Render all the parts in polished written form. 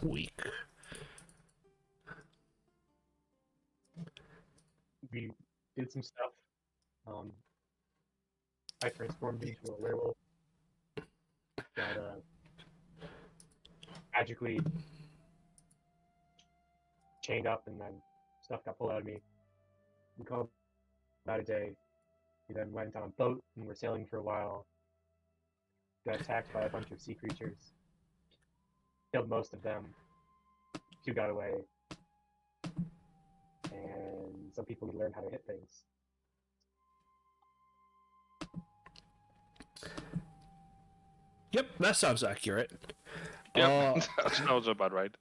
week. We did some stuff. I transformed into a werewolf that magically chained up, and then stuff got pulled out of me. We called about a day. We then went on a boat and were sailing for a while. Got attacked by a bunch of sea creatures. Killed most of them. 2 got away. And some people learned how to hit things. Yep, that sounds accurate. Yep, that sounds about right.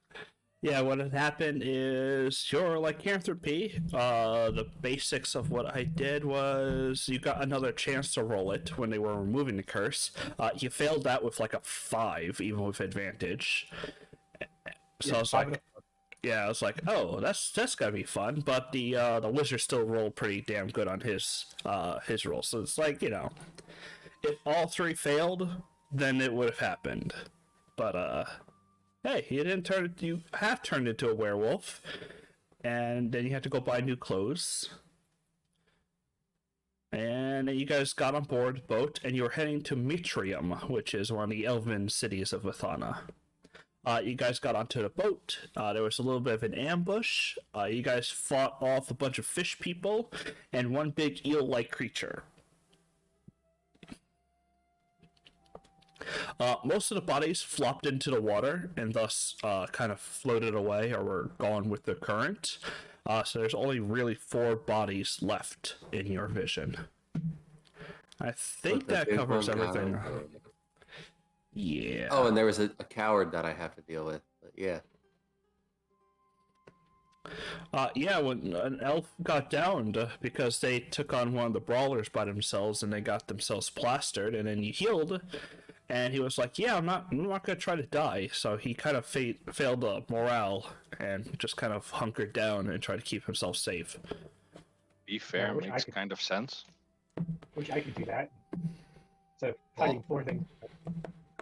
Yeah, what had happened is your lycanthropy, the basics of what I did was you got another chance to roll it when they were removing the curse. You failed that with like a 5, even with advantage. So I was like, oh, that's gotta be fun. But the wizard still rolled pretty damn good on his roll. So it's like, if all 3 failed, then it would have happened. But hey, you have turned into a werewolf, and then you have to go buy new clothes. And then you guys got on board the boat, and you were heading to Mitrium, which is one of the elven cities of Athana. You guys got onto the boat. There was a little bit of an ambush. You guys fought off a bunch of fish people and one big eel-like creature. Most of the bodies flopped into the water and thus kind of floated away or were gone with the current. So there's only really 4 bodies left in your vision. I think that covers everything. Yeah. Oh, and there was a coward that I have to deal with. But yeah. Yeah, when an elf got downed because they took on one of the brawlers by themselves and they got themselves plastered, and then you healed, and he was like, "Yeah, I'm not gonna try to die." So he kind of failed the morale and just kind of hunkered down and tried to keep himself safe. Be fair, makes kind of sense. Wish I could do that. So fighting 4 things.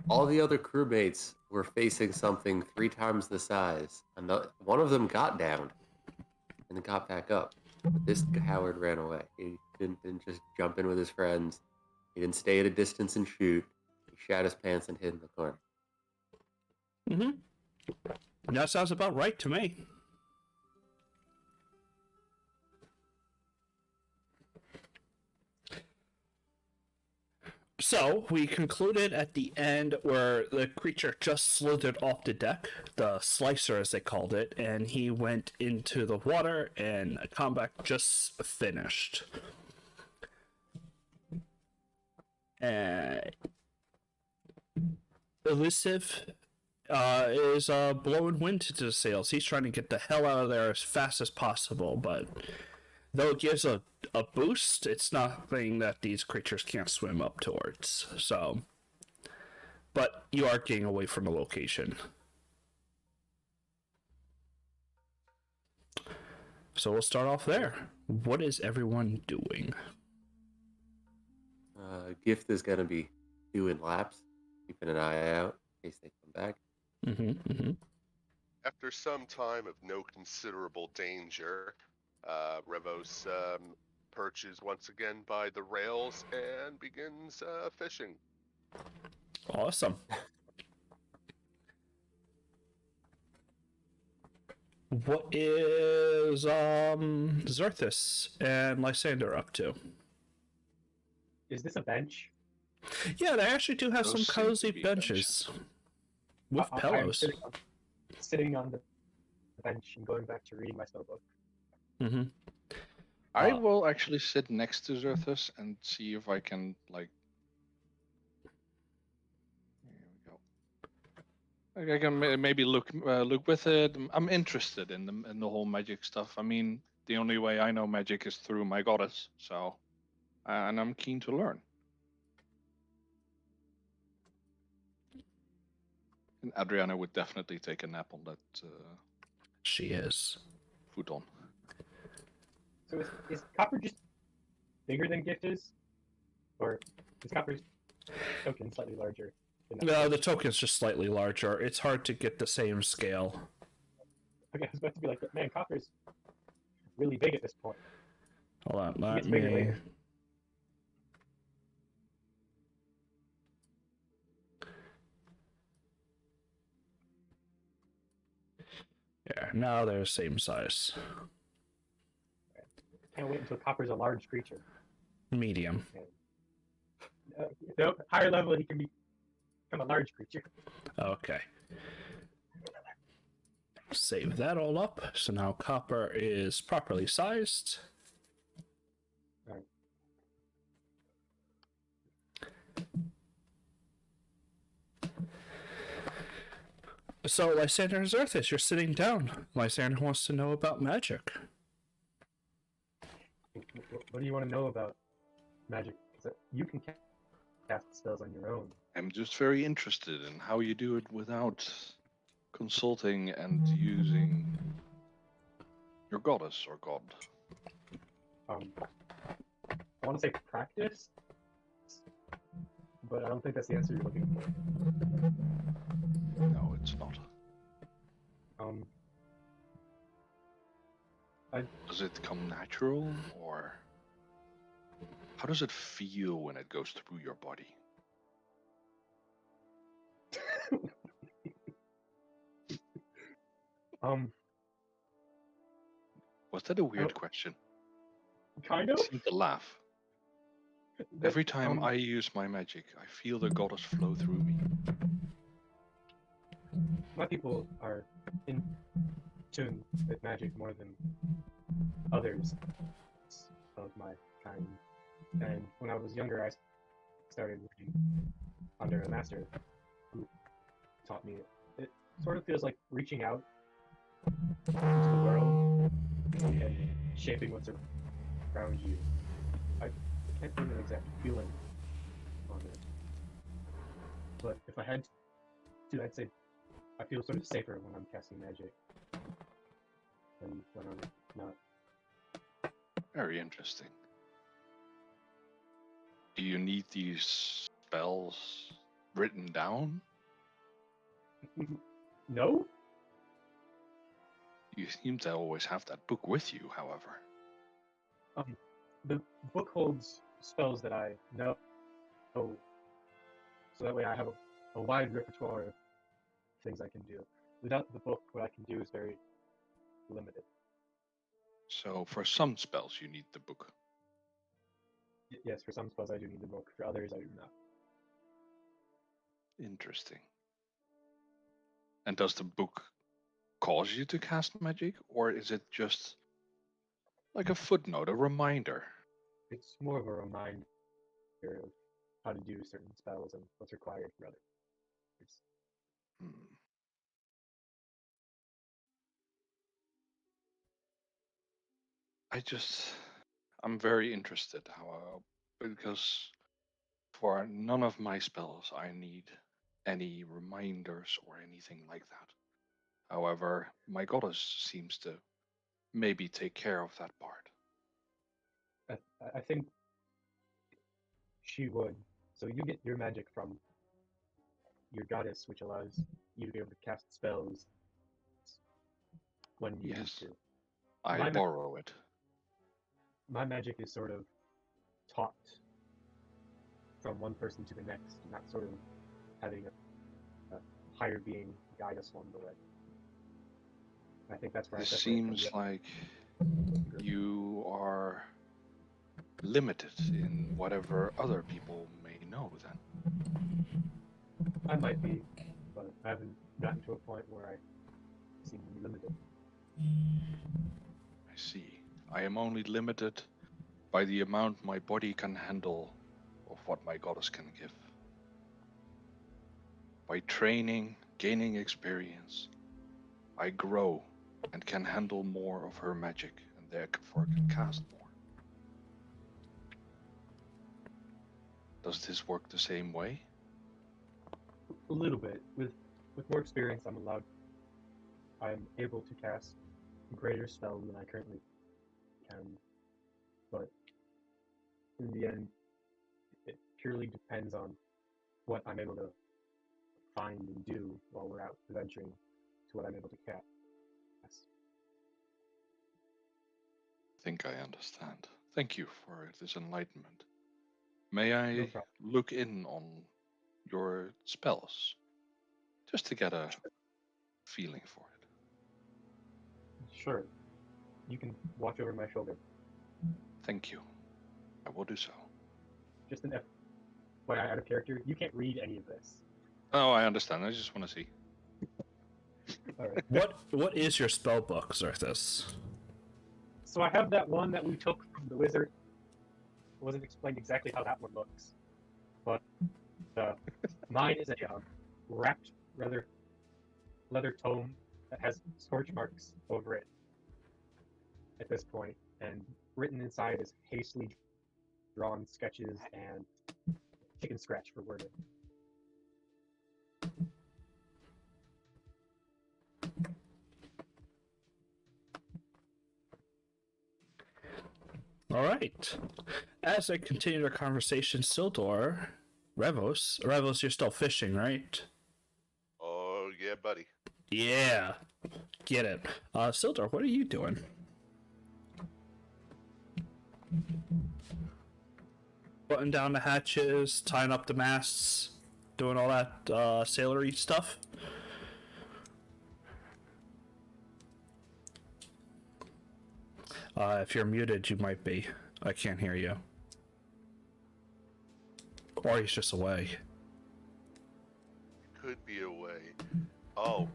All the other crewmates were facing something 3 times the size. One of them got down and then got back up. But this coward ran away. He didn't just jump in with his friends. He didn't stay at a distance and shoot. He shat his pants and hid in the corner. Mm-hmm. That sounds about right to me. So, we concluded at the end where the creature just slithered off the deck, the slicer as they called it, and he went into the water and combat just finished. Elusive is blowing wind into the sails. He's trying to get the hell out of there as fast as possible, but though it gives a boost, it's nothing that these creatures can't swim up towards. So, but you are getting away from the location. So we'll start off there. What is everyone doing? Gift is going to be doing laps, keeping an eye out in case they come back. After some time of no considerable danger, Revos perches once again by the rails and begins fishing. Awesome. What is Zerthus and Lysander up to? Is this a bench? Yeah, they actually do have some cozy benches with pillows. I'm sitting on the bench and going back to reading my spellbook. Mm-hmm. I will actually sit next to Zerthus and see if I can, like... Here we go. I can maybe look with it. I'm interested in the whole magic stuff. I mean, the only way I know magic is through my goddess, so... and I'm keen to learn. And Adriana would definitely take a nap on that. She is. Futon. So is Copper just bigger than Gift is? Or is Copper's token slightly larger? No, the token's just slightly larger. It's hard to get the same scale. Okay, I was about to be like, man, copper's really big at this point. Hold on, It let gets bigger me. later. Yeah, now they're the same size. Can't wait until copper's a large creature. Medium. No, higher level, he can become a large creature. Okay. Save that all up. So now copper is properly sized. Alright. So Lysander Zerthis, you're sitting down. Lysander wants to know about magic. What do you want to know about magic? 'Cause you can cast spells on your own. I'm just very interested in how you do it without consulting and using your goddess or god. I want to say practice, but I don't think that's the answer you're looking for. No, it's not. Does it come natural, or how does it feel when it goes through your body? Was that a weird question? Kind You of. seem to laugh. Every time I use my magic, I feel the goddess flow through me. My people are in tune with magic more than others of my kind. And when I was younger, I started working under a master who taught me it sort of feels like reaching out into the world and shaping what's around you. I can't put an exact feeling on it, but if I had to, I'd say I feel sort of safer when I'm casting magic than when I'm not. Very interesting. Do you need these spells written down? No? You seem to always have that book with you, however. The book holds spells that I know, so that way I have a wide repertoire of things I can do. Without the book, what I can do is very limited. So for some spells, you need the book. Yes, for some spells I do need the book. For others, I do not. Interesting. And does the book cause you to cast magic, or is it just like a footnote, a reminder? It's more of a reminder of how to do certain spells and what's required for others. Hmm. I'm very interested because for none of my spells I need any reminders or anything like that. However, my goddess seems to maybe take care of that part. I think she would. So you get your magic from your goddess, which allows you to be able to cast spells when you need Yes, to. I borrow it. My magic is sort of taught from one person to the next, not sort of having a higher being guide us along the way. I think that's where This I separate from seems the like you are limited in whatever other people may know then. I might be, but I haven't gotten to a point where I seem to be limited. I see. I am only limited by the amount my body can handle of what my goddess can give. By training, gaining experience, I grow and can handle more of her magic, and therefore can cast more. Does this work the same way? A little bit. With more experience, I'm able to cast greater spells than I currently can. But in the end, it purely depends on what I'm able to find and do while we're out adventuring to what I'm able to catch. Yes. I think I understand. Thank you for this enlightenment. May No I problem. look in on your spells? Just to get a feeling for it. Sure. You can watch over my shoulder. Thank you. I will do so. Just an FYI out of character, you can't read any of this. Oh, I understand. I just want to see. Alright. What is your spell book, Xerthus? So I have that one that we took from the wizard. It wasn't explained exactly how that one looks. But mine is a wrapped leather tome that has scorch marks over it at this point, and written inside is hastily drawn sketches and chicken scratch for wording. All right. As I continue our conversation, Sildor, Revos, you're still fishing, right? Oh yeah, buddy. Yeah, get it. Sildor, what are you doing? Button down the hatches, tying up the masts, doing all that sailory stuff. If you're muted, you might be. I can't hear you. Or he's just away. Could be away. Oh,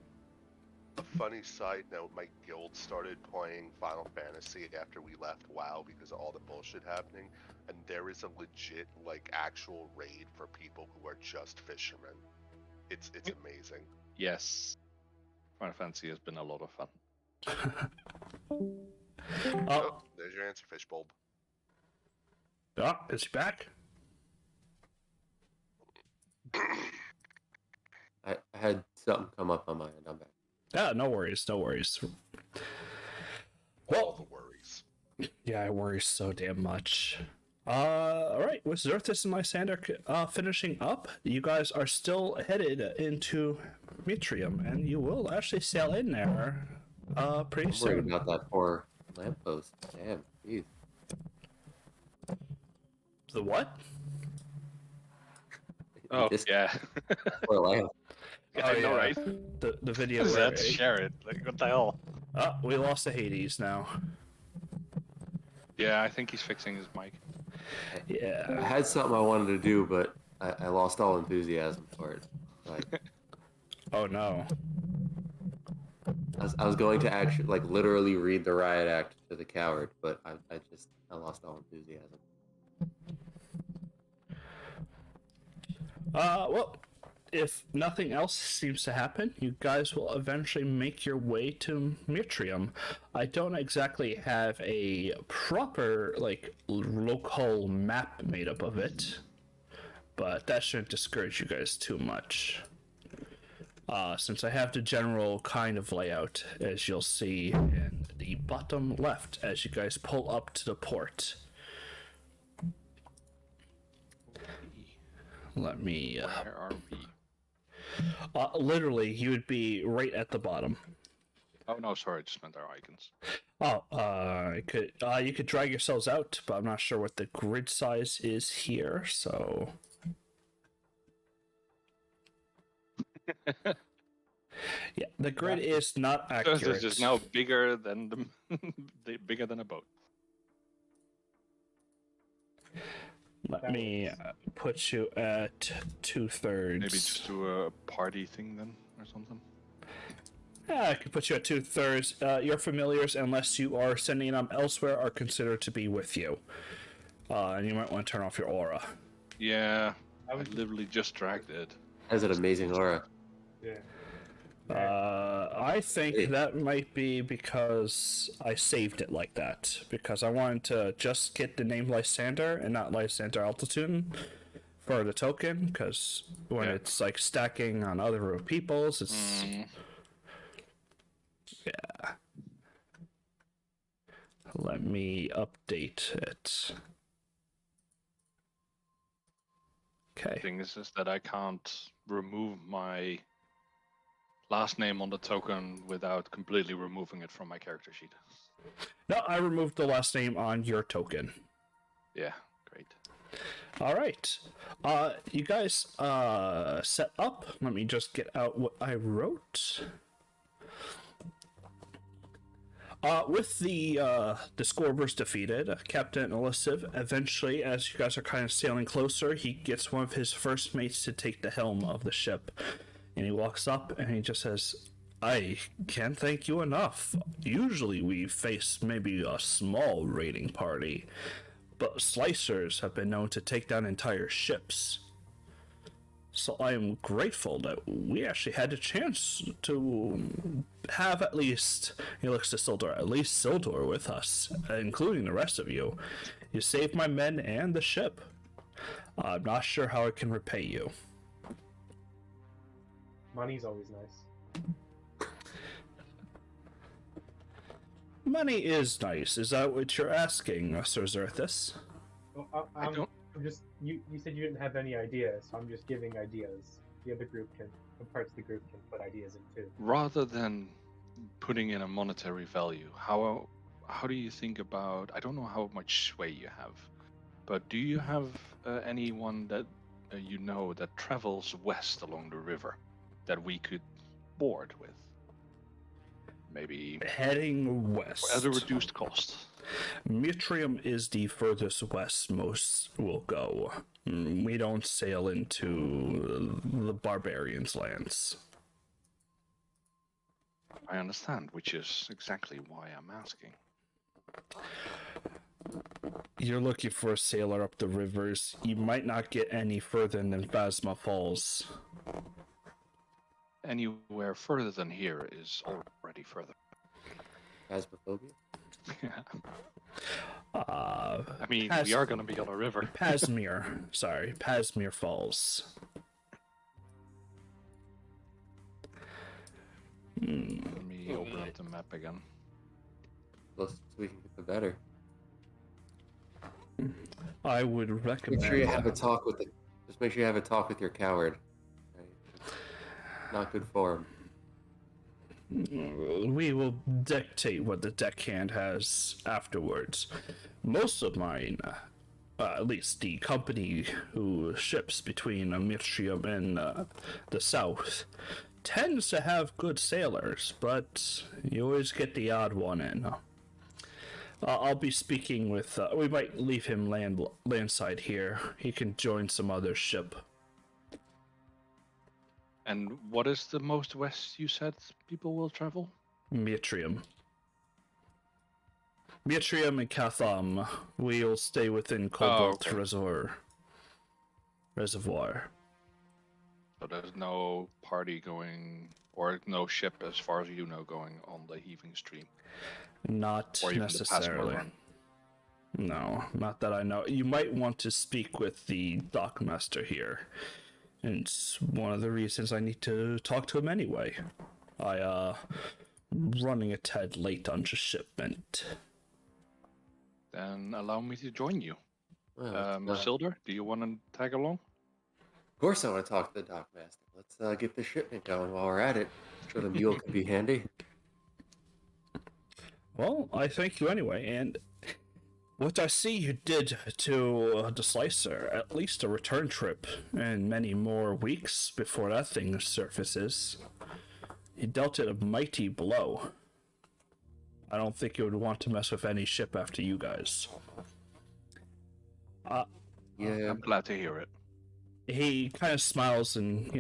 a funny side note, my guild started playing Final Fantasy after we left WoW because of all the bullshit happening, and there is a legit, like, actual raid for people who are just fishermen. It's amazing. Yes. Final Fantasy has been a lot of fun. Oh, there's your answer, Fishbulb. Is he back? I had something come up on my end. I'm back. Yeah, no worries, no worries. All the worries. Yeah, I worry so damn much. Alright, with Xerthus and Lysander finishing up, you guys are still headed into Mitrium, and you will actually sail in there pretty I'm worried soon. about that poor lamppost. Damn, jeez. The what? Oh, Just yeah. poor lamp. I know, yeah. right? The video where... Let's share it. Like, what the hell? Oh, we lost the Hades now. Yeah, I think he's fixing his mic. I Yeah. had something I wanted to do, but I lost all enthusiasm for it. Like, Oh no. I was going to actually, like, literally read the riot act to the coward, but I lost all enthusiasm. Well, if nothing else seems to happen, you guys will eventually make your way to Mitrium. I don't exactly have a proper, like, local map made up of it, but that shouldn't discourage you guys too much. Since I have the general kind of layout, as you'll see in the bottom left as you guys pull up to the port. Let me... Where are we? literally, you would be right at the bottom. Oh, no, sorry. I just meant our icons. You could drag yourselves out, but I'm not sure what the grid size is here, so... Yeah, the grid is not accurate. This is now bigger than bigger than a boat. Let me put you at 2/3. Maybe just do a party thing then, or something. Yeah, I can put you at 2/3. Your familiars, unless you are sending them elsewhere, are considered to be with you. And you might want to turn off your aura. Yeah, I literally just dragged it. Has an amazing aura. Yeah. I think that might be because I saved it like that. Because I wanted to just get the name Lysander and not Lysander Altitude for the token. Because when it's like stacking on other people's, it's... Yeah. Let me update it. Okay. Thing is that I can't remove my last name on the token without completely removing it from my character sheet. No, I removed the last name on your token. Yeah, great. All right. You guys set up. Let me just get out what I wrote. With the Scorvers defeated, Captain Elusive, eventually, as you guys are kind of sailing closer, he gets one of his first mates to take the helm of the ship. And he walks up and he just says, I can't thank you enough. Usually we face maybe a small raiding party, but slicers have been known to take down entire ships. So I am grateful that we actually had a chance to have at least, he looks to Sildor, at least Sildor with us, including the rest of you. You saved my men and the ship. I'm not sure how I can repay you. Money's always nice. Money is nice. Is that what you're asking, Sir Zerthis? Well, I don't. I'm just you said you didn't have any ideas, so I'm just giving ideas. The other group can, some parts of the group can put ideas in too. Rather than putting in a monetary value, how do you think about? I don't know how much sway you have, but do you have anyone that you know that travels west along the river that we could board with? Maybe Heading west. at a reduced cost. Mitrium is the furthest west most will go. We don't sail into the barbarians' lands. I understand, which is exactly why I'm asking. You're looking for a sailor up the rivers. You might not get any further than Phasma Falls. Anywhere further than here is already further. Phasmophobia? Yeah. I I mean, we are going to be on a river. Pasmere Falls. Let me open up the map again. Closest we can get the better. I would recommend. Make sure you have a talk with just make sure you have a talk with your coward. Right? It's not good form. We will dictate what the deckhand has afterwards. Most of mine, at least the company who ships between Mitrium and the south, tends to have good sailors, but you always get the odd one in. I'll be speaking with. We might leave him landside here. He can join some other ship. And what is the most west you said people will travel? Mitrium. Mitrium and Catham. We'll stay within Cobalt okay. Reservoir. So there's no party going, or no ship, as far as you know, going on the heaving stream. Not Or even the necessarily. Passmore run. No, not that I know. You might want to speak with the dockmaster here. And it's one of the reasons I need to talk to him anyway. Running a tad late on shipment. Then allow me to join you. Well, of Silder, do you want to tag along? course I want to talk to the dockmaster. Let's get the shipment going while we're at it. I'm sure the mule could be handy. Well, I thank you anyway, and what I see you did to the Slicer, at least a return trip, and many more weeks before that thing surfaces. You dealt it a mighty blow. I don't think you would want to mess with any ship after you guys. Yeah, I'm glad to hear it. He kind of smiles and,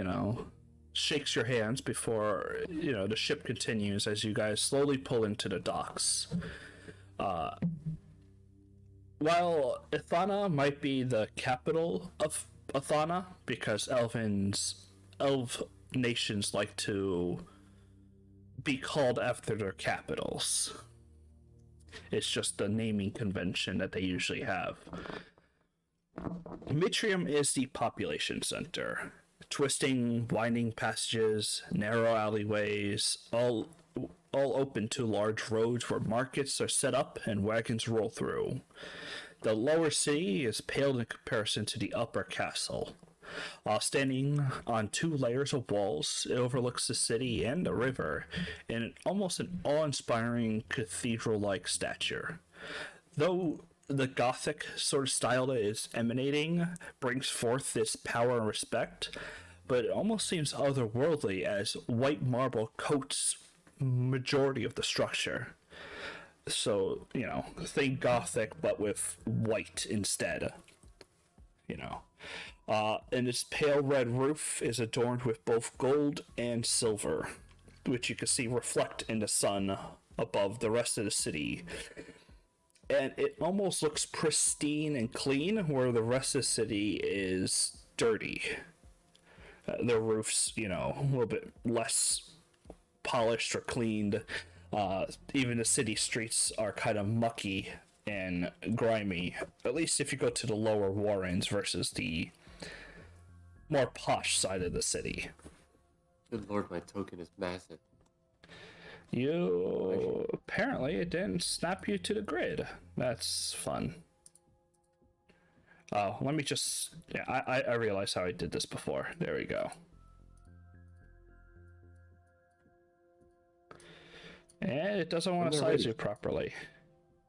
shakes your hands before, the ship continues as you guys slowly pull into the docks. While Ithana might be the capital of Ithana, because elf nations like to be called after their capitals. It's just the naming convention that they usually have. Mitrium is the population center. Twisting, winding passages, narrow alleyways, all open to large roads where markets are set up and wagons roll through. The lower city is pale in comparison to the upper castle. Standing on 2 layers of walls, it overlooks the city and the river in almost an awe-inspiring cathedral-like stature. Though the Gothic sort of style that is emanating brings forth this power and respect, but it almost seems otherworldly as white marble coats majority of the structure. So, think Gothic, but with white instead. And its pale red roof is adorned with both gold and silver, which you can see reflect in the sun above the rest of the city. And it almost looks pristine and clean, where the rest of the city is dirty. The roof's, a little bit less polished or cleaned. Even the city streets are kind of mucky and grimy, at least if you go to the lower warrens versus the more posh side of the city. Good lord, my token is massive. Apparently it didn't snap you to the grid. That's fun. Oh, let me just... Yeah, I realized how I did this before. There we go. And it doesn't want to size you properly.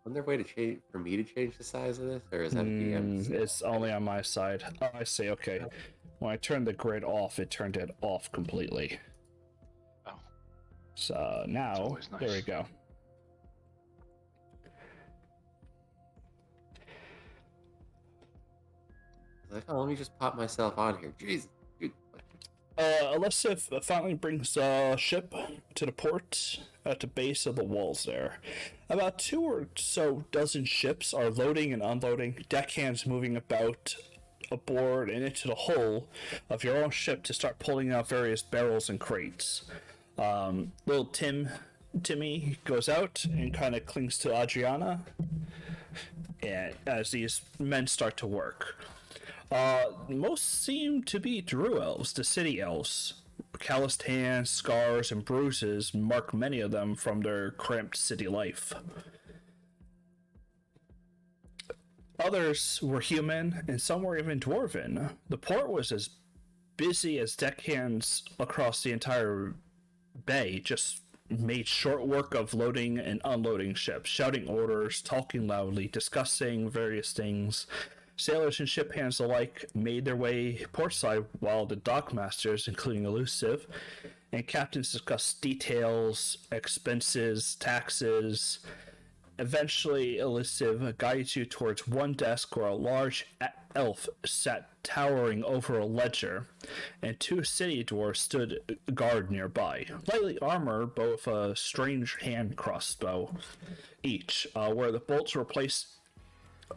Wasn't there a way to change for me to change the size of this, or is that DM? It's only on my side. Oh, I see. Okay. When I turned the grid off, it turned it off completely. Oh. So now, Nice. There we go. Like, oh, let me just pop myself on here. Jesus. Dude. Alyssa finally brings a ship to the port at the base of the walls there. About 2 or so dozen ships are loading and unloading, deckhands moving about aboard and into the hull of your own ship to start pulling out various barrels and crates. Little Timmy goes out and kind of clings to Adriana, and as these men start to work. Most seem to be Drew elves, the city elves. Calloused hands, scars, and bruises mark many of them from their cramped city life. Others were human, and some were even dwarven. The port was as busy as deckhands across the entire bay, just made short work of loading and unloading ships, shouting orders, talking loudly, discussing various things. Sailors and ship hands alike made their way portside, while the dockmasters, including Elusive, and captains discussed details, expenses, taxes. Eventually, Elusive guides you towards one desk where a large elf sat towering over a ledger, and 2 city dwarves stood guard nearby, lightly armored, but with a strange hand crossbow each, where the bolts were placed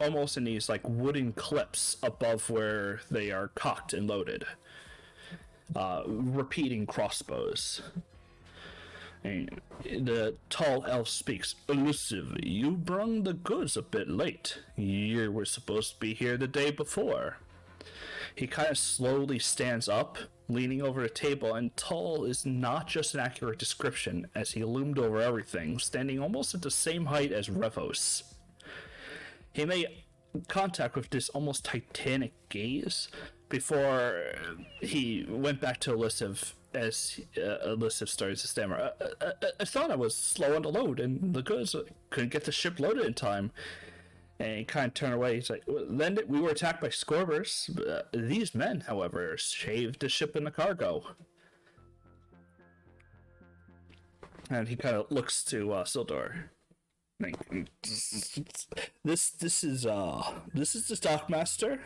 almost in these like wooden clips above where they are cocked and loaded. Repeating crossbows. And the tall elf speaks. Elusive, you brung the goods a bit late. You were supposed to be here the day before. He kind of slowly stands up, leaning over the table, and tall is not just an accurate description, as he loomed over everything, standing almost at the same height as Revos. He made contact with this almost titanic gaze before he went back to Elusive, as Elusive started to stammer. I thought I was slow on the load, and the goods couldn't get the ship loaded in time. And he kind of turned away. He's like, well, then we were attacked by Scorbers. These men, however, saved the ship and the cargo. And he kind of looks to Sildor. This is the dockmaster.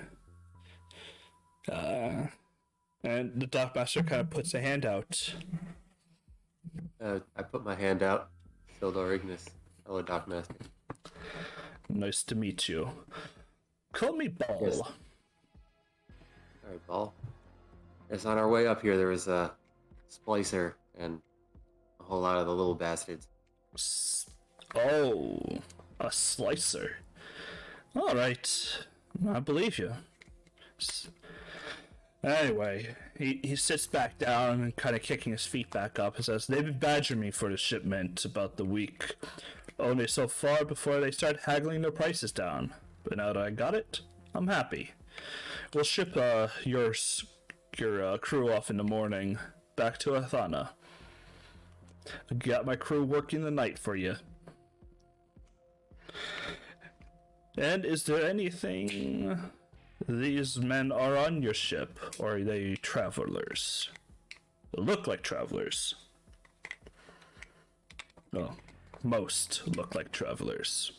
And the dockmaster kind of puts a hand out. I put my hand out. Sildor Ignis. Hello, Dockmaster. Nice to meet you. Call me Ball. Yes. Alright, Ball. Yes, on our way up here, there was a splicer and a whole lot of the little bastards. Oh, a slicer. All right, I believe you. Anyway, he sits back down and kind of kicking his feet back up and says, they've been badgering me for the shipment about the week. Only so far before they start haggling their prices down. But now that I got it, I'm happy. we'll ship your crew off in the morning back to Athana. I got my crew working the night for you. And is there anything? These men are on your ship, or are they travelers? They look like travelers. Well, most look like travelers.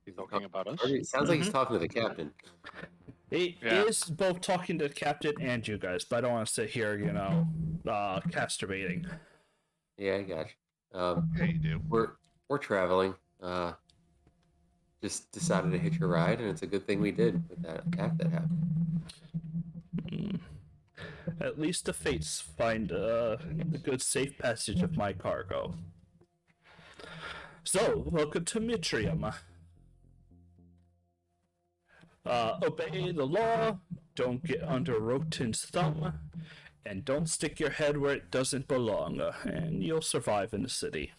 You talking about us? It sounds like he's talking to the captain. He Yeah. is both talking to the captain and you guys, but I don't want to sit here, casturbating. Yeah, I got you. Yeah, you do. We're traveling. Just decided to hitch a ride, and it's a good thing we did with that attack that happened. At least the fates find a good safe passage of my cargo. So, welcome to Mitrium. Obey the law, don't get under Roten's thumb, and don't stick your head where it doesn't belong, and you'll survive in the city.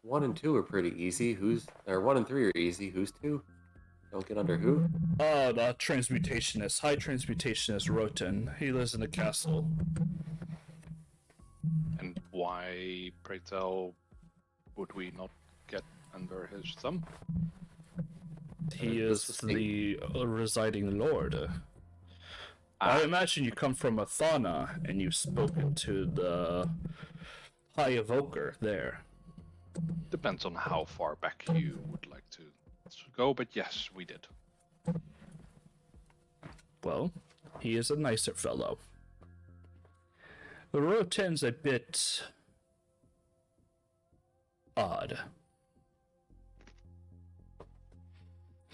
1 and 2 are pretty easy. 1 and 3 are easy. Who's 2? Don't get under who? The transmutationist, High Transmutationist Roten. He lives in the castle. And why, pray tell, would we not get under his thumb? He This is is the- the residing lord. I Ah. imagine you come from Athana and you've spoken to the High Evoker there. Depends on how far back you would like to go, but yes, we did. Well, he is a nicer fellow. Roten's a bit odd.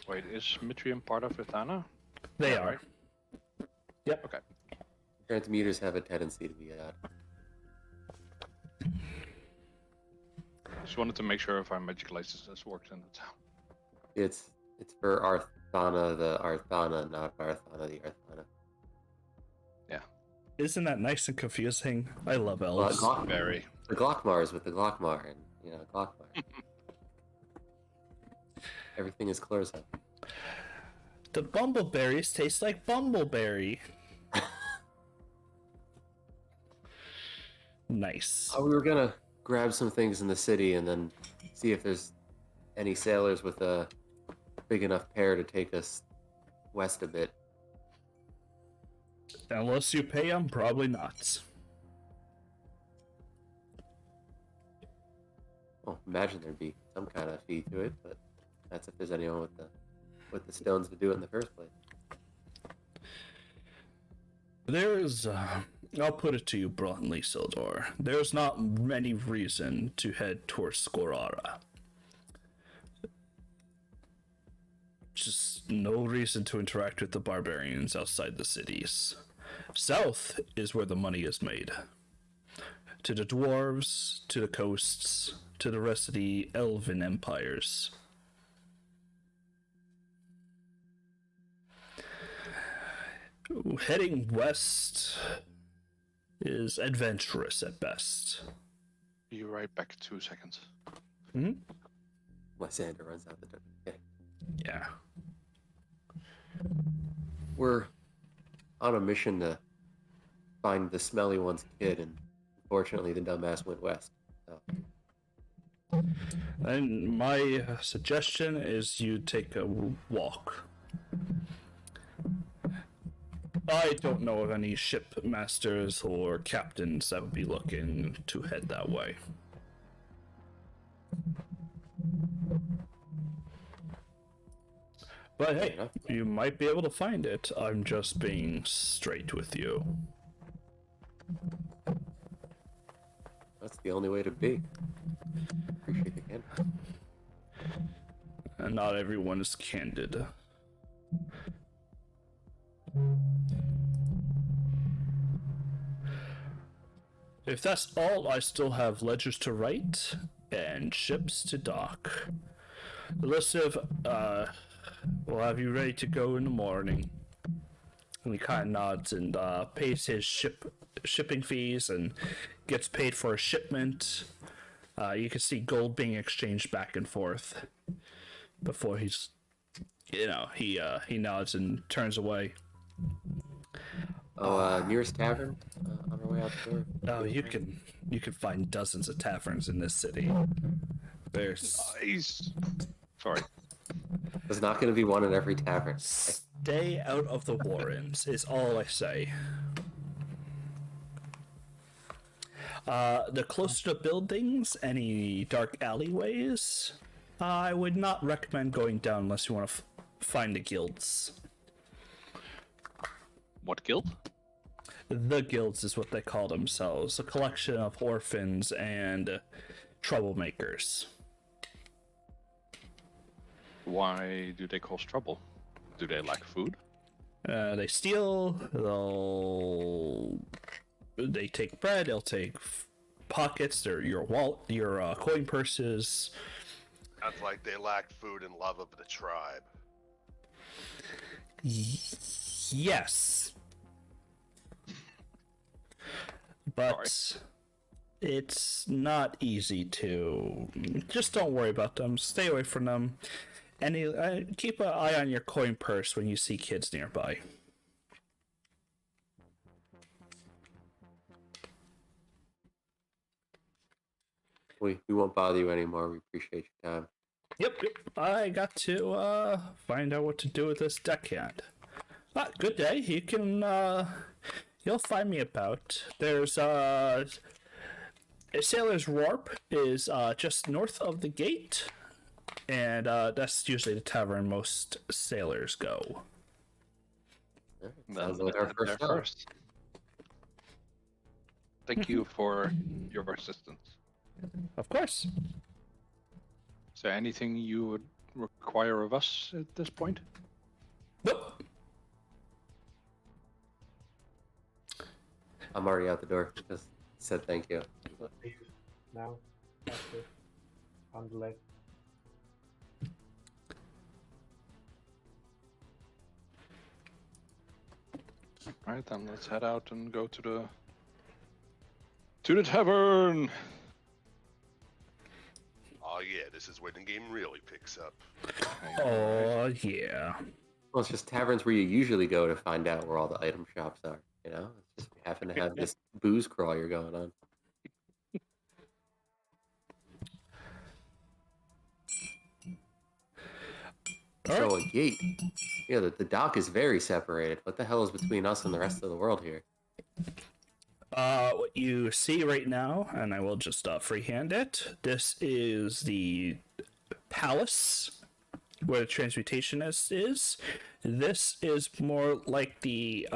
Wait, is Mitrium part of Athana? They Yeah, are. right. Yep. Okay. Transmuters have a tendency to be odd. Just wanted to make sure if our magic licenses worked in the town. It's for Arthana, the Arthana, not Arthana, the Arthana. Isn't that nice and confusing? I love Well, elves. Very. the Glockmar is with the Glockmar, and Glockmar. Everything is Clorza. The bumbleberries taste like bumbleberry. Nice. We were gonna grab some things in the city and then see if there's any sailors with a big enough pair to take us west a bit. Unless you pay them, probably not. Well, imagine there'd be some kind of fee to it, but that's if there's anyone with the stones to do it in the first place. There's, I'll put it to you bluntly, Sildor. There's not any reason to head towards Skorara. Just no reason to interact with the barbarians outside the cities. South is where the money is made. To the dwarves, to the coasts, to the rest of the elven empires. Heading west is adventurous at best. Be right back 2 seconds. Lysander runs out the door. Yeah. Yeah. We're on a mission to find the smelly one's kid, and unfortunately the dumbass went west. So. And my suggestion is you take a walk. I don't know of any ship masters or captains that would be looking to head that way. But hey, enough. you might be able to find it. I'm just being straight with you. That's the only way to be. Appreciate the candor. And not everyone is candid. If that's all, I still have ledgers to write and ships to dock. Elusive, we'll have you ready to go in the morning. And he kind of nods and pays his shipping fees and gets paid for a shipment. You can see gold being exchanged back and forth. before he's, he nods and turns away. Nearest tavern on our way out the door. Oh, you can find dozens of taverns in this city. There's Nice. Sorry. There's not going to be one in every tavern. stay out of the Warrens is all I say. The closer to buildings, any dark alleyways, I would not recommend going down unless you want to find the guilds. What guild? The guilds is what they call themselves, a collection of orphans and troublemakers. Why do they cause trouble? Do they lack food? They steal, they take bread, they'll take pockets, your wallet, your coin purses. Sounds like they lacked food and love of the tribe. Yes. But it's not easy to. Just don't worry about them. Stay away from them. Keep an eye on your coin purse when you see kids nearby. We won't bother you anymore. We appreciate your time. Yep. I got to find out what to do with this deckhand. Good day. You can you'll find me about. There's a Sailor's Warp is just north of the gate, and that's usually the tavern most sailors go. Sounds like our first stop. Thank you for your assistance. Of course. Is there anything you would require of us at this point? Nope. I'm already out the door. Just said thank you. Leave now. After. On delay. Alright, then let's head out and go to the tavern. Oh yeah, this is where the game really picks up. Oh yeah. Well, it's just taverns where you usually go to find out where all the item shops are. You know, it's just we happen to have this booze crawl you're going on. So a gate. Yeah, the dock is very separated. What the hell is between us and the rest of the world here? What you see right now, and I will just freehand it. This is the palace where the transmutationist is. This is more like the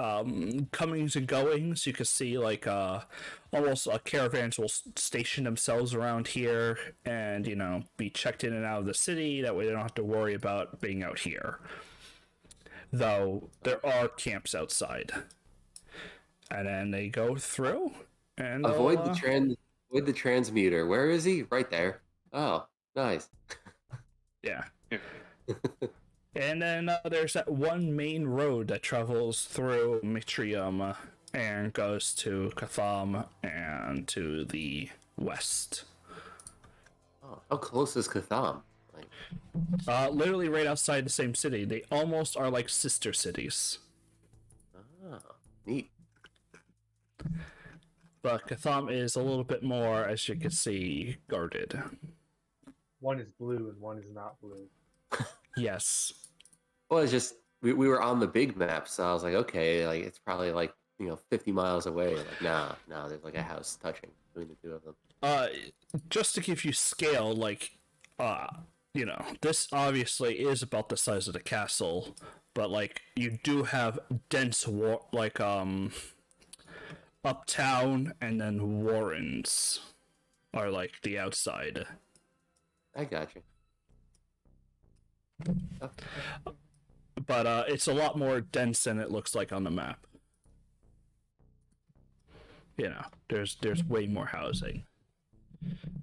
comings and goings. You can see like almost caravans will station themselves around here and be checked in and out of the city. That way they don't have to worry about being out here. Though there are camps outside. And then they go through and avoid the transmuter. Where is he? Right there. Oh, nice. Yeah. And then there's that one main road that travels through Mitrium and goes to Catham and to the west. Oh, how close is Catham? Literally right outside the same city. They almost are like sister cities. Oh, neat. But Catham is a little bit more, as you can see, guarded. One is blue and one is not blue. Yes. Well, it's just we were on the big map, so I was like, okay, like it's probably like 50 miles away. Like, nah, there's like a house touching between the two of them. Just to give you scale, like, this obviously is about the size of the castle, but like you do have dense uptown, and then warrens are like the outside. I got you. Oh. But it's a lot more dense than it looks like on the map. There's way more housing.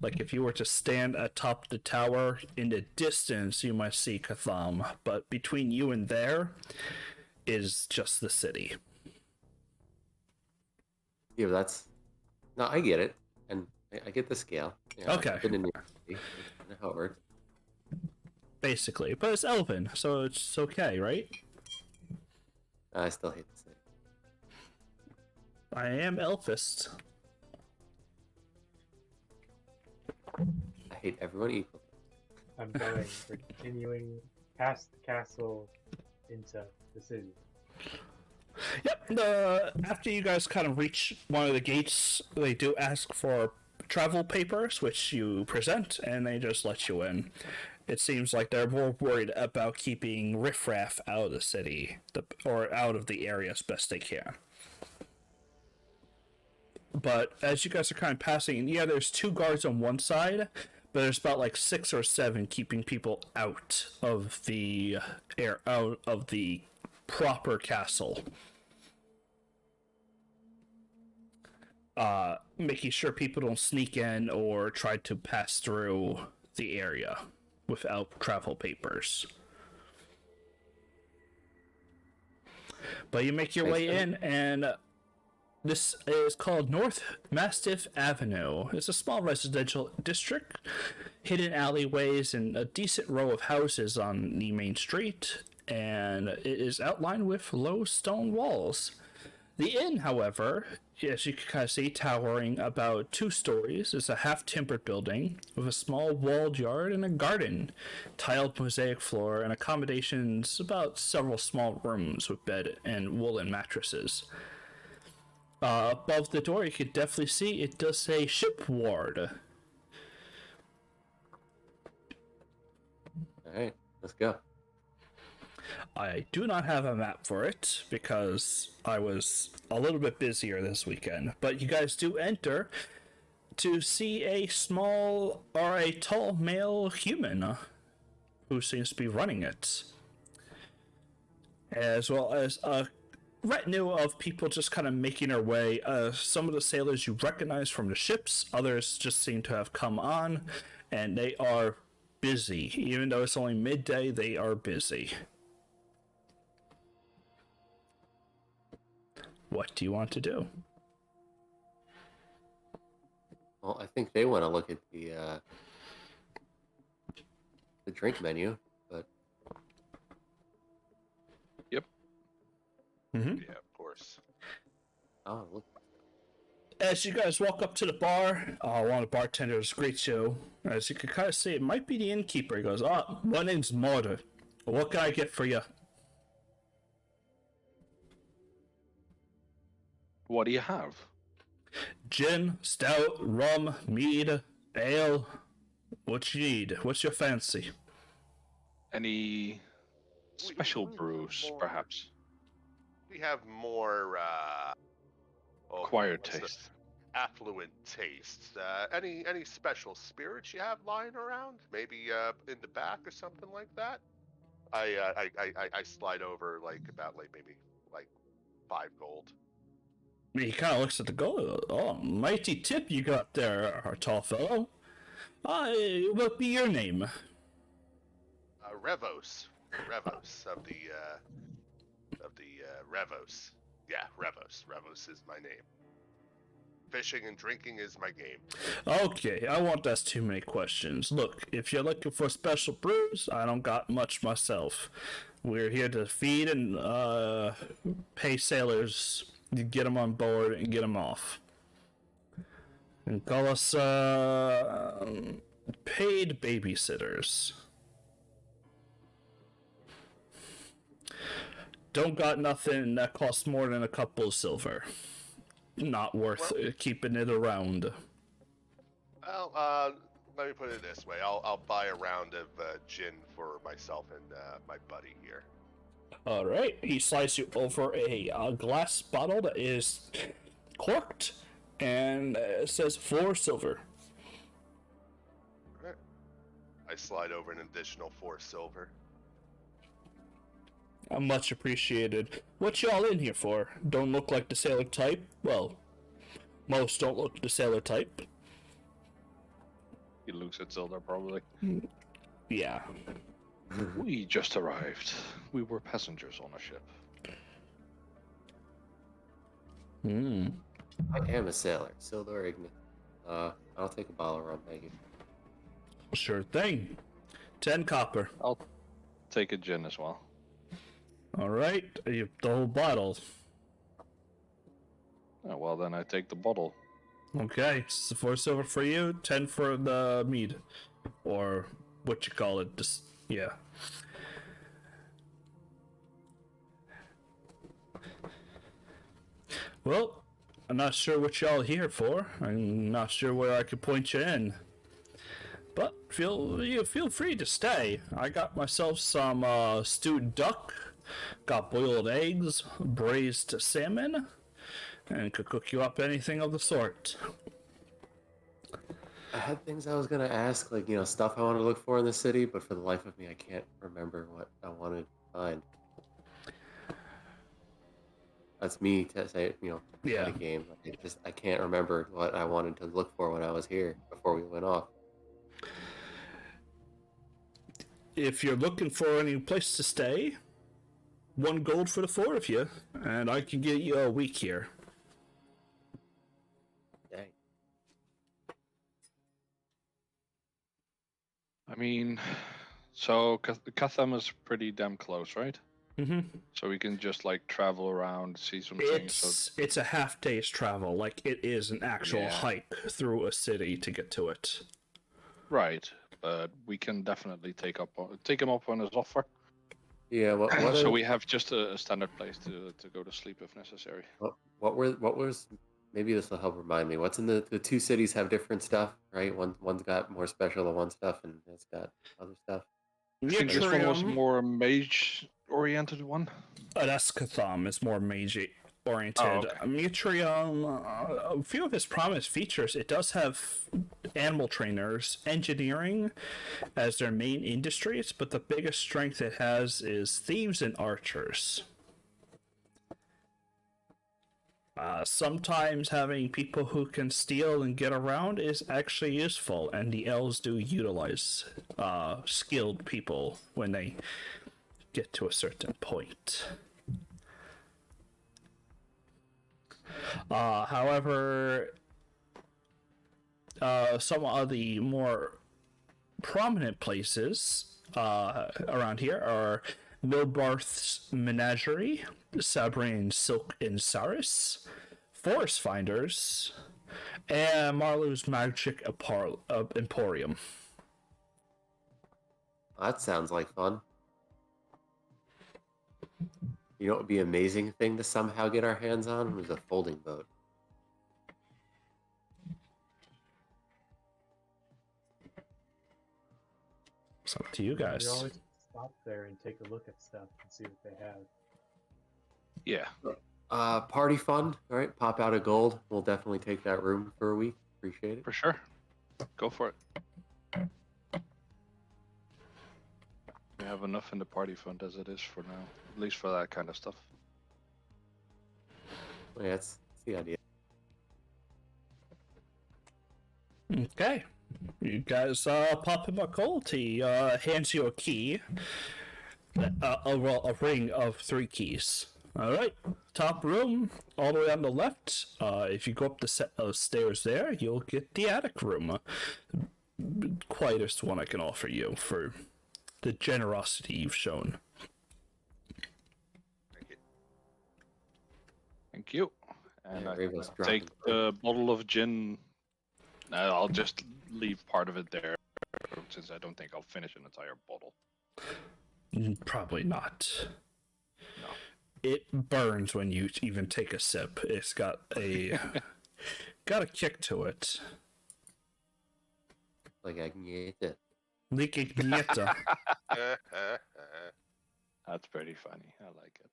Like if you were to stand atop the tower in the distance, you might see Catham, but between you and there is just the city. Yeah, I get it, and I get the scale. Okay. I've been in the city. I know how it works. basically. But it's Elven, so it's okay, right? I still hate the city. I am Elfist. I hate everyone equally. I'm going. We're continuing past the castle into the city. Yep, after you guys kind of reach one of the gates, they do ask for travel papers, which you present, and they just let you in. It seems like they're more worried about keeping riffraff out of the city, or out of the area as best they can. But as you guys are kind of passing, yeah, there's 2 guards on one side, but there's about like 6 or 7 keeping people out of the out of the proper castle. Making sure people don't sneak in or try to pass through the area without travel papers. But you make your way in, and this is called North Mastiff Avenue. It's a small residential district, hidden alleyways, and a decent row of houses on the main street, and it is outlined with low stone walls. The inn, however, as you can kind of see, towering about 2 stories, is a half-timbered building with a small walled yard and a garden, tiled mosaic floor, and accommodations about several small rooms with bed and woolen mattresses. Above the door, you can definitely see it does say Ship Ward. Alright, let's go. I do not have a map for it because I was a little bit busier this weekend, but you guys do enter to see a small or a tall male human who seems to be running it, as well as a retinue of people just kind of making their way. Some of the sailors you recognize from the ships, others just seem to have come on, and they are busy. Even though it's only midday, they are busy. What do you want to do? Well, I think they want to look at the drink menu, but Mm-hmm. Yeah, of course. oh, look. As you guys walk up to the bar, one of the bartenders greets you. As you can kind of see, it might be the innkeeper. He goes, my name's Marder. What can I get for you? What do you have? Gin, stout, rum, mead, ale. What you need? What's your fancy? Any special brews, more- perhaps? We have more Acquired what's the- taste. affluent tastes. Any special spirits you have lying around? Maybe in the back or something like that. I slide over maybe 5 gold. He kind of looks at the gold. Oh, mighty tip you got there, our tall fellow. What be your name? Revos of the Revos. Yeah, Revos. Revos is my name. Fishing and drinking is my game. Okay, I won't ask too many questions. Look, if you're looking for special brews, I don't got much myself. We're here to feed and pay sailors, to get them on board and get them off. And call us paid babysitters. Don't got nothing that costs more than a couple of silver. Not worth keeping it around. Well, let me put it this way: I'll buy a round of gin for myself and my buddy here. All right, he slides you over a glass bottle that is corked and it says 4 silver. Alright. I slide over an additional 4 silver. Much appreciated. What y'all in here for? Don't look like the sailor type? Well, most don't look the sailor type. He looks at Zelda, probably. Yeah. We just arrived. We were passengers on a ship. I am a sailor, Sildor Ignis. I'll take a bottle of rum, thank you. Sure thing. 10 copper. I'll take a gin as well. All right, the whole bottle. Oh, well, then I take the bottle. Okay, so 4 silver for you, 10 for the mead, or what you call it. Just yeah. Well, I'm not sure what y'all here for. I'm not sure where I could point you in. But feel free to stay. I got myself some stewed duck, got boiled eggs, braised salmon, and could cook you up anything of the sort. I had things I was gonna ask, like, stuff I want to look for in the city, but for the life of me, I can't remember what I wanted to find. That's me to say, Yeah. the game. I can't remember what I wanted to look for when I was here before we went off. If you're looking for any place to stay, 1 gold for the 4 of you, and I can get you a week here. Dang. I mean, so Catham is pretty damn close, right? Mm-hmm. So we can just like travel around, see some things. So It's a half day's travel. Like, it is an actual Yeah. hike through a city to get to it. right, but we can definitely take him up on his offer. Yeah. What So we have just a standard place to go to sleep if necessary. what was maybe this will help remind me. What's in the 2 cities have different stuff, right? One's got more special than one stuff, and it's got other stuff. I think this one was Mitrium, more mage-oriented one. Escatham is more mage oriented. Oh, okay. Mitrium, a few of its prominent features, it does have animal trainers, engineering as their main industries, but the biggest strength it has is thieves and archers. Sometimes having people who can steal and get around is actually useful, and the elves do utilize skilled people when they get to a certain point. However, some of the more prominent places around here are Milbarth's Menagerie, Sabrian Silk and Saris, Forest Finders, and Marlowe's Magic Emporium. That sounds like fun. You know what would be an amazing thing to somehow get our hands on was a folding boat. It's up to you guys. We always stop there and take a look at stuff and see what they have. Yeah. Party fund, all right? Pop out a gold. We'll definitely take that room for a week. Appreciate it. For sure. Go for it. We have enough in the party fund as it is for now, at least for that kind of stuff. Well, yeah, that's the idea. Okay. You guys pop him a gold. He hands you a key. A ring of 3 keys. Alright. Top room, all the way on the left. If you go up the set of stairs there, you'll get the attic room. Quietest one I can offer you for the generosity you've shown. Thank you. Thank you. And Yeah, I Raven's take dropping. the bottle of gin. I'll just leave part of it there, since I don't think I'll finish an entire bottle. Probably not. No. It burns when you even take a sip. It's got a kick to it. Like I can get it. Likigneta. That's pretty funny. I like it.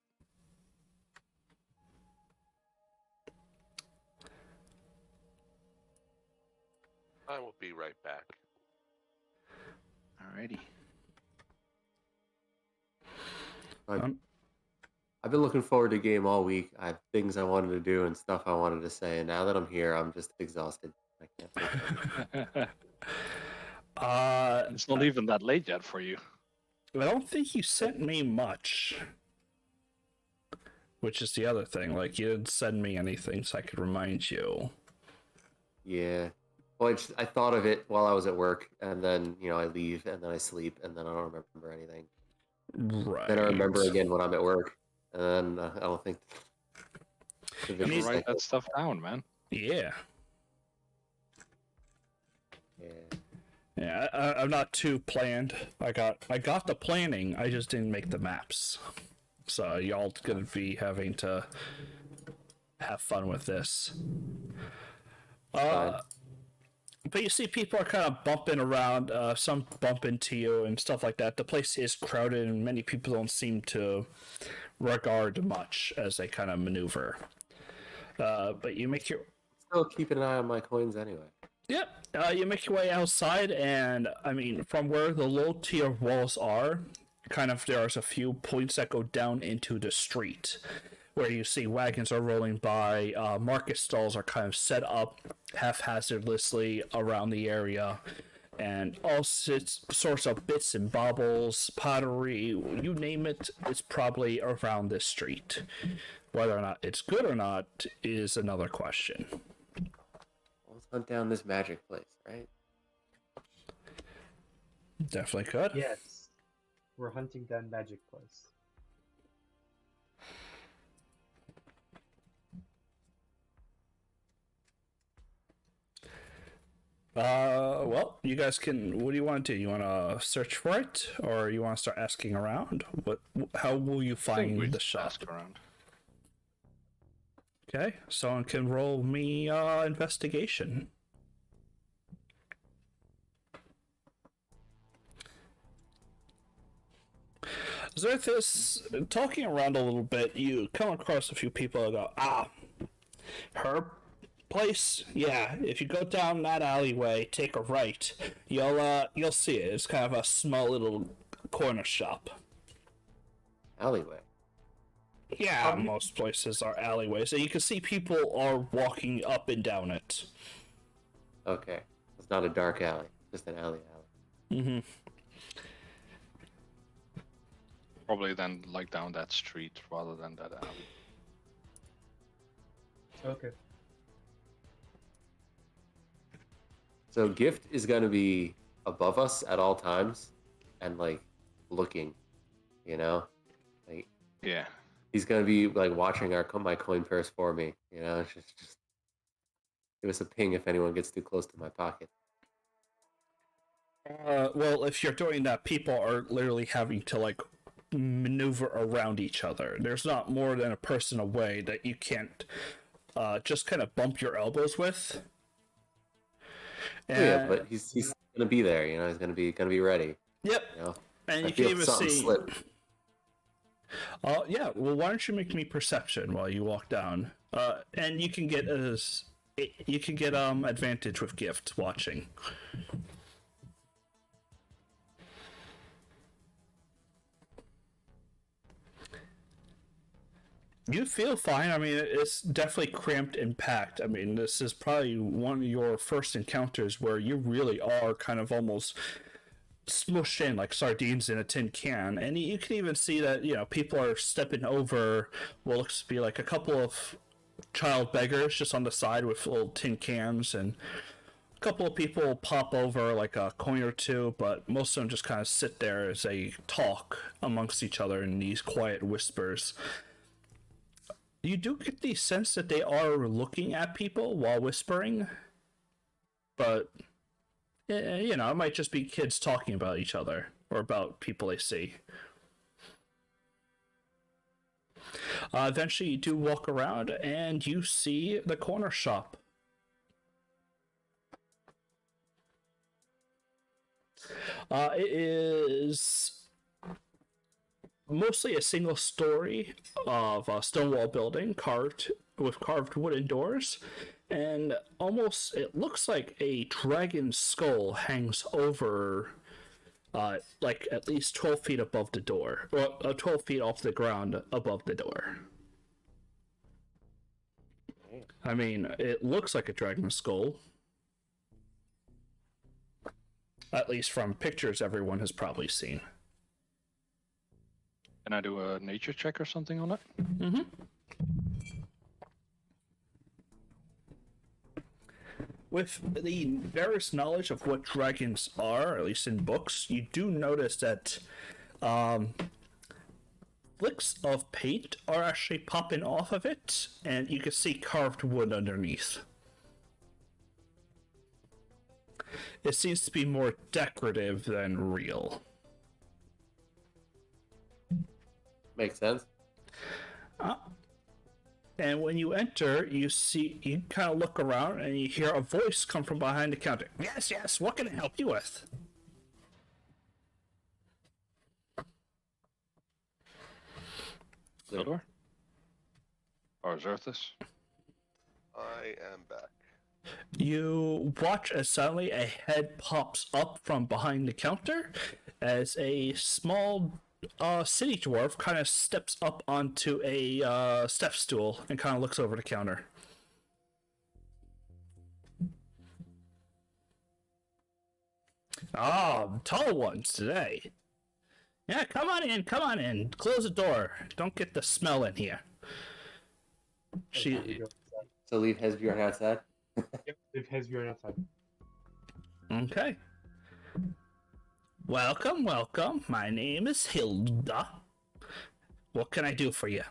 I will be right back. Alrighty. I've been looking forward to game all week. I have things I wanted to do and stuff I wanted to say, and now that I'm here, I'm just exhausted. I can't take it. It's not even that late yet for you. I don't think you sent me much. Which is the other thing. Like, you didn't send me anything so I could remind you. Yeah. Well, I thought of it while I was at work, and then I leave, and then I sleep, and then I don't remember anything. Right. Then I remember again when I'm at work, and then I don't think. The You vicious write cycle. that stuff down, man. Yeah. Yeah. Yeah, I'm not too planned. I got the planning. I just didn't make the maps. So y'all gonna be having to have fun with this. Fine. But you see, people are kind of bumping around. Some bump into you and stuff like that. The place is crowded, and many people don't seem to regard much as they kind of maneuver. But you make your Still keeping an eye on my coins anyway. Yep. You make your way outside, and I mean, from where the low tier walls are, kind of there's a few points that go down into the street, where you see wagons are rolling by, market stalls are kind of set up haphazardly around the area, and all sorts of bits and baubles, pottery, you name it, it's probably around this street. Whether or not it's good or not is another question. Let's hunt down this magic place, right? Definitely could. Yes. We're hunting down magic place. Well, you guys can. What do you want to do? You want to search for it, or you want to start asking around? How will you I think we find the just shop? ask around. Okay, someone can roll me investigation. Zerthis, talking around a little bit, you come across a few people and go, her place, yeah, if you go down that alleyway, take a right, you'll see it. It's kind of a small little corner shop. Alleyway. Yeah, most places are alleyways, and you can see people are walking up and down it. Okay. It's not a dark alley. Just an alley. Mm-hmm. Probably then like down that street rather than that alley. Okay. So Gift is going to be above us at all times and like looking, like Yeah. he's going to be like watching my coin purse for me, just give us a ping if anyone gets too close to my pocket. Well, if you're doing that, people are literally having to like maneuver around each other. There's not more than a person away that you can't just kind of bump your elbows with. And, Yeah, but he's gonna be there, he's gonna be ready. Yep. And I you can feel even something see. slip. Yeah. Well, why don't you make me perception while you walk down? And you can get advantage with Gift watching. You feel fine. I mean, it's definitely cramped and packed. I mean, this is probably one of your first encounters where you really are kind of almost smushed in like sardines in a tin can. And you can even see that, people are stepping over what looks to be like a couple of child beggars just on the side with little tin cans, and a couple of people pop over like a coin or two, but most of them just kind of sit there as they talk amongst each other in these quiet whispers. You do get the sense that they are looking at people while whispering, but, it might just be kids talking about each other or about people they see. Eventually, you do walk around and you see the corner shop. It is mostly a single story of a stone wall building carved wooden doors, and almost it looks like a dragon's skull hangs over like at least 12 feet above the door, or 12 feet off the ground above the door. I mean, it looks like a dragon's skull, at least from pictures everyone has probably seen. Can I do a nature check or something on it? Mm-hmm. with the various knowledge of what dragons are, at least in books, you do notice that flicks of paint are actually popping off of it, and you can see carved wood underneath. It seems to be more decorative than real. Makes sense. And when you enter, you kind of look around and you hear a voice come from behind the counter. Yes, yes, what can I help you with? Zildor? Or Zerthus? I am back. You watch as suddenly a head pops up from behind the counter as a small city dwarf kind of steps up onto a step stool and kind of looks over the counter. Tall ones today. Yeah, come on in, come on in. Close the door. Don't get the smell in here. She. So leave Hesbjorn outside. Yep, leave Hesbjorn outside. Okay. Welcome, welcome. My name is Hilda. What can I do for you?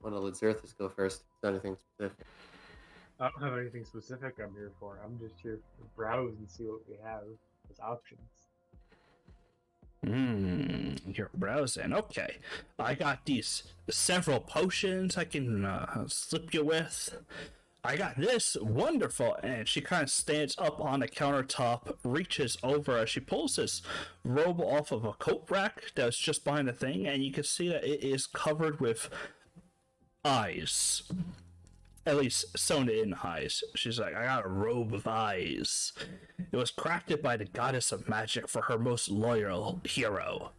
Want to let Zerthus go first? Is there anything specific? I don't have anything specific I'm here for. I'm just here to browse and see what we have as options. You're browsing. Okay. I got these several potions I can slip you with. I got this. Wonderful. And she kind of stands up on the countertop, reaches over as she pulls this robe off of a coat rack that's just behind the thing, and you can see that it is covered with eyes. At least sewn in eyes. She's like, I got a robe of eyes. It was crafted by the goddess of magic for her most loyal hero.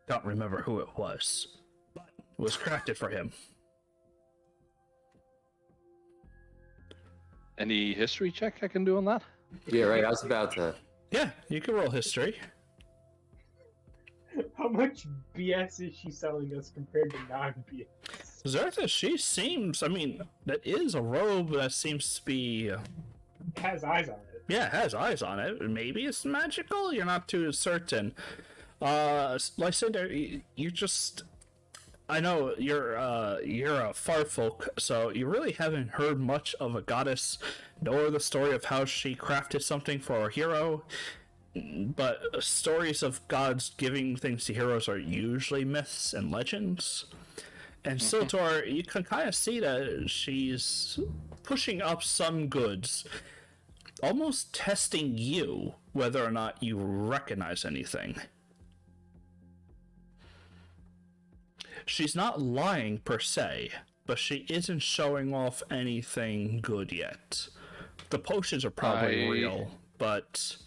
Don't remember who it was, but it was crafted for him. Any history check I can do on that? Yeah, right. I was about to. Yeah, you can roll history. How much BS is she selling us compared to non-BS? Zerthus, she seems, that is a robe that seems to be... It has eyes on it. Yeah, it has eyes on it. Maybe it's magical? You're not too certain. Lysander, you just... I know you're a far folk, so you really haven't heard much of a goddess, nor the story of how she crafted something for a hero. But stories of gods giving things to heroes are usually myths and legends. And Siltor, you can kind of see that she's pushing up some goods, almost testing you whether or not you recognize anything. She's not lying per se, but she isn't showing off anything good yet. The potions are probably real, but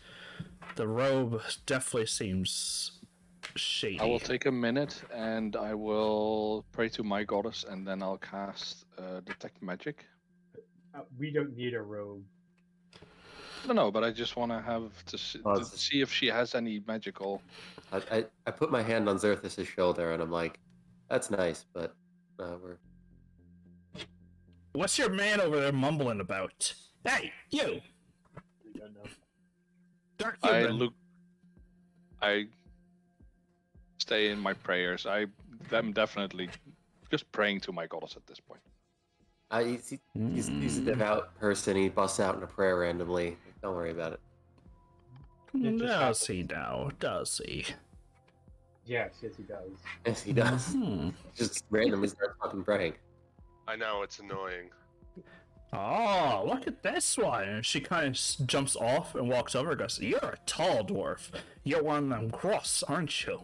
the robe definitely seems shady. I will take a minute and I will pray to my goddess, and then I'll cast Detect Magic. We don't need a robe. No, but I just want to have to see if she has any magical. I put my hand on Zerthus' shoulder and I'm like, that's nice, but we're... What's your man over there mumbling about? Hey, you! We don't know. Dark human. I stay in my prayers. I'm definitely just praying to my goddess at this point. He's a devout person. He busts out in a prayer randomly. Don't worry about it. Does he now? Does he? Yes, he does. Yes, he does. Just randomly starts fucking praying. I know, it's annoying. Oh, look at this one. And she kind of jumps off and walks over and goes, you're a tall dwarf. You're one of them cross, aren't you?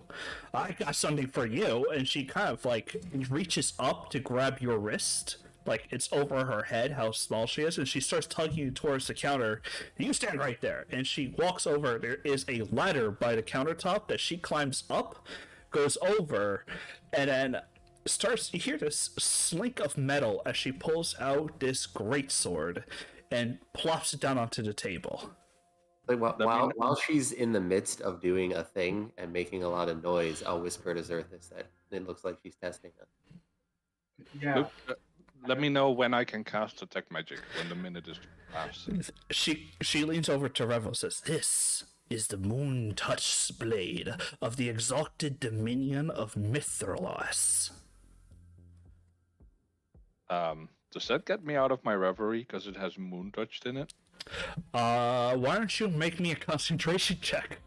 I got something for you. And she kind of reaches up to grab your wrist. Like it's over her head how small she is. And she starts tugging you towards the counter. You stand right there. And she walks over. There is a ladder by the countertop that she climbs up, goes over, and then you hear this slink of metal as she pulls out this greatsword and plops it down onto the table. Like while she's in the midst of doing a thing and making a lot of noise, I'll whisper to Zerthus that it looks like she's testing us. Yeah. Let me know when I can cast Detect Magic, when the minute is passed. She leans over to Revel and says, "This is the Moon Touch blade of the exalted dominion of Mithralos." Does that get me out of my reverie because it has moon touched in it? Why don't you make me a concentration check?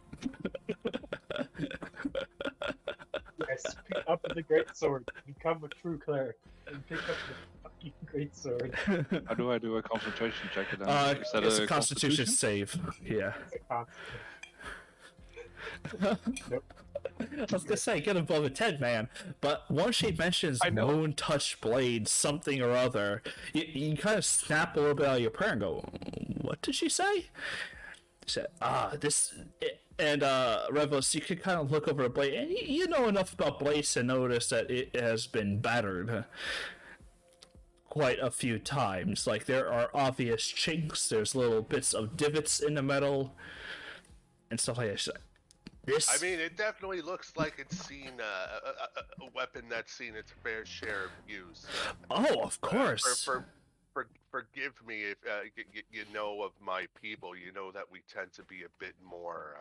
Yes, pick up the great sword. Become a true cleric. And pick up the fucking great sword. How do I do a concentration check? Then? Is that it's a a Constitution save. Yeah. It's a constant. Nope. I was gonna say get above a 10, man. But once she mentions I know. Moon Touch blade, something or other, you kind of snap a little bit out of your prayer and go, "What did she say?" She said, this. And Revos, you could kind of look over a blade, and you know enough about blades to notice that it has been battered quite a few times. Like, there are obvious chinks, there's little bits of divots in the metal, and stuff like that. She's like, this... I mean, it definitely looks like it's seen a weapon that's seen its fair share of use. Oh, of course. Forgive me if you know of my people. You know that we tend to be a bit more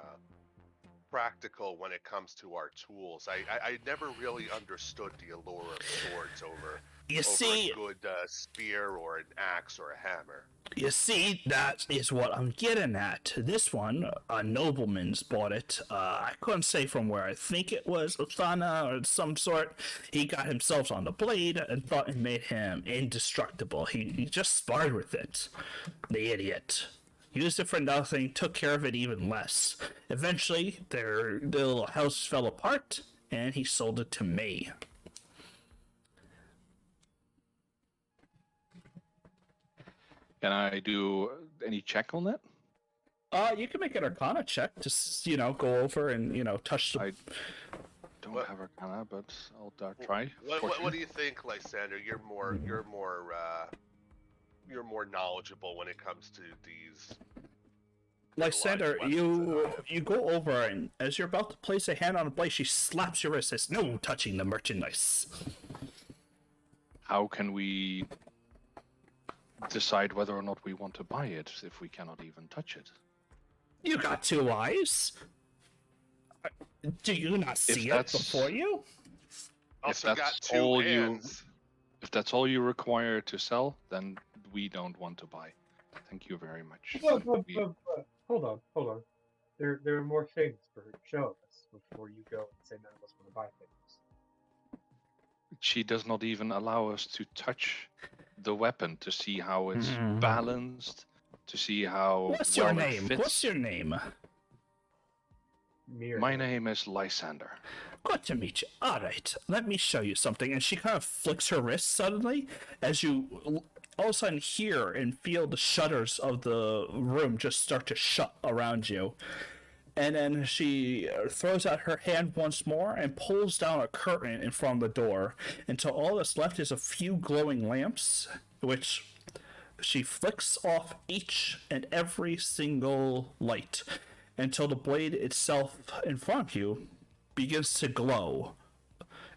practical when it comes to our tools. I never really understood the allure of swords over see, a good spear or an axe or a hammer. You see, that is what I'm getting at. This one, a nobleman's bought it. I couldn't say from where. I think it was Uthana or some sort. He got himself on the blade and thought it made him indestructible. He just sparred with it. The idiot. Used it for nothing, took care of it even less. Eventually, their little house fell apart, and he sold it to me. Can I do any check on that? You can make an Arcana check. Just, go over and, touch the... I don't have Arcana, but I'll try. What do you think, Lysander? You're more knowledgeable when it comes to these. Lysander, you go over, and as you're about to place a hand on a blade, she slaps your wrist and says, "No touching the merchandise." How can we decide whether or not we want to buy it if we cannot even touch it? You got two eyes. Do you not see it before you? Also got two hands. If that's all you require to sell, then we don't want to buy. Thank you very much. Hold on. There are more things for her to show us before you go and say none of us want to buy things. She does not even allow us to touch the weapon to see how it's balanced, to see how What's well your name? it fits. What's your name? Miriam. My name is Lysander. Good to meet you. All right, let me show you something. And she kind of flicks her wrist suddenly as you all of a sudden hear and feel the shutters of the room just start to shut around you. And then she throws out her hand once more and pulls down a curtain in front of the door until all that's left is a few glowing lamps, which she flicks off each and every single light until the blade itself in front of you begins to glow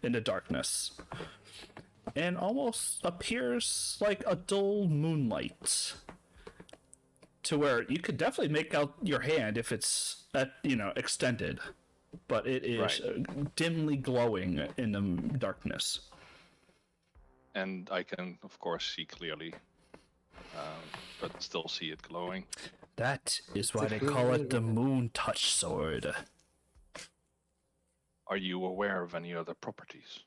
in the darkness and almost appears like a dull moonlight, to where you could definitely make out your hand if it's extended, but it is dimly glowing in the darkness. And I can, of course, see clearly, but still see it glowing. That is why they call it the Moon Touch Sword. Are you aware of any other properties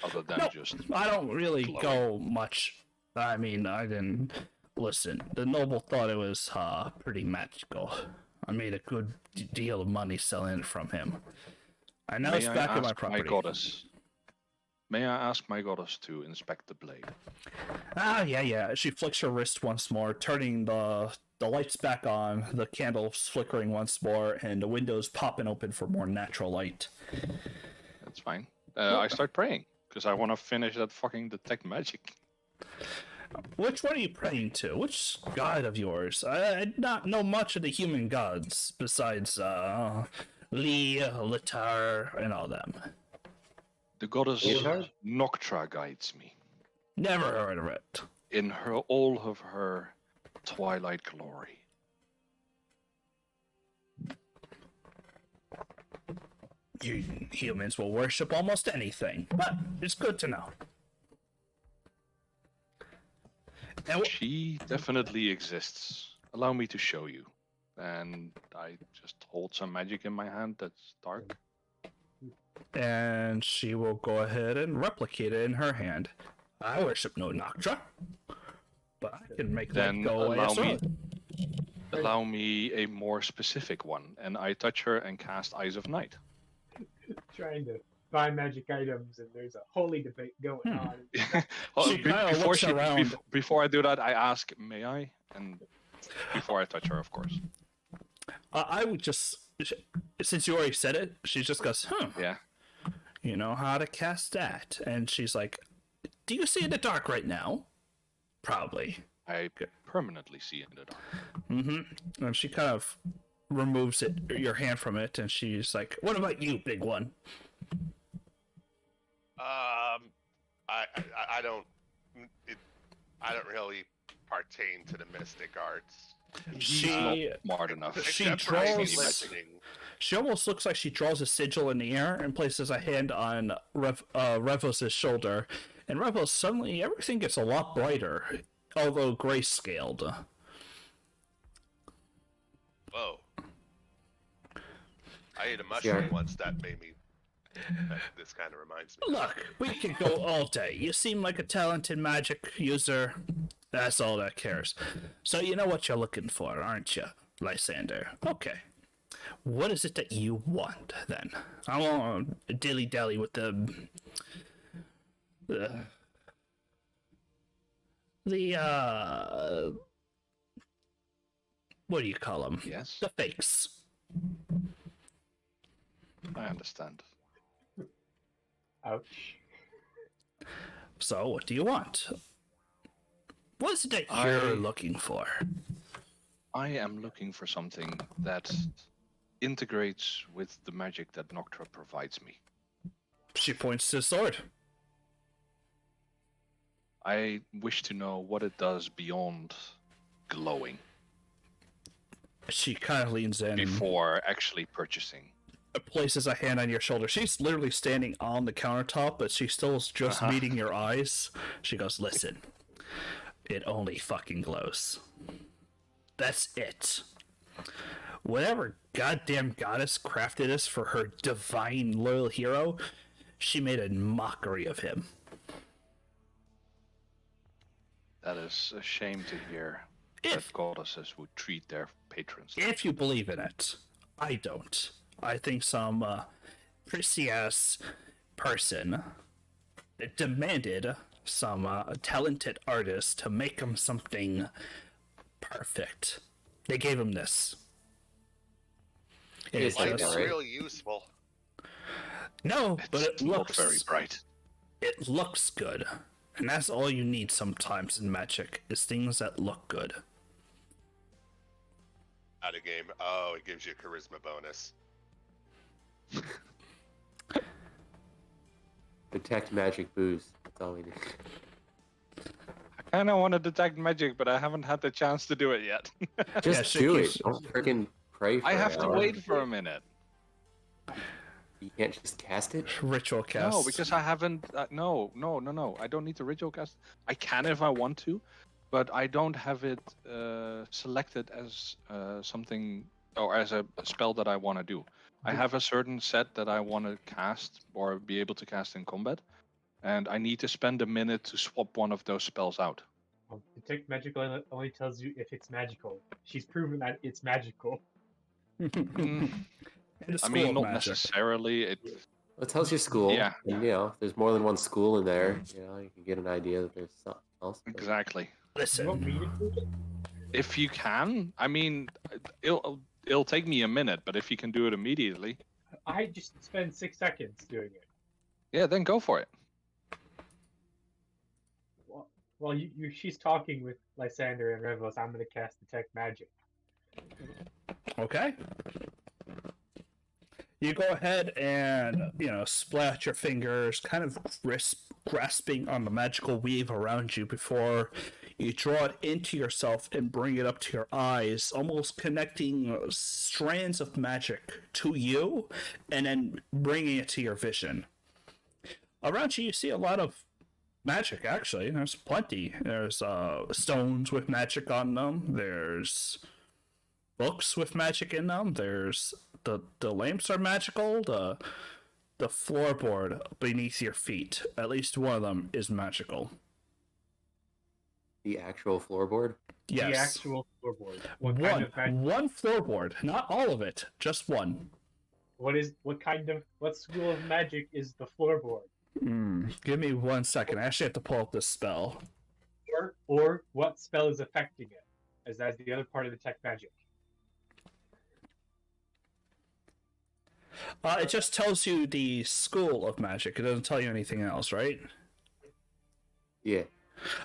other than just? I don't really glowing? go much. I mean, I didn't listen. The noble thought it was pretty magical. I made a good deal of money selling it from him. I know it's back in my property. May I ask my goddess to inspect the blade? Yeah. She flicks her wrist once more, turning the lights back on, the candles flickering once more, and the windows popping open for more natural light. That's fine. I start praying, because I want to finish that fucking detect magic. Which one are you praying to? Which god of yours? I not know much of the human gods, besides Lee, Litar, and all them. The goddess Noctra guides me. Never heard of it. in her all of her twilight glory. You humans will worship almost anything, but it's good to know. And She definitely exists. Allow me to show you. And I just hold some magic in my hand that's dark. and she will go ahead and replicate it in her hand. I worship no Noctra, but I can make that Then go away as well. allow me a more specific one. And I touch her and cast Eyes of Night. Trying to find magic items, and there's a holy debate going on. Well, She kinda looks around. before I do that, I ask, may I? And before I touch her, of course. I would just, since you already said it, she just goes, Yeah. you know how to cast that? And she's like, do you see in the dark right now? Probably. I permanently see in the dark. Mm-hmm. And she kind of removes your hand from it, and she's like, what about you, big one? I don't. I don't really pertain to the mystic arts. She Smart enough. She Except for draws- maybe listening. She almost looks like she draws a sigil in the air and places a hand on Revos' shoulder. And Revos, suddenly everything gets a lot brighter, although grayscaled. Whoa. I ate a mushroom once that made me. This kind of reminds me. Look, we could go all day. You seem like a talented magic user. That's all that cares. So you know what you're looking for, aren't you, Lysander? Okay. What is it that you want, then? I want to dilly-dally with the what do you call them? Yes, The fakes. I understand. Ouch. So, what do you want? What is it that you're looking for? I am looking for something that integrates with the magic that Noctra provides me. She points to the sword. I wish to know what it does beyond glowing She kind of leans in before actually purchasing. and places a hand on your shoulder. She's literally standing on the countertop, but she still is just meeting your eyes. She goes, listen, it only fucking glows. That's it. Whatever goddamn goddess crafted this for her divine loyal hero, she made a mockery of him. That is a shame to hear If- that goddesses would treat their patrons. If you believe in it. I don't. I think some prissy-ass person demanded some talented artist to make him something perfect. They gave him this. It's like It's that, right? really useful. No, but It's it not looks very bright. It looks good, and that's all you need sometimes in magic is things that look good. Out of game. Oh, it gives you a charisma bonus. Detect magic booze. That's all we need. I kind of want to detect magic, but I haven't had the chance to do it yet. Just she do keeps- it. Don't freaking pray for I an have to hour. wait for a minute. You can't just cast it? Ritual cast. No, because I haven't. No. I don't need the ritual cast. I can if I want to, but I don't have it selected as something or as a spell that I want to do. I have a certain set that I want to cast or be able to cast in combat, and I need to spend a minute to swap one of those spells out. Detect magical only tells you if it's magical. She's proven that it's magical. Mm, In the I school mean, of not magic. necessarily. Well, it tells you school. Yeah. And, if there's more than one school in there, you can get an idea that there's something else. but- Exactly. You want Listen, me to do it? If you can, I mean, it'll take me a minute, but if you can do it immediately, I just spend 6 seconds doing it. yeah, then go for it. Well, she's talking with Lysander and Revos. I'm going to cast Detect Magic. okay. You go ahead and, splat your fingers, kind of grasping on the magical weave around you before you draw it into yourself and bring it up to your eyes, almost connecting strands of magic to you and then bringing it to your vision. Around you, you see a lot of magic, actually. There's plenty. There's stones with magic on them. There's books with magic in them. There's the lamps are magical. The floorboard beneath your feet, at least one of them, is magical. The actual floorboard? Yes. The actual floorboard. What kind of magic? One floorboard, not all of it, just one. What school of magic is the floorboard? Give me 1 second. I actually have to pull up this spell. Or what spell is affecting it, as that's the other part of the tech magic. It just tells you the school of magic. It doesn't tell you anything else, right? Yeah.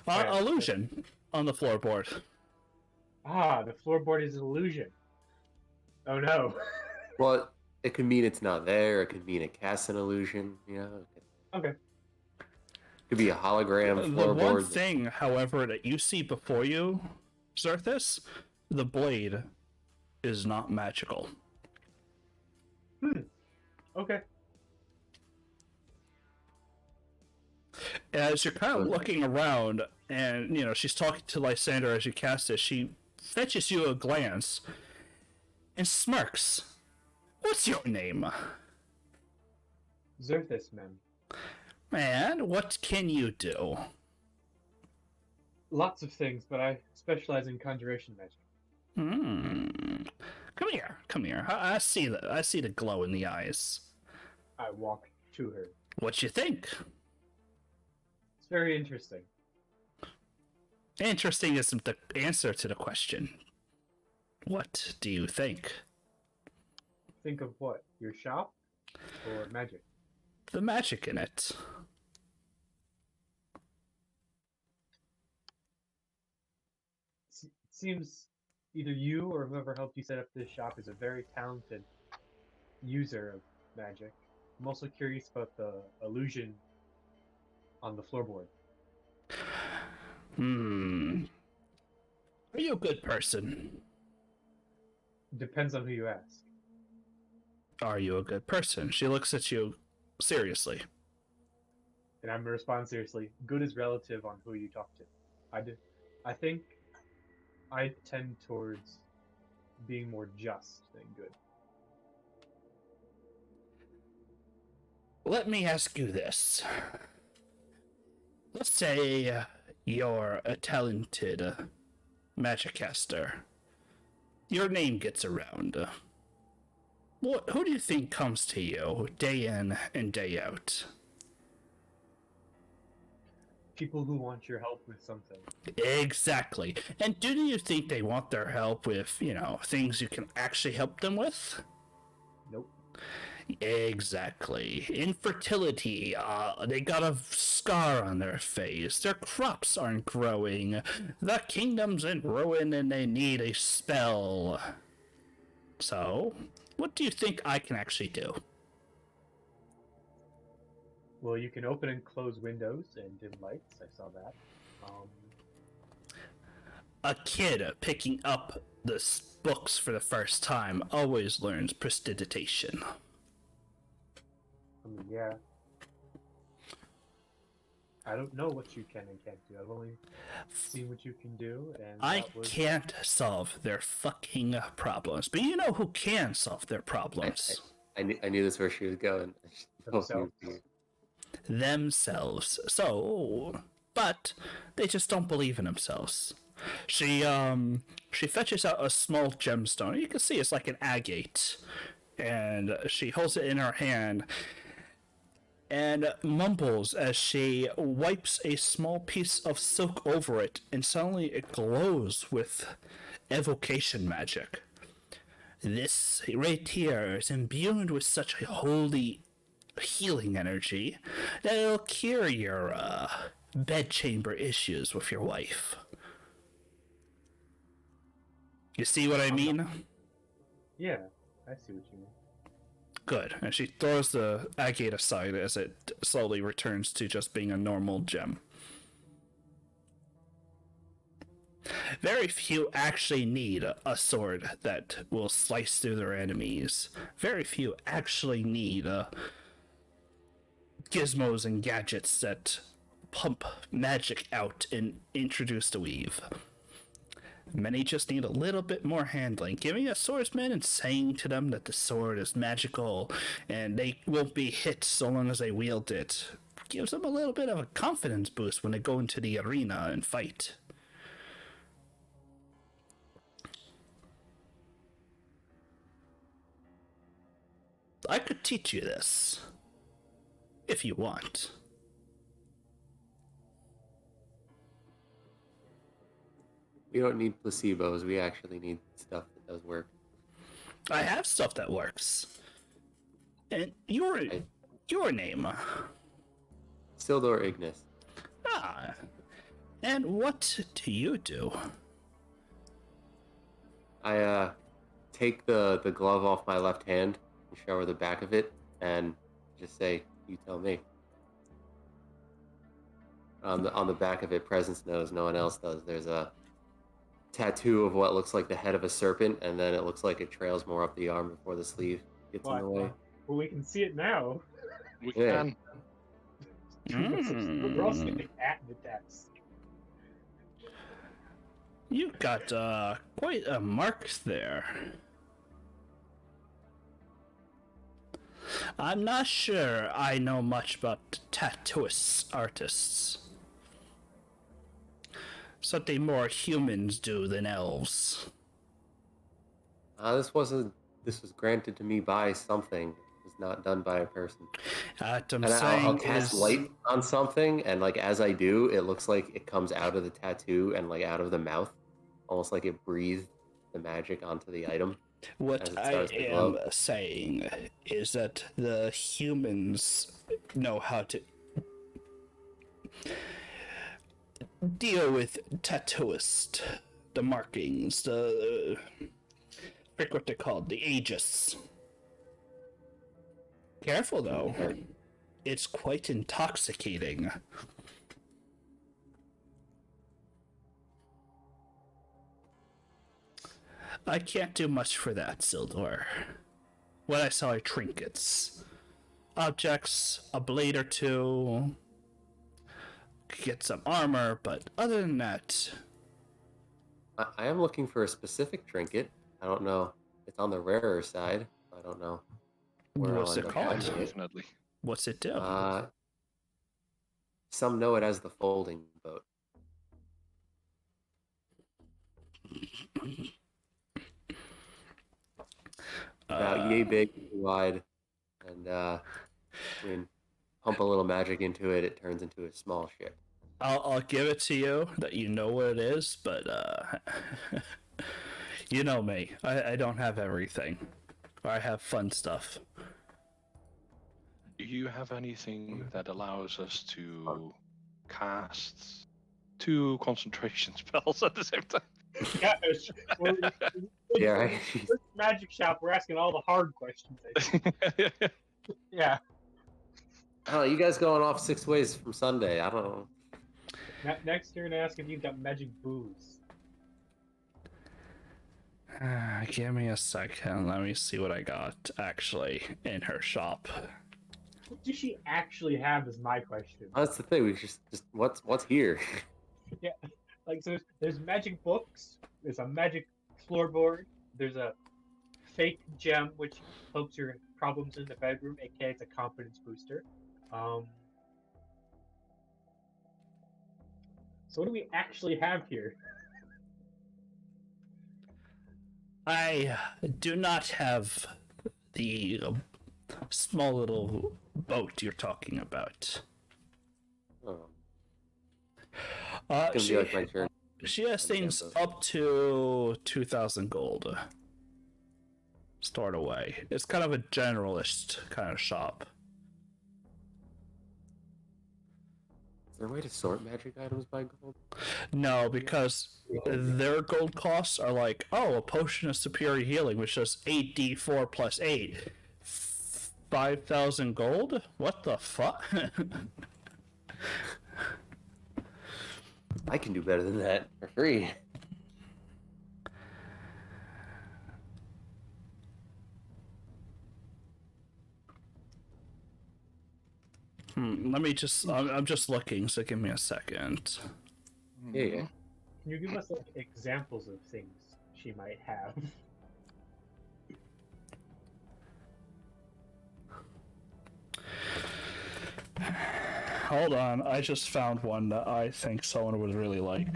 Illusion on the floorboard. Ah, the floorboard is an illusion. Oh no. Well, it could mean it's not there. It could mean it casts an illusion. Okay. Could be a hologram The floorboard. one thing, however, that you see before you, Zerthus, the blade is not magical. Okay. As you're kind of looking around, and she's talking to Lysander as you cast it, she fetches you a glance and smirks. What's your name? Zerthus, ma'am. And what can you do? Lots of things, but I specialize in conjuration magic. Come here. I see the glow in the eyes. I walk to her. What you think? It's very interesting. Interesting isn't the answer to the question. What do you think? Think of what? Your shop? Or magic? The magic in it. It seems either you or whoever helped you set up this shop is a very talented user of magic. I'm also curious about the illusion on the floorboard. Are you a good person? Depends on who you ask. Are you a good person? She looks at you seriously. And I'm gonna respond seriously. Good is relative on who you talk to. I think I tend towards being more just than good. Let me ask you this. Let's say you're a talented magic caster. Your name gets around. Who do you think comes to you day in and day out? People who want your help with something. Exactly. And do you think they want their help with, things you can actually help them with? Nope. Exactly. Infertility, they got a scar on their face, their crops aren't growing, the kingdom's in ruin and they need a spell. So, what do you think I can actually do? Well, you can open and close windows and dim lights. I saw that. A kid picking up the books for the first time always learns prestidigitation. Yeah. I don't know what you can and can't do. I've only seen what you can do, and I can't solve their fucking problems. But you know who can solve their problems? I knew this where she was going. Themselves. Themselves. So, but they just don't believe in themselves. She fetches out a small gemstone. You can see it's like an agate, and she holds it in her hand and mumbles as she wipes a small piece of silk over it, and suddenly it glows with evocation magic. This right here is imbued with such a holy healing energy that it'll cure your bedchamber issues with your wife. You see what I mean? Yeah, I see what you mean. Good. And she throws the agate aside as it slowly returns to just being a normal gem. Very few actually need a sword that will slice through their enemies. Very few actually need gizmos and gadgets that pump magic out and introduce the weave. Many just need a little bit more handling. Giving a swordsman and saying to them that the sword is magical and they won't be hit so long as they wield it gives them a little bit of a confidence boost when they go into the arena and fight. I could teach you this, if you want. We don't need placebos. We actually need stuff that does work. I have stuff that works. And your name? Sildor Ignis. Ah. And what do you do? I take the glove off my left hand and show her the back of it and just say, "You tell me." On the back of it, Presence knows, no one else does. There's a tattoo of what looks like the head of a serpent, and then it looks like it trails more up the arm before the sleeve gets in the way. Well, we can see it now. We Yeah. can. We're also getting at the text. You've got quite a mark there. I'm not sure I know much about tattooist artists. Something more humans do than elves. This was granted to me by something. It was not done by a person. What I'm And saying I'll cast is, light on something, and like as I do, it looks like it comes out of the tattoo and like out of the mouth, almost like it breathed the magic onto the item. as what it I starts to am glow. saying is that the humans know how to deal with tattooist, the markings, I forget what they're called, the aegis. Careful though, it's quite intoxicating. I can't do much for that, Sildor. What I sell are trinkets. Objects, a blade or two, get some armor, but other than that, I am looking for a specific trinket. I don't know. It's on the rarer side. I don't know. where what's I'll it end up called? finding it. Definitely. What's it do? Some know it as the folding boat. About yay big, wide, and when pump a little magic into it, it turns into a small ship. I'll give it to you that you know what it is, but you know me. I don't have everything. I have fun stuff. Do you have anything that allows us to cast 2 concentration spells at the same time? Yeah, Yeah, right. This magic shop, we're asking all the hard questions. I think. Yeah. Oh, you guys going off 6 ways from Sunday? I don't know. Next, you're gonna ask if you've got magic booze. Give me a second. Let me see what I got actually in her shop. What does she actually have? Is my question. That's the thing. We just what's here? Yeah, like so. There's magic books. There's a magic floorboard. There's a fake gem which helps your problems in the bedroom, aka it's a confidence booster. So what do we actually have here? I do not have the small little boat you're talking about. Oh, it's She, gonna be like my turn. she has things up to 2,000 gold stored away. It's kind of a generalist kind of shop. Is there a way to sort magic items by gold? No, because their gold costs are like, oh, a potion of superior healing, which does 8d4 plus 8. 5,000 gold? What the fuck? I can do better than that for free. Let me just. I'm just looking, so give me a second. Yeah, yeah. Can you give us like examples of things she might have? Hold on, I just found one that I think someone would really like.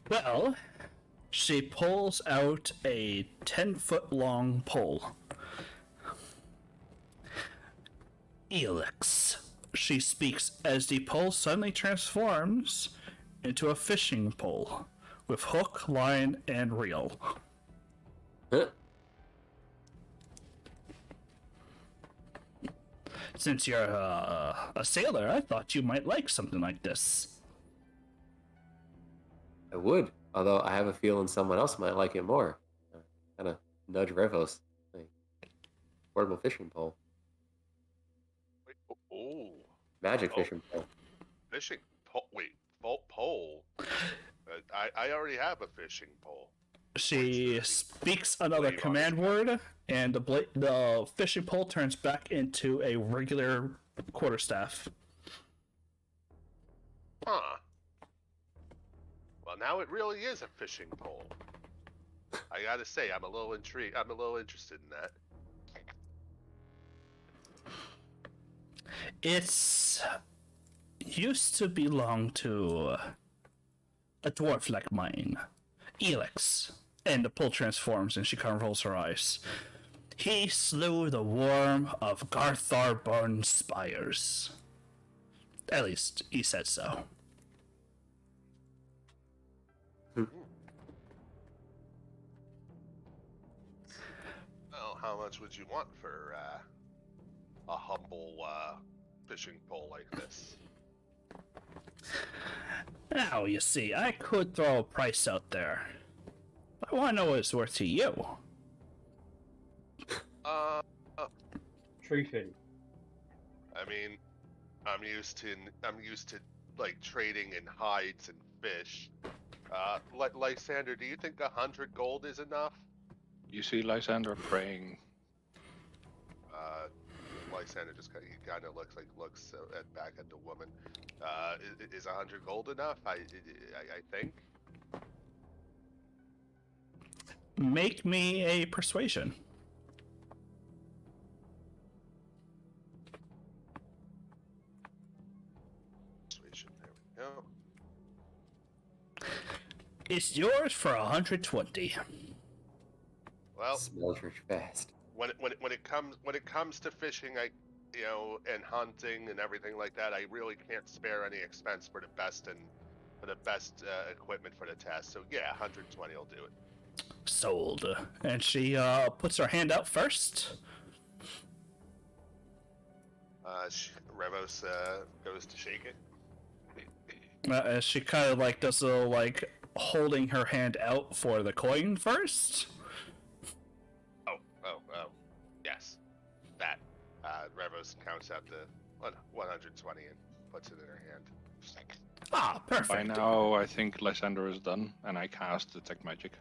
Well, she pulls out a 10-foot long pole. Elix, she speaks as the pole suddenly transforms into a fishing pole with hook, line, and reel. Since you're a sailor, I thought you might like something like this. I would, although I have a feeling someone else might like it more. Kind of nudge Revos. Like, portable fishing pole. Wait, oh, Magic Oh. fishing pole. fishing pole. Wait, pole. I already have a fishing pole. She speaks another Blade command word, and the fishing pole turns back into a regular quarterstaff. Huh. Well, now it really is a fishing pole. I gotta say, I'm a little intrigued. I'm a little interested in that. It's used to belong to a dwarf like mine, Elix. And the pole transforms and she kind of rolls her eyes. He slew the worm of Garthar-born spires. At least, he said so. Well, how much would you want for a humble fishing pole like this? Now, you see, I could throw a price out there. I want to know what it's worth to you. Tree I mean, I'm used to like trading in hides and fish. Lysander, do you think 100 gold is enough? You see Lysander praying. Lysander just kind of looks back at the woman. Is 100 gold enough? I think. Make me a persuasion. Persuasion. There we go. It's yours for 120. Well, Smells rich fast. when it comes to fishing, and hunting and everything like that, I really can't spare any expense for the best equipment for the test. So yeah, 120 will do it. Sold. And she puts her hand out first. Revos goes to shake it. As she kind of like does a little like holding her hand out for the coin first. Oh, yes, that. Revos counts out the 120 and puts it in her hand. Just like, Ah, perfect. By now, I think Lysander is done, and I cast Detect Magic.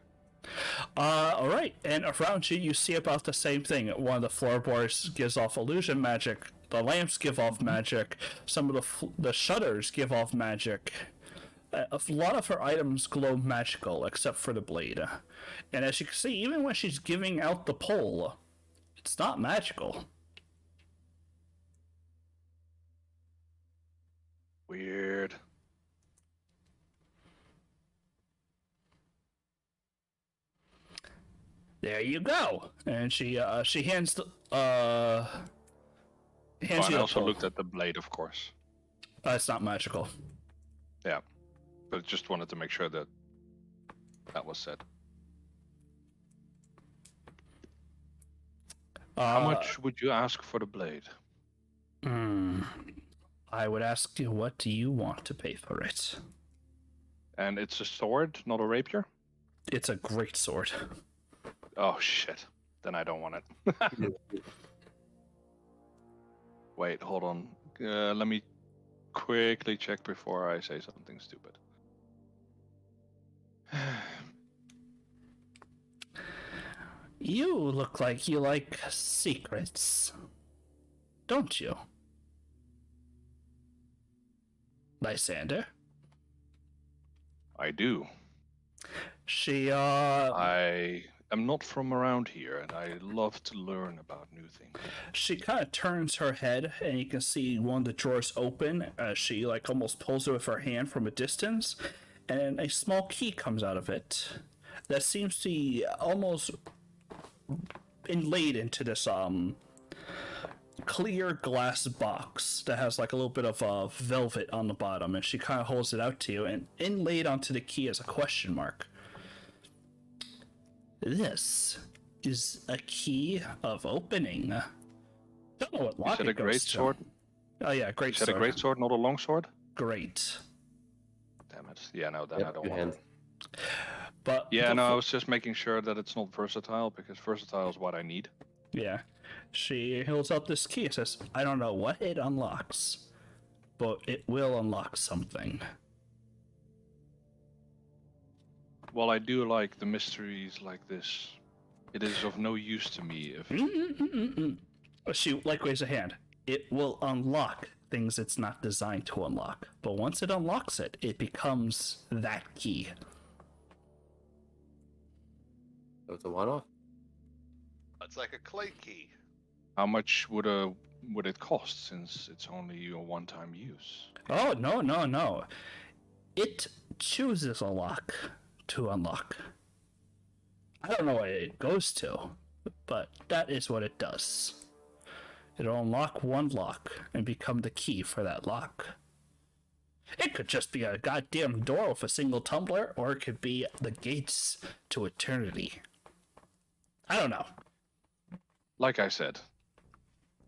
Alright, and around you, you see about the same thing. One of the floorboards gives off illusion magic, the lamps give off magic, some of the shutters give off magic. A lot of her items glow magical, except for the blade. And as you can see, even when she's giving out the pole, it's not magical. Weird. There you go. And she hands the Oh, hands and you I the also pole. looked at the blade, of course. It's not magical. Yeah, but just wanted to make sure that that was said. How much would you ask for the blade? I would ask you, what do you want to pay for it? And it's a sword, not a rapier? It's a great sword. Oh shit. Then I don't want it. Wait, hold on. Let me quickly check before I say something stupid. You look like you like secrets, don't you? Lysander? I do. She, I am not from around here, and I love to learn about new things. She kind of turns her head, and you can see one of the drawers open as she, like, almost pulls it with her hand from a distance, and a small key comes out of it that seems to be almost inlaid into this, clear glass box that has, like, a little bit of velvet on the bottom, and she kind of holds it out to you, and inlaid onto the key is a question mark. This is a key of opening. Don't know what You lock said it a great goes to. sword? Oh yeah, great You said sword. a great sword, not a long sword? Great. Damn it. Yeah, no, then Yep, I don't two want hands. it. But Yeah, no, I befo- was just making sure that it's not versatile, because versatile is what I need. yeah, she holds out this key and says, "I don't know what it unlocks, but it will unlock something." Well, I do like the mysteries like this. It is of no use to me if... She like raises a hand. It will unlock things it's not designed to unlock, but once it unlocks it, it becomes that key. So it's a one-off. It's like a clay key. How much would it cost, since it's only a one-time use? Oh no! It chooses a lock to unlock. I don't know what it goes to, but that is what it does. It'll unlock one lock and become the key for that lock. It could just be a goddamn door with a single tumbler, or it could be the gates to eternity. I don't know. Like I said,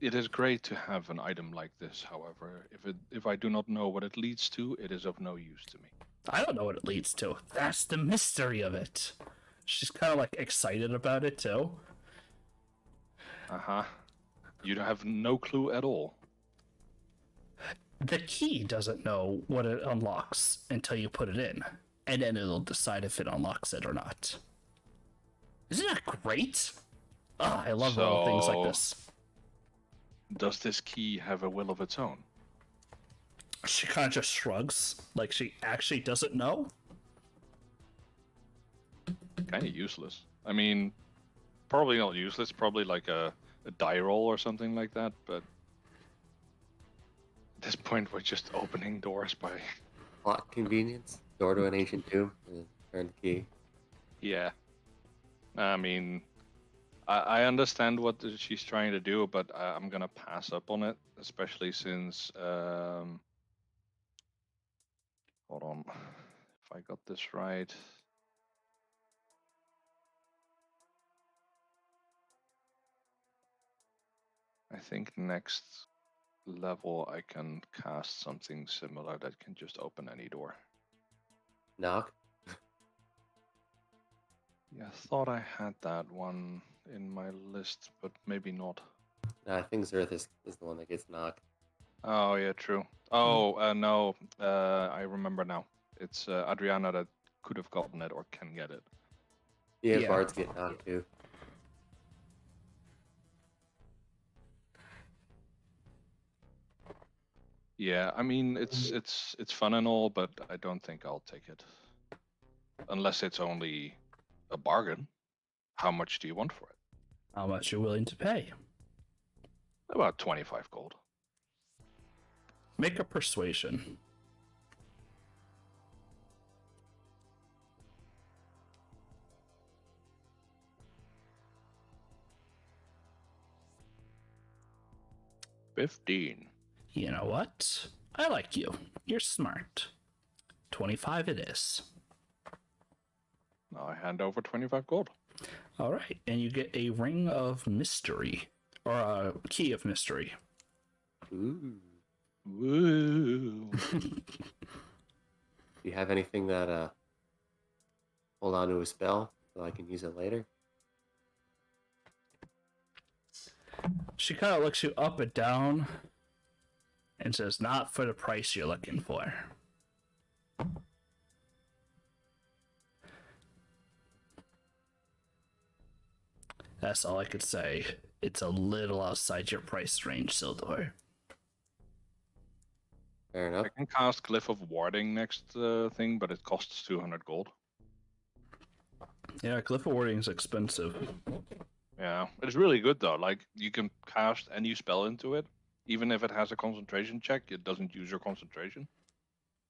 it is great to have an item like this. However, if I do not know what it leads to, it is of no use to me. I don't know what it leads to. That's the mystery of it. She's kind of like excited about it too. Uh-huh. You have no clue at all. The key doesn't know what it unlocks until you put it in, and then it'll decide if it unlocks it or not. Isn't that great? Ah, I love little things like So- this. Does this key have a will of its own? She kind of just shrugs, like she actually doesn't know. Kind of useless. I mean, probably not useless. Probably like a die roll or something like that. But at this point, we're just opening doors by... Plot convenience. Door to an ancient tomb. Turn the key. Yeah. I mean, I understand what she's trying to do, but I'm gonna pass up on it, especially since... hold on. If I got this right... I think next level I can cast something similar that can just open any door. Knock. Yeah, I thought I had that one in my list, but maybe not. I think Zerth is the one that gets knocked. Oh, yeah, true. Oh, no, I remember now. It's Adriana that could have gotten it or can get it. Yeah, Yeah. bards get knocked too. Yeah, I mean, it's fun and all, but I don't think I'll take it. Unless it's only a bargain. How much do you want for it? How much you're willing to pay? About 25 gold. Make a persuasion. $15. You know what? I like you. You're smart. 25 it is. Now I hand over 25 gold. All right, and you get a ring of mystery, or a key of mystery. Ooh. Woo! Do you have anything that hold on to a spell so I can use it later. She kind of looks you up and down and says, "Not for the price you're looking for." That's all I could say. It's a little outside your price range, Sildor. Fair enough. I can cast Glyph of Warding next thing, but it costs 200 gold. Yeah, Glyph of Warding is expensive. Yeah, it's really good though. Like, you can cast any spell into it, even if it has a concentration check. It doesn't use your concentration.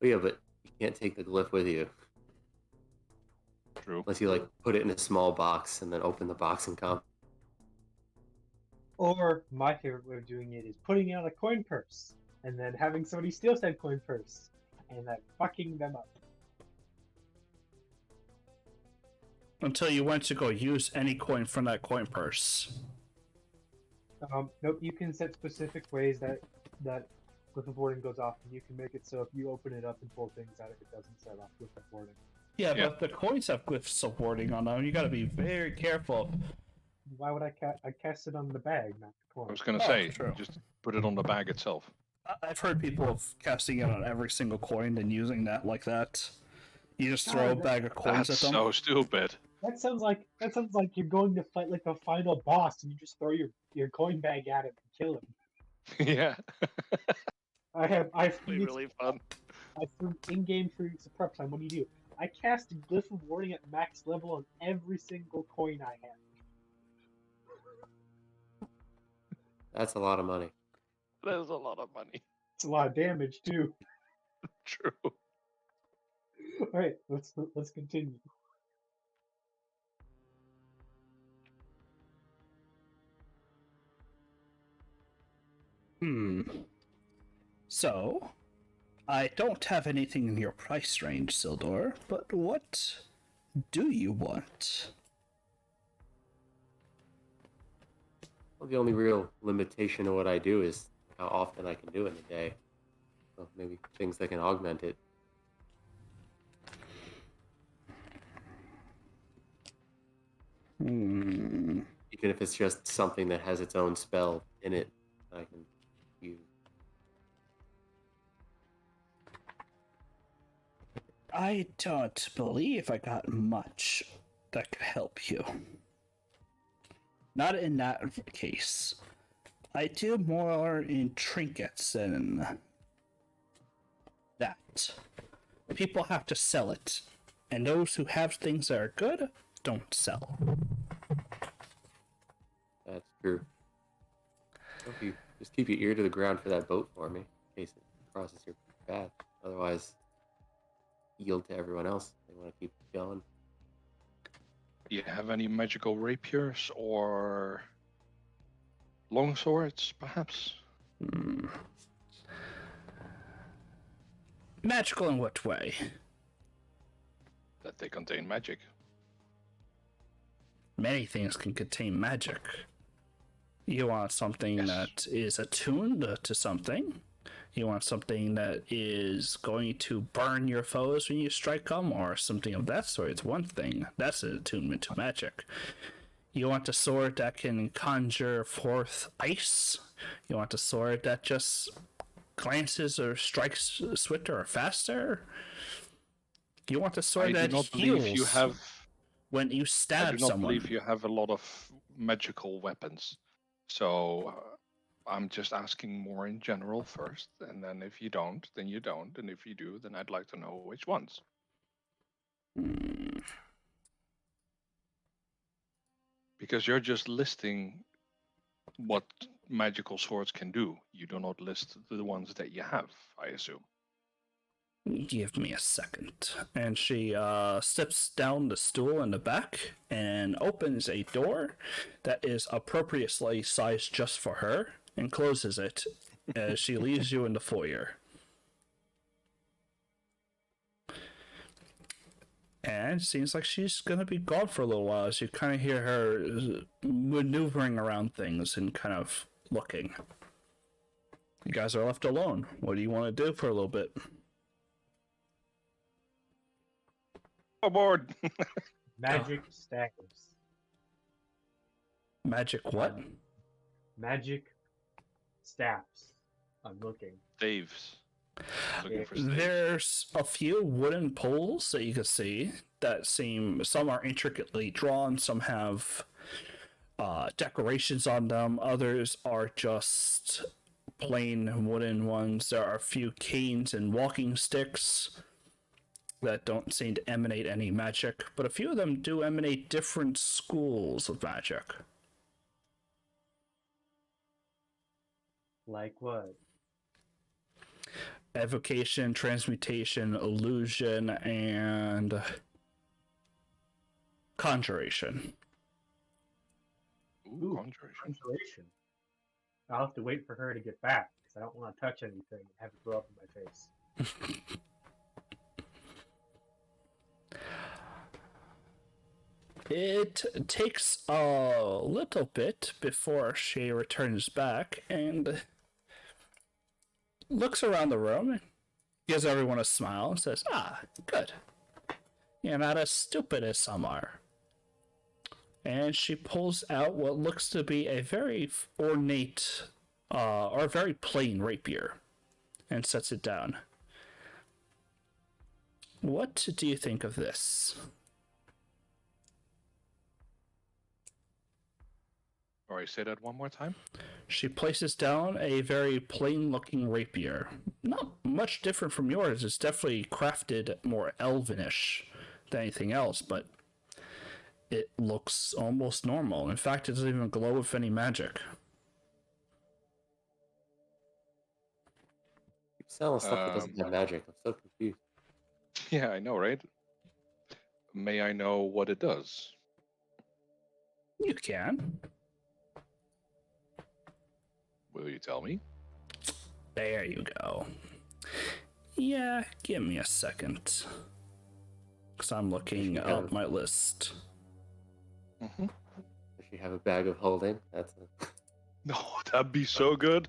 But yeah, but you can't take the glyph with you True. unless you like put it in a small box and then open the box and come. Or my favorite way of doing it is putting it on a coin purse and then having somebody steal said coin purse and then fucking them up. Until you went to go use any coin from that coin purse. Nope, you can set specific ways that Glyph of Warding goes off, and you can make it so if you open it up and pull things out, it doesn't set off Glyph of Warding. Yeah, Yeah. but the coins have glyphs of warding on them. You gotta be very careful. Why would I cast it on the bag, not the coin? I was gonna Oh, say, true. just put it on the bag itself. I've heard people of casting it on every single coin and using that like that. You just throw a bag of coins That's at them. so stupid. That sounds like you're going to fight like the final boss, and you just throw your coin bag at him and kill him. Yeah. I've really fun. in-game for prep time. What do? I cast Glyph of Warding at max level on every single coin I have. That's a lot of money. That is a lot of money. It's a lot of damage too. True. All right, let's continue. So, I don't have anything in your price range, Sildor, but what do you want? Well, the only real limitation of what I do is how often I can do it in a day. So maybe things that can augment it. Even if it's just something that has its own spell in it, I can use. I don't believe I got much that could help you. Not in that case. I do more in trinkets than that. People have to sell it, and those who have things that are good don't sell. That's true. Hope you just keep your ear to the ground for that boat for me, in case it crosses your path. Otherwise, yield to everyone else. They want to keep going. Do you have any magical rapiers or longswords, perhaps? Magical in what way? That they contain magic. Many things can contain magic. You want something Yes. that is attuned to something. You want something that is going to burn your foes when you strike them, or something of that sort. It's one thing. That's an attunement to magic. You want a sword that can conjure forth ice. You want a sword that just glances or strikes swifter or faster. You want a sword I that do not heals believe you have. when you I stab do not someone. believe you have a lot of magical weapons. So I'm just asking more in general first, and then if you don't, then you don't, and if you do, then I'd like to know which ones. Because you're just listing what magical swords can do. You do not list the ones that you have, I assume. Give me a second. And she steps down the stool in the back and opens a door that is appropriately sized just for her and closes it as she leaves you in the foyer. And it seems like she's going to be gone for a little while as you kind of hear her maneuvering around things and kind of looking. You guys are left alone. What do you want to do for a little bit? aboard. Magic staves. Magic what? Magic staffs. I'm looking. Staves. Looking for staves. There's a few wooden poles that you can see that seem, some are intricately drawn, some have decorations on them, others are just plain wooden ones. There are a few canes and walking sticks that don't seem to emanate any magic, but a few of them do emanate different schools of magic. Like what? Evocation, transmutation, illusion, and conjuration. Ooh, conjuration. Conjuration. I'll have to wait for her to get back, because I don't want to touch anything and have it blow up in my face. It takes a little bit before she returns back and looks around the room, gives everyone a smile, and says, "Ah, good. You're not as stupid as some are." And she pulls out what looks to be a very ornate, or very plain rapier, and sets it down. What do you think of this? Alright, say that one more time. She places down a very plain-looking rapier. Not much different from yours. It's definitely crafted more elvenish than anything else, but it looks almost normal. In fact, it doesn't even glow with any magic. Keep selling stuff that doesn't have magic. I'm so confused. Yeah, I know, right? May I know what it does? You can. Will you tell me? There you go. Yeah, give me a second. Because I'm looking up my list. Mm-hmm. Does she have a bag of holding? That's a... No, that'd be so good.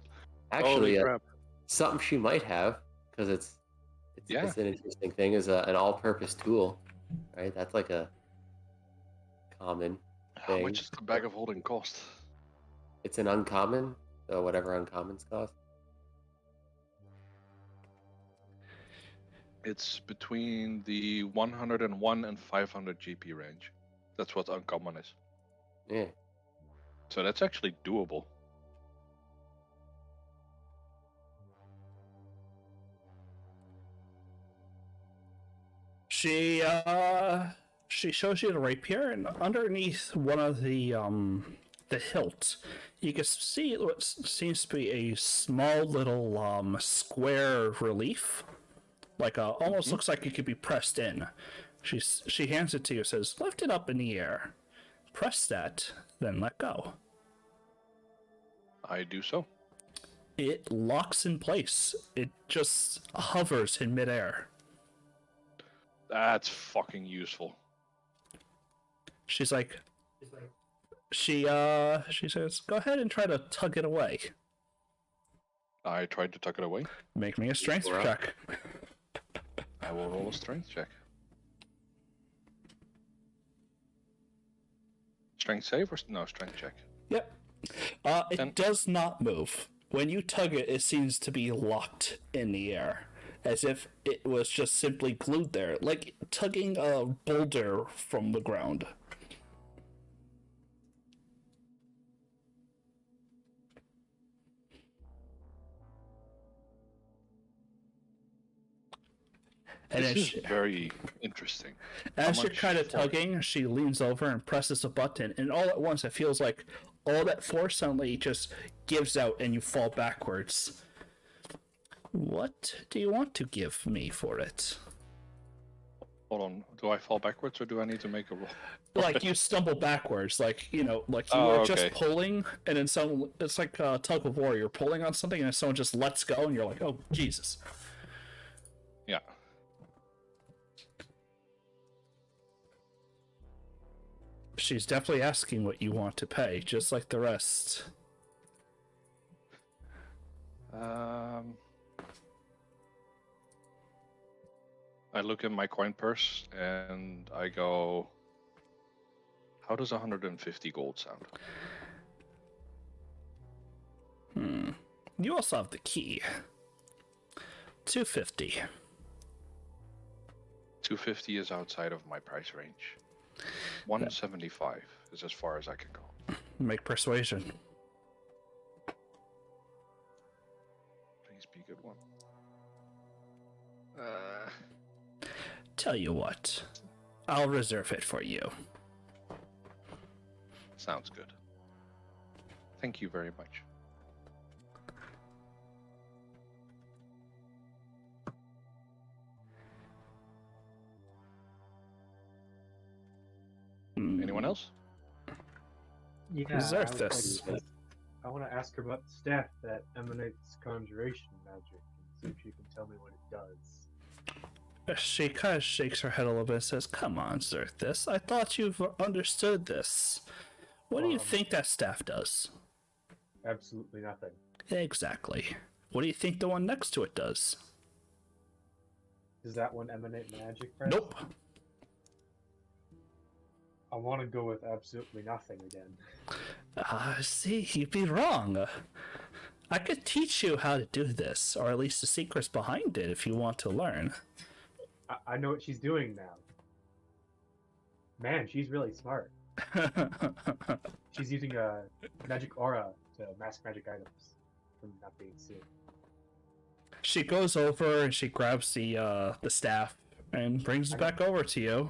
Actually Holy crap. something she might have, because it's an interesting thing, is an all-purpose tool, right? That's like a common How thing. much does the bag of holding cost? It's an uncommon, so whatever uncommons cost. It's between the 101 and 500 GP range. That's what uncommon is. Yeah. So that's actually doable. She shows you the rapier, and underneath one of the hilt, you can see what seems to be a small little square relief, like almost looks like it could be pressed in. She hands it to you, says, "Lift it up in the air, press that, then let go." I do so. It locks in place. It just hovers in midair. That's fucking useful. She's like, she says, "Go ahead and try to tug it away. I tried to tuck it away. Make me a strength Wow. check." I will roll a strength check. Strength save or no strength check? Yep. It Then- does not move. When you tug it, it seems to be locked in the air, as if it was just simply glued there, like tugging a boulder from the ground. And This as is she, very interesting. as How you're much kind of force? tugging, she leans over and presses a button, and all at once it feels like all that force suddenly just gives out and you fall backwards. What do you want to give me for it? Hold on. Do I fall backwards or do I need to make a roll? Like you stumble backwards, like like you Oh, were just okay. pulling, and then someone. It's like a tug of war. You're pulling on something, and then someone just lets go, and you're like, "Oh Jesus!" Yeah. She's definitely asking what you want to pay, just like the rest. I look in my coin purse and I go, how does 150 gold sound? You also have the key. 250. 250 is outside of my price range. 175 is as far as I can go. Make persuasion. Please be a good one. Tell you what, I'll reserve it for you. Sounds good. Thank you very much. Anyone else? Yeah, Reserve I would this. like to- I want to ask her about the staff that emanates conjuration magic and see if she can tell me what it does. She kind of shakes her head a little bit and says, "Come on, Zerthis. I thought you've understood this. What do you think that staff does?" Absolutely nothing. Exactly. What do you think the one next to it does? Does that one emanate magic? Fred? Nope. I want to go with absolutely nothing again. See, you'd be wrong. I could teach you how to do this, or at least the secrets behind it if you want to learn. I know what she's doing now. Man, she's really smart. She's using a magic aura to mask magic items from not being seen. She goes over and she grabs the staff and brings it back over to you.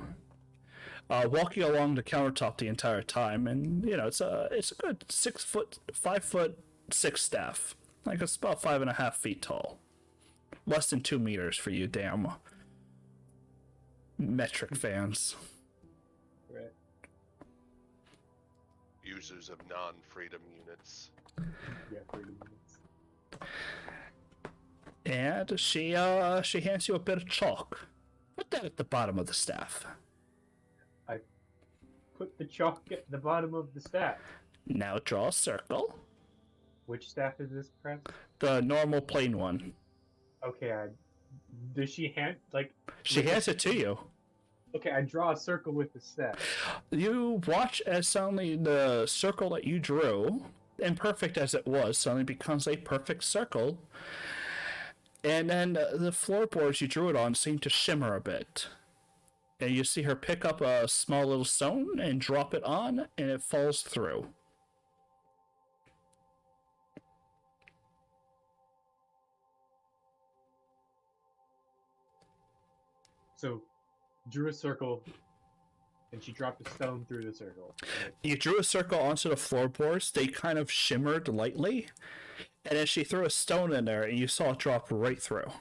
Walking along the countertop the entire time, and you know it's a good 5 foot 6 staff, like it's about 5.5 feet tall, less than 2 meters for you damn metric fans. Right. Users of non-freedom units. Yeah, 30 minutes. And she hands you a bit of chalk. Put that at the bottom of the staff. Put the chalk at the bottom of the staff. Now draw a circle. Which staff is this, Press? The normal plain one. Okay, does she hand, like... She hands it to you. Okay, I draw a circle with the staff. You watch as suddenly the circle that you drew, imperfect as it was, suddenly becomes a perfect circle. And then the floorboards you drew it on seem to shimmer a bit. And you see her pick up a small little stone and drop it on, and it falls through. So, drew a circle, and she dropped a stone through the circle. You drew a circle onto the floorboards, they kind of shimmered lightly, and then she threw a stone in there, and you saw it drop right through.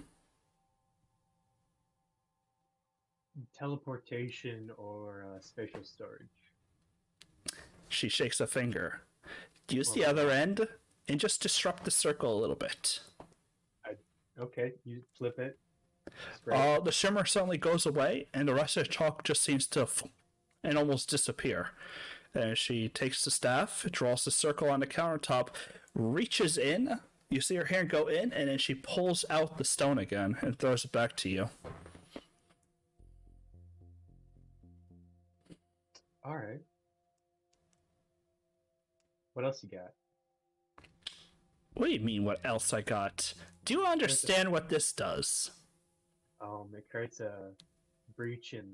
Teleportation or spatial storage. She shakes a finger. Use the other end, and just disrupt the circle a little bit. Okay, you flip it. The shimmer suddenly goes away, and the rest of the chalk just seems to and almost disappear. And she takes the staff, draws the circle on the countertop, reaches in. You see her hand go in, and then she pulls out the stone again and throws it back to you. All right. What else you got? What do you mean, what else I got? Do you understand what this does? It creates a breach in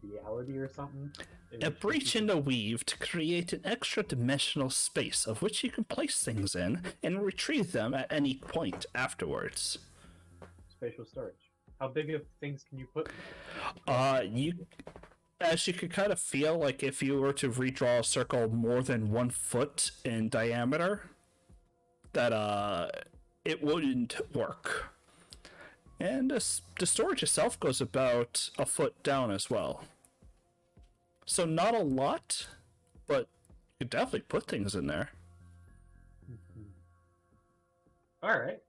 reality or something. A breach in the weave to create an extra dimensional space of which you can place things in and retrieve them at any point afterwards. Spatial storage. How big of things can you put? As you could kind of feel, like if you were to redraw a circle more than 1 foot in diameter, that it wouldn't work. And the storage itself goes about a foot down as well. So not a lot, but you could definitely put things in there. All right.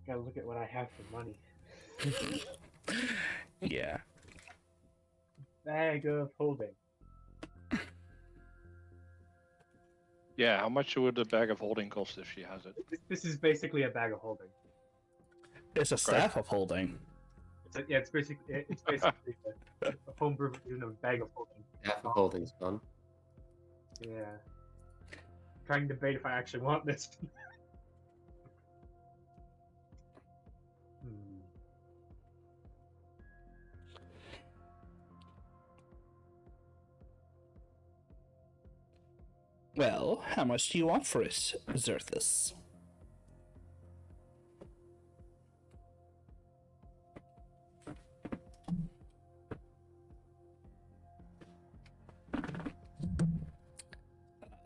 Gotta look at what I have for money. Yeah. Bag of holding. Yeah, how much would a bag of holding cost if she has it? This is basically a bag of holding. It's a staff of holding. It's basically a homebrew version of bag of holding. Half of holding's fun. Yeah. Trying to debate if I actually want this. Hmm. Well, how much do you want for it, Xerthus?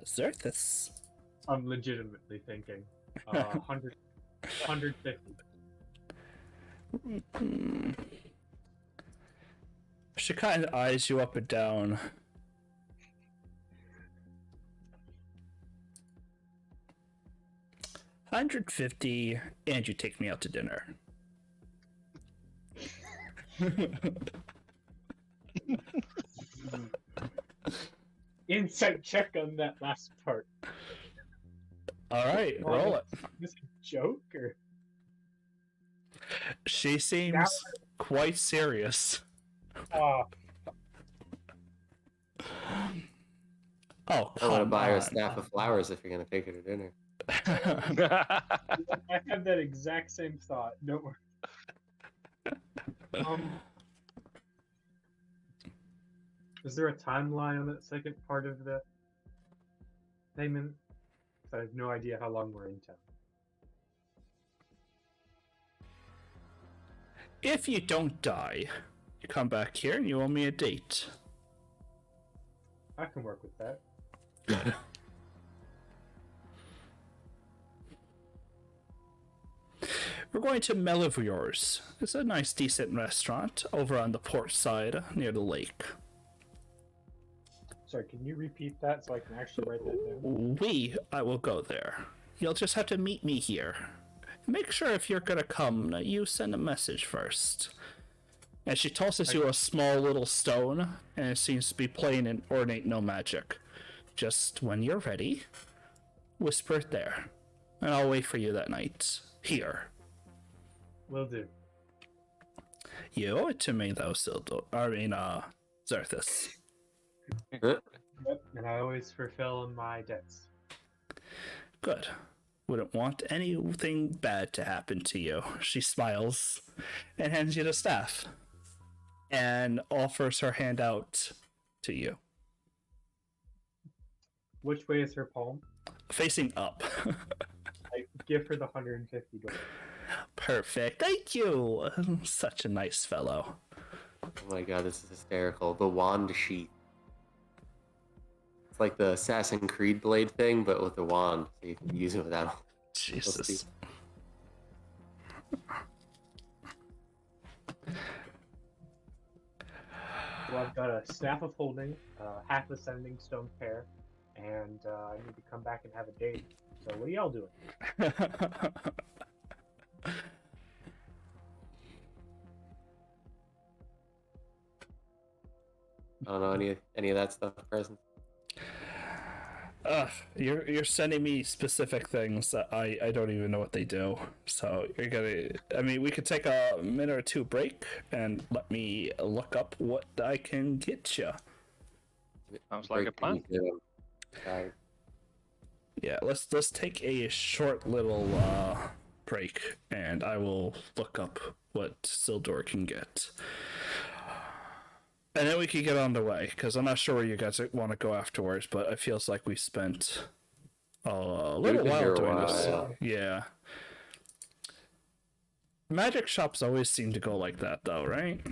Xerthus. I'm legitimately thinking 150. She kind of eyes you up and down. $150, and you take me out to dinner. Insight check on that last part. All right, roll it. Is this a joke or? She seems quite serious. Oh, Oh, I want to come buy her a on. staff of flowers if you're gonna take her to dinner. I have that exact same thought. Don't worry. Is there a timeline on that second part of the payment? 'Cause I have no idea how long we're in town. If you don't die, you come back here and you owe me a date. I can work with that. We're going to Melivor's. It's a nice, decent restaurant over on the port side near the lake. Sorry, can you repeat that so I can actually write that down? I will go there. You'll just have to meet me here. Make sure if you're gonna come, that you send a message first. And she tosses you a small little stone, and it seems to be plain and ornate, no magic. Just when you're ready, whisper it there, and I'll wait for you that night. Here. Will do. You owe it to me, though, Xerthus. Yep, and I always fulfill my debts. Good. Wouldn't want anything bad to happen to you. She smiles and hands you the staff and offers her hand out to you. Which way is her palm? Facing up. I give her the 150 gold. Perfect. Thank you. Such a nice fellow. Oh my god, this is hysterical. The wand sheet. It's like the Assassin's Creed blade thing, but with a wand, so you can use it without. Jesus. So I've got a staff of holding, half ascending stone pair, and I need to come back and have a date. So what are y'all doing? I don't know any of that stuff present. You're sending me specific things that I don't even know what they do. So you're gonna. I mean, we could take a minute or two break and let me look up what I can get you. Sounds like a plan. Yeah, let's take a short little break, and I will look up what Sildor can get. And then we can get on the way, because I'm not sure where you guys want to go afterwards, but it feels like we spent a little while doing this. Yeah. Magic shops always seem to go like that, though, right?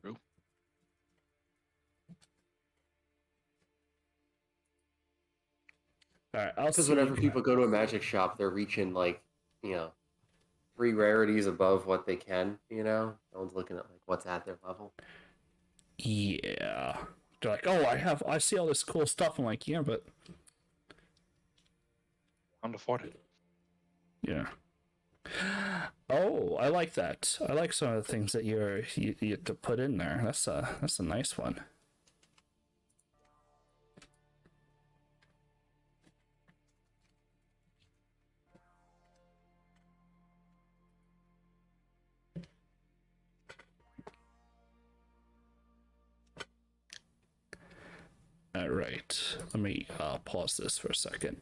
True. Alright, I'll Because see. whenever people go to a magic shop, they're reaching like, 3 rarities above what they can, No one's looking at like what's at their level. Yeah. They're like, oh, I see all this cool stuff. I'm like, yeah, but Can't afford it. yeah. Oh, I like that. I like some of the things that you have to put in there. That's a nice one. Right. Let me pause this for a second.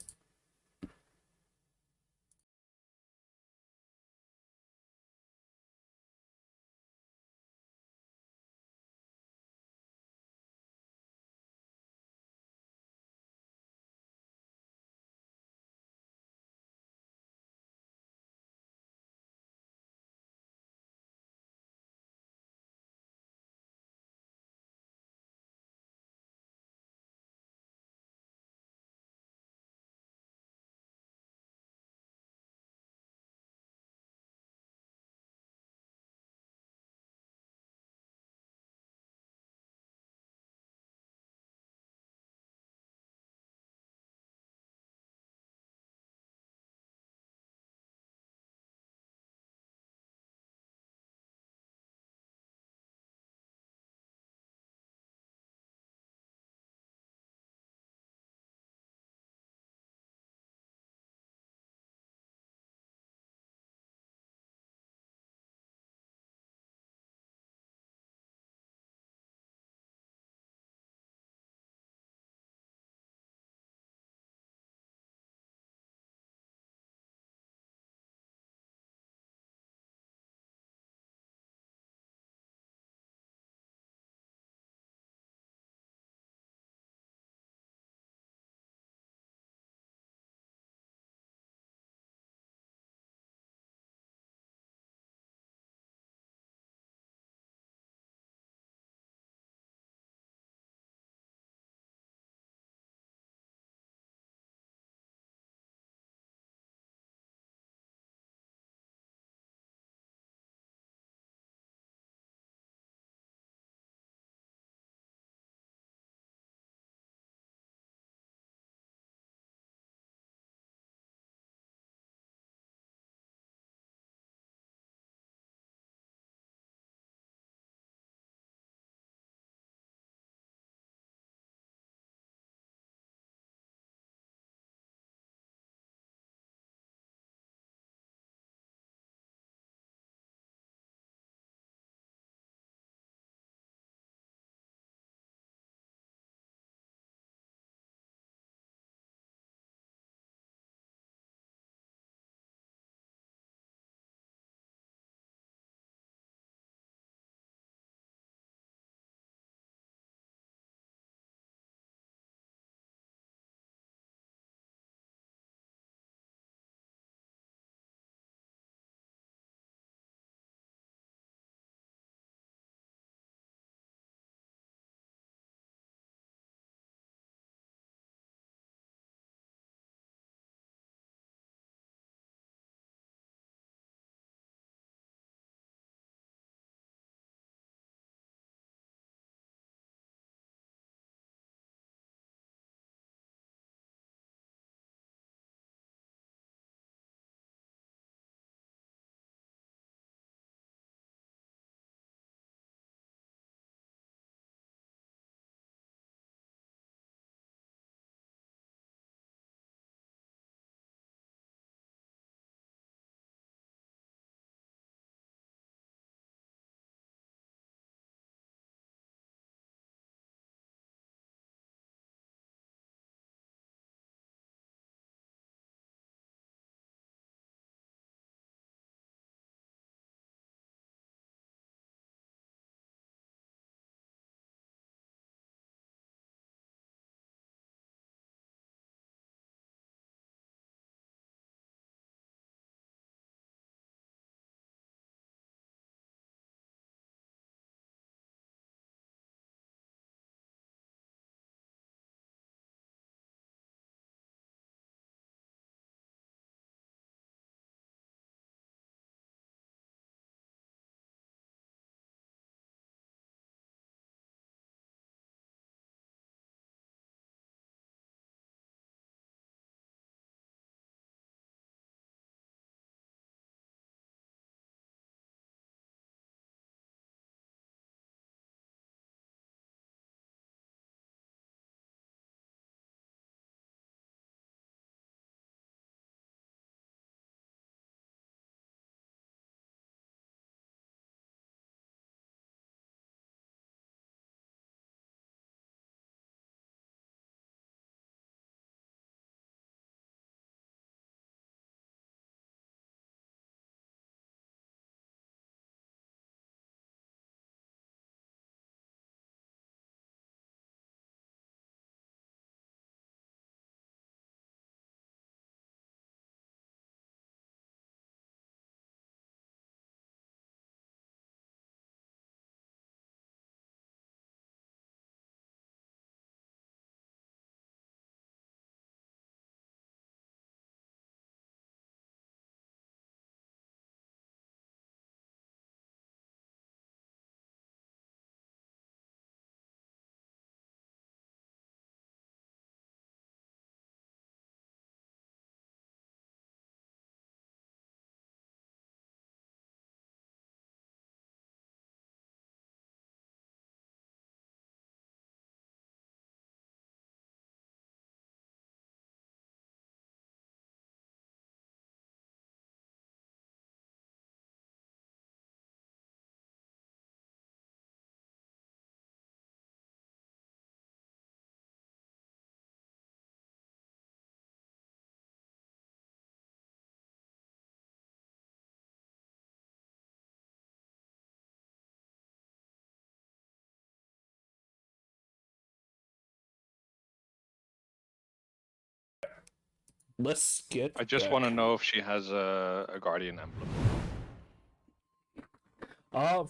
let's get. I just back. want to know if she has a guardian emblem.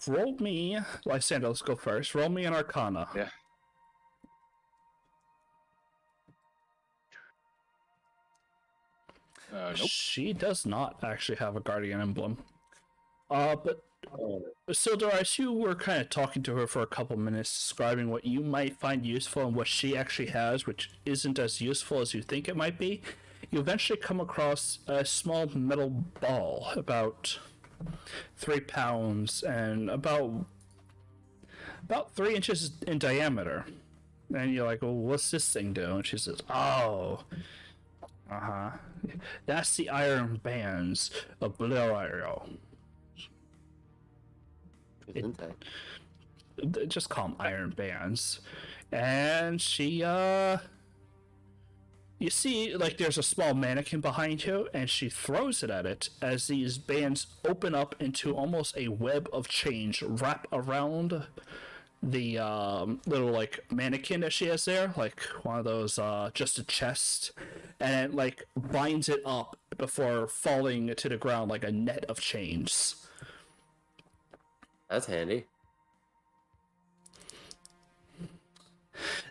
Roll me. Lysander, let's go first. Roll me an Arcana. Yeah. Nope. She does not actually have a guardian emblem. But Oh, Sildar, as you were kind of talking to her for a couple minutes, describing what you might find useful and what she actually has, which isn't as useful as you think it might be, you eventually come across a small metal ball about 3 pounds and about 3 inches in diameter. And you're like, well, what's this thing do? And she says, oh, that's the iron bands of Beliario. Isn't it? Just call them iron bands. And she, you see, like, there's a small mannequin behind you, and she throws it at it as these bands open up into almost a web of change wrap around the little, like, mannequin that she has there, like one of those, just a chest, and it, like, binds it up before falling to the ground like a net of chains. That's handy.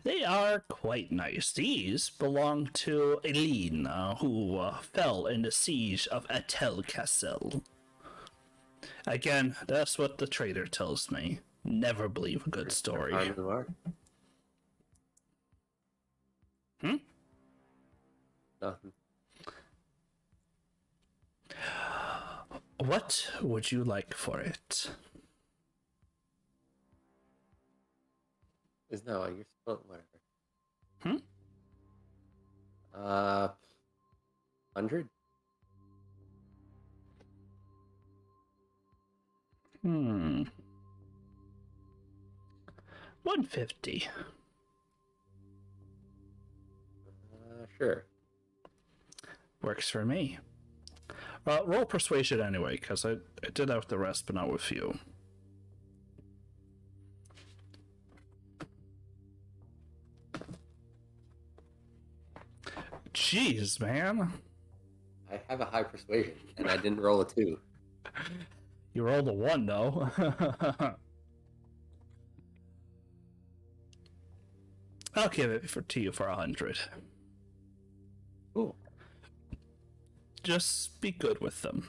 They are quite nice. These belong to Eileen, who fell in the siege of Atel Castle. Again, that's what the trader tells me. Never believe a good story. Hmm? Nothing. What would you like for it? Is no, you're supposed whatever. Hmm? 100? Hmm. 150. Sure. Works for me. Roll persuasion anyway, because I did that with the rest, but not with you. Jeez, man. I have a high persuasion, and I didn't roll a 2. You rolled a 1, though. I'll give it to you for 100. Cool. Just be good with them.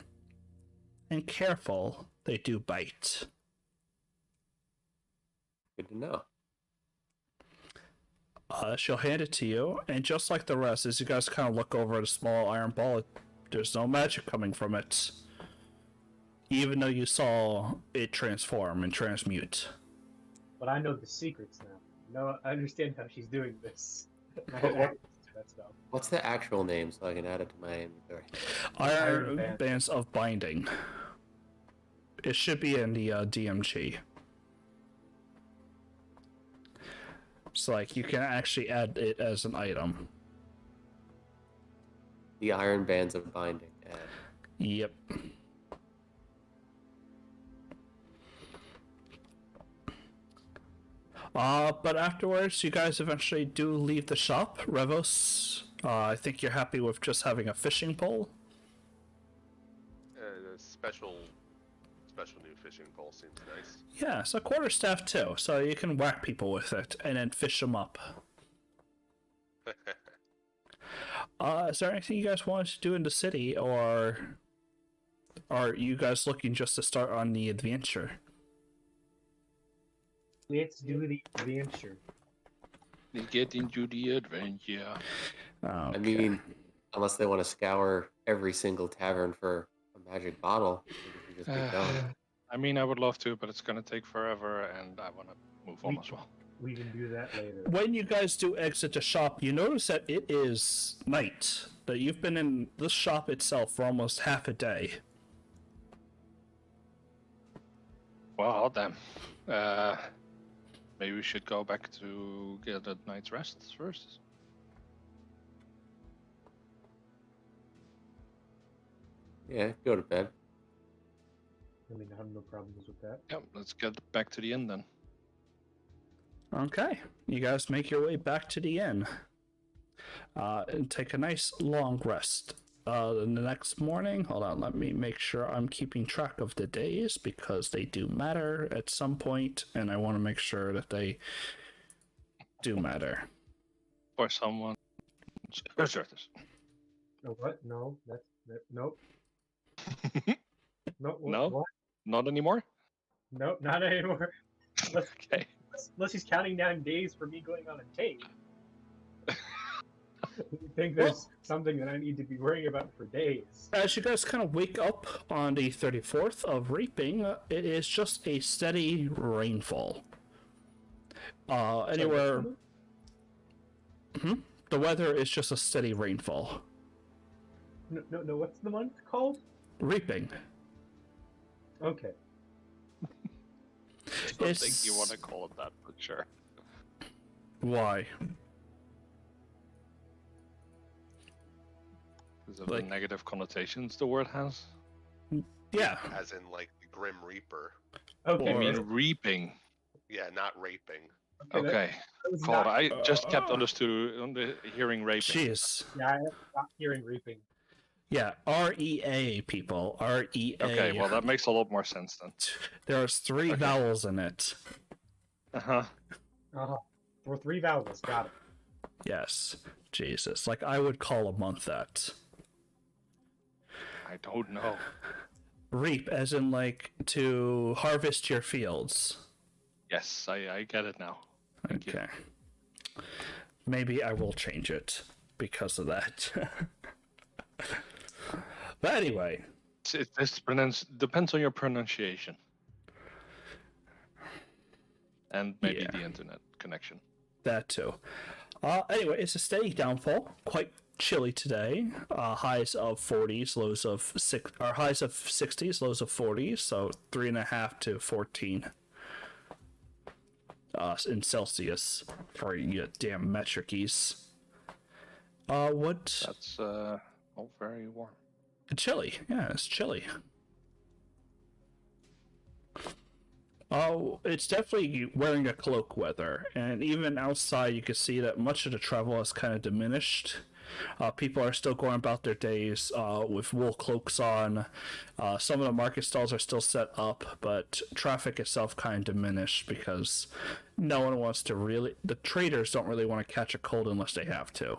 And careful, they do bite. Good to know. She'll hand it to you, and just like the rest, as you guys kind of look over at a small iron ball, there's no magic coming from it. Even though you saw it transform and transmute. but I know the secrets now. No, I understand how she's doing this. That stuff. What's the actual name so I can add it to my inventory? Iron Band. Bands of Binding. It should be in the DMG. So, like, you can actually add it as an item. The Iron Bands of Binding. Yep. But afterwards, you guys eventually do leave the shop. Revos, I think you're happy with just having a fishing pole. The special new fishing pole seems nice. Yeah, it's a quarterstaff too, so you can whack people with it and then fish them up. Is there anything you guys wanted to do in the city, or are you guys looking just to start on the adventure? Let's do the adventure. Get into the adventure. Okay. I mean, unless they want to scour every single tavern for a magic bottle, we can just keep going. I mean, I would love to, but it's gonna take forever, and I want to move on as well. We can do that later. When you guys do exit the shop, you notice that it is night. That you've been in this shop itself for almost half a day. Well, damn. Maybe we should go back to get a night's rest first. Yeah, go to bed. I mean, I have no problems with that. Yep, let's get back to the inn then. Okay, you guys make your way back to the inn. and take a nice long rest. The next morning, hold on, let me make sure I'm keeping track of the days because they do matter at some point, and I want to make sure that they do matter. For someone. Oh, what? No, nope. No, No? What? Not anymore? Nope, not anymore. Okay. Unless he's counting down days for me going on a date. You think there's something that I need to be worrying about for days? As you guys kind of wake up on the 34th of reaping, it is just a steady rainfall. Anywhere. The weather is just a steady rainfall. No, what's the month called? Reaping. Okay. I don't think you want to call it that, but sure. Why? Because of the negative connotations the word has. Yeah. As in, like, the Grim Reaper. Okay. I mean, reaping. Yeah, not raping. Okay. that was God, not- I just kept hearing raping. Jeez. Yeah, I'm not hearing reaping. Yeah, REA, people. REA. Okay, well, that makes a lot more sense then. There's 3 vowels in it. Uh-huh. For 3 vowels, got it. Yes. Jesus. Like, I would call a month that. I don't know. Reap, as in, like, to harvest your fields. Yes, I get it now. Thank you. Okay. Maybe I will change it because of that. But anyway. This depends on your pronunciation. And maybe Yeah. the internet connection. That too. Anyway, it's a steady downfall. Quite chilly today. Highs of 40s, lows of highs of 60s, lows of 40s. So 3.5 to 14 in Celsius for you damn metricies. What? That's very warm. Chilly. Yeah, it's chilly. Oh, it's definitely wearing a cloak weather, and even outside you can see that much of the travel has kind of diminished. People are still going about their days with wool cloaks on. Some of the market stalls are still set up, but traffic itself kind of diminished because no one wants to really... The traders don't really want to catch a cold unless they have to.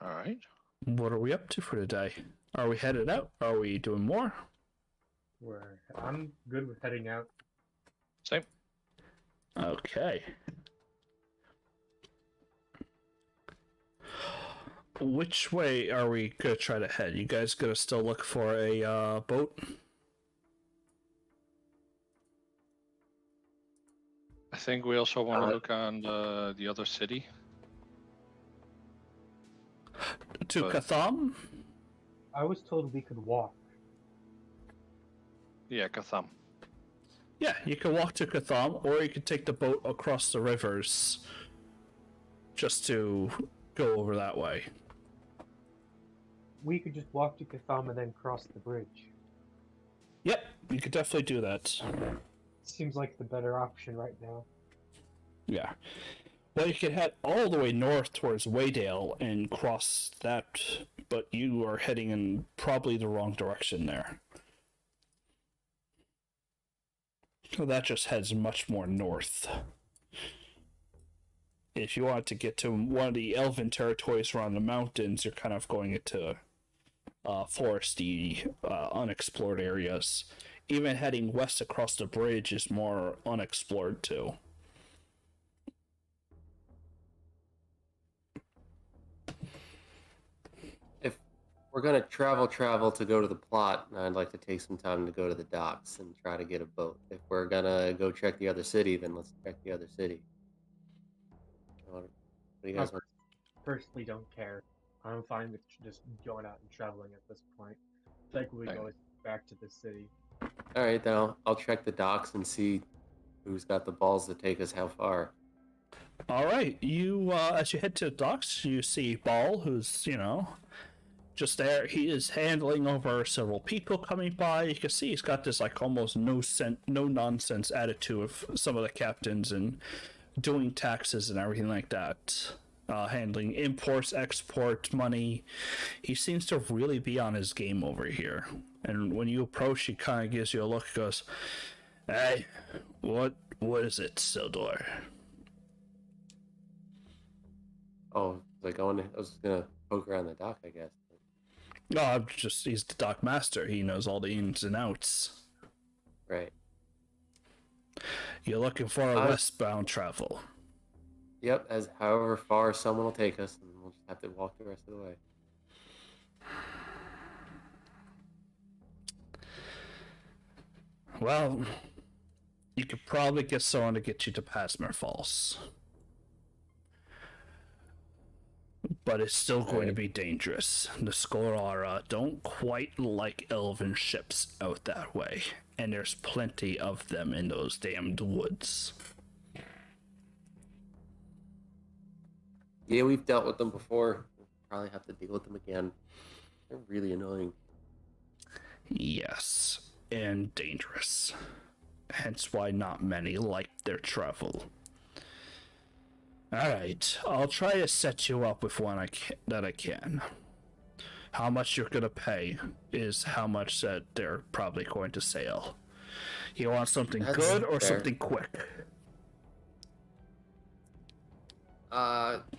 All right. What are we up to for today? Are we headed out? Are we doing more? I'm good with heading out. Same. Okay. Which way are we gonna try to head? You guys gonna still look for a boat? I think we also want to look on the other city. To Katham? I was told we could walk. Yeah, Katham. Yeah, you can walk to Katham, or you can take the boat across the rivers just to go over that way. We could just walk to Katham and then cross the bridge. Yep, you could definitely do that. Seems like the better option right now. Yeah. Well, you could head all the way north towards Waydale and cross that, but you are heading in probably the wrong direction there. So that just heads much more north. If you want to get to one of the elven territories around the mountains, you're kind of going into foresty, unexplored areas. Even heading west across the bridge is more unexplored too. If we're gonna travel to go to the plot, I'd like to take some time to go to the docks and try to get a boat. If we're gonna go check the other city, then let's check the other city. What do you guys want? Personally, don't care. I'm fine with just going out and traveling at this point. I think we go back to the city. All right, then I'll check the docks and see who's got the balls to take us how far. All right, you as you head to the docks, you see Ball, who's just there. He is handling over several people coming by. You can see he's got this like almost no nonsense attitude of some of the captains and doing taxes and everything like that. Handling imports, export, money. He seems to really be on his game over here. And when you approach, he kind of gives you a look. Goes, "Hey, what is it, Sildor?" Oh, was I going? I was gonna poke around the dock, I guess. No, he's the dock master. He knows all the ins and outs. Right. You're looking for a westbound travel. Yep. As however far someone will take us, and we'll just have to walk the rest of the way. Well, you could probably get someone to get you to Pasmer Falls. But it's still going to be dangerous. The Skorara don't quite like elven ships out that way. And there's plenty of them in those damned woods. Yeah, we've dealt with them before. We'll probably have to deal with them again. They're really annoying. Yes, and dangerous. Hence why not many like their travel. Alright, I'll try to set you up with one that I can. How much you're gonna pay is how much that they're probably going to sail. You want something That's good or fair. something quick?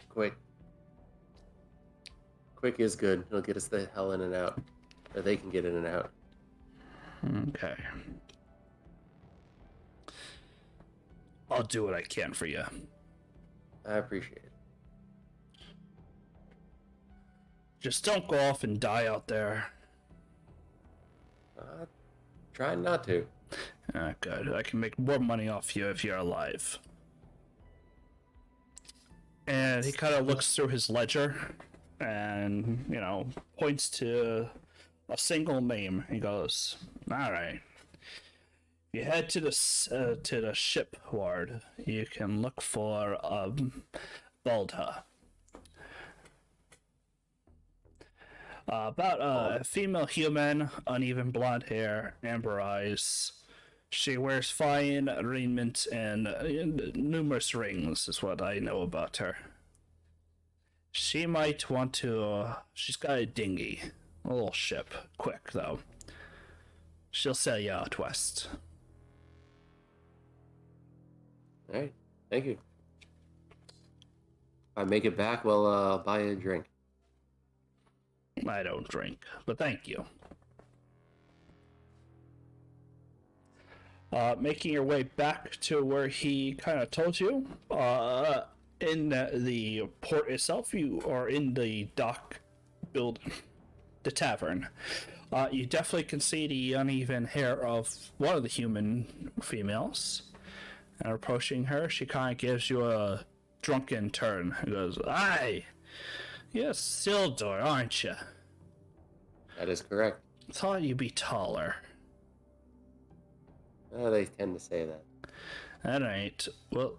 Quick. Quick is good. It'll get us the hell in and out. Or they can get in and out. Okay. I'll do what I can for you. I appreciate it. Just don't go off and die out there. Trying not to. Good. I can make more money off you if you're alive. And he kind of looks through his ledger and, points to a single name. He goes, "Alright. You head to the ship ward. You can look for Baldha. About a female human, uneven blonde hair, amber eyes. She wears fine raiment and numerous rings, is what I know about her. She might want to. She's got a dinghy, a little ship. Quick though. She'll sell you out west." Alright, thank you. If I make it back, well, buy you a drink. I don't drink, but thank you. Making your way back to where he kind of told you, in the port itself, you are in the dock building, the tavern. You definitely can see the uneven hair of one of the human females. And approaching her, she kind of gives you a drunken turn. He goes, "Aye, you're Sildor, aren't you? That is correct. Thought you'd be taller." They tend to say that. Alright, well,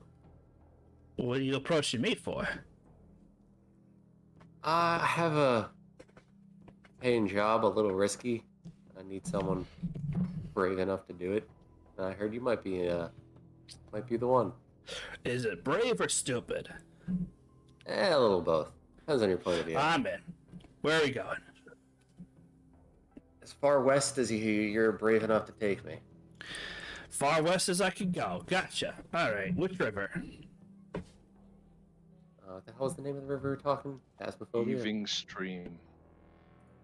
what are you approaching me for? I have a paying job, a little risky. I need someone brave enough to do it. And I heard you might be the one. Is it brave or stupid? A little both. Depends on your point of view. I'm in. Where are we going? As far west as you're brave enough to take me. Far west as I can go. Gotcha. Alright, which river? What the hell is the name of the river we're talking? Phasmophobia? Heaving stream.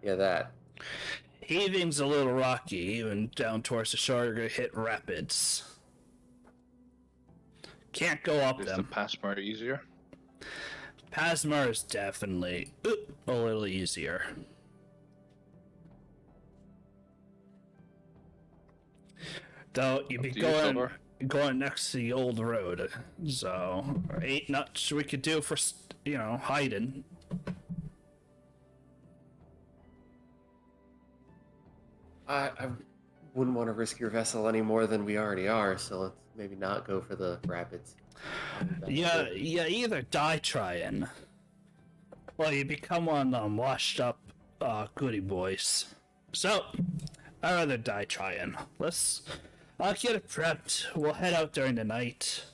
Yeah, that. Heaving's a little rocky. Even down towards the shore, you're gonna hit rapids. Can't go up Is them. the Passmar easier? Pasmar is definitely a little easier. Though you'd be Up to you, going next to the old road, so ain't much we could do for hiding. I wouldn't want to risk your vessel any more than we already are, so let's maybe not go for the rapids. Yeah, either die trying, or you become one washed up Goody boys. So, I'd rather die trying. I'll get it prepped. We'll head out during the night.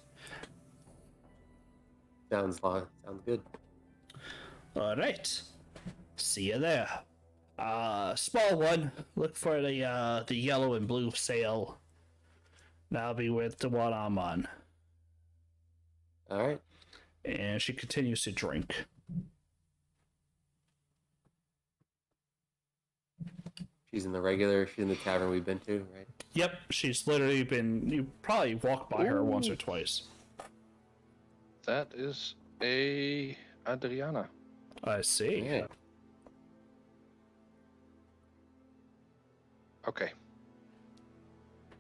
Sounds good. Alright. See you there. Small one. Look for the yellow and blue sail. That'll be with the one I'm on. All right. And she continues to drink. She's in the tavern we've been to, right? Yep, she's literally been. You probably walked by her once or twice. That is a Adriana. I see. Yeah. Okay.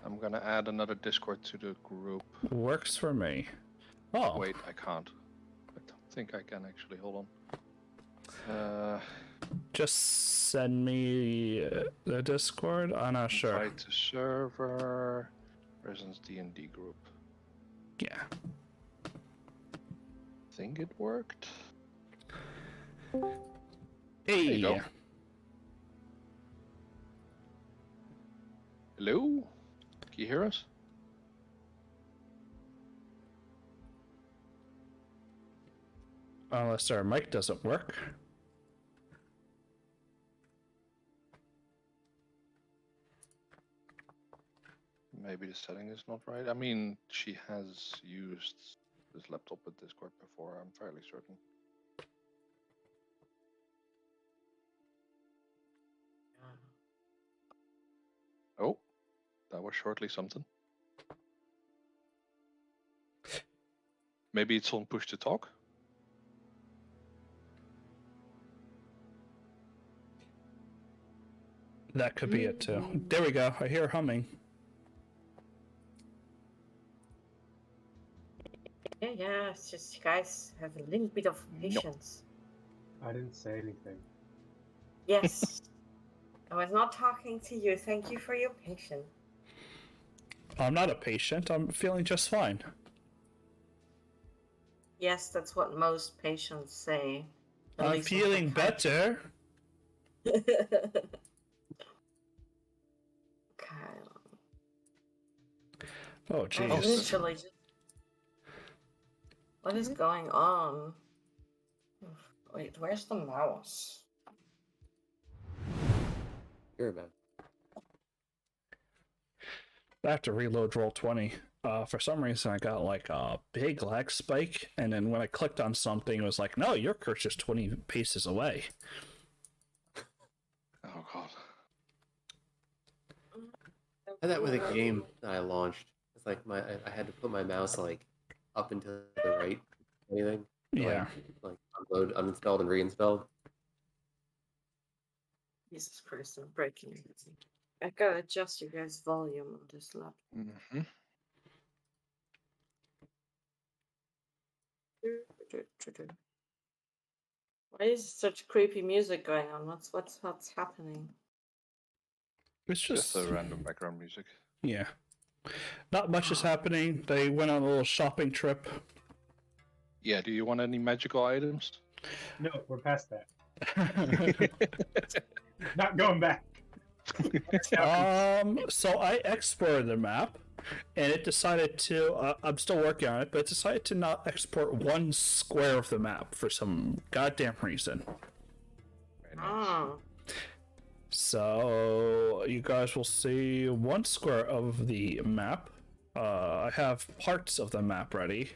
I'm gonna add another Discord to the group. Works for me. Oh. Wait, I can't. I don't think I can actually. Hold on. Just send me the Discord. I'm not sure. Invite to server. Presence D&D group. Yeah. Think it worked. Hey. you go. Hello? Can you hear us? Unless our mic doesn't work. Maybe the setting is not right. I mean, she has used this laptop with Discord before, I'm fairly certain. Oh, that was shortly something. Maybe it's on push to talk? That could be it too. There we go. I hear humming. Yeah, it's just you guys have a little bit of patience. I didn't say anything. Yes. I was not talking to you. Thank you for your patience. I'm not a patient. I'm feeling just fine. Yes, that's what most patients say. At I'm least feeling most better. okay. Oh, I jeez. literally just... What is going on? Wait, where's the mouse? Hear about it. I have to reload roll 20. For some reason, I got like a big lag spike, and then when I clicked on something, it was like, no, your cursor is 20 paces away. Oh god. I had that with a game that I launched. It's like I had to put my mouse like up and to the right. Anything? Yeah. Like unload, uninstalled, and reinstalled. Jesus Christ, I'm breaking everything. I gotta adjust you guys' volume on this laptop. Mm-hmm. Why is such creepy music going on? What's happening? It's Just just, the random background music. yeah. Not much is happening. They went on a little shopping trip. Yeah, do you want any magical items? No, we're past that. Not going back. So I exported the map, and it decided to. I'm still working on it, but it decided to not export one square of the map for some goddamn reason. Very nice. Oh. So you guys will see one square of the map. I have parts of the map ready.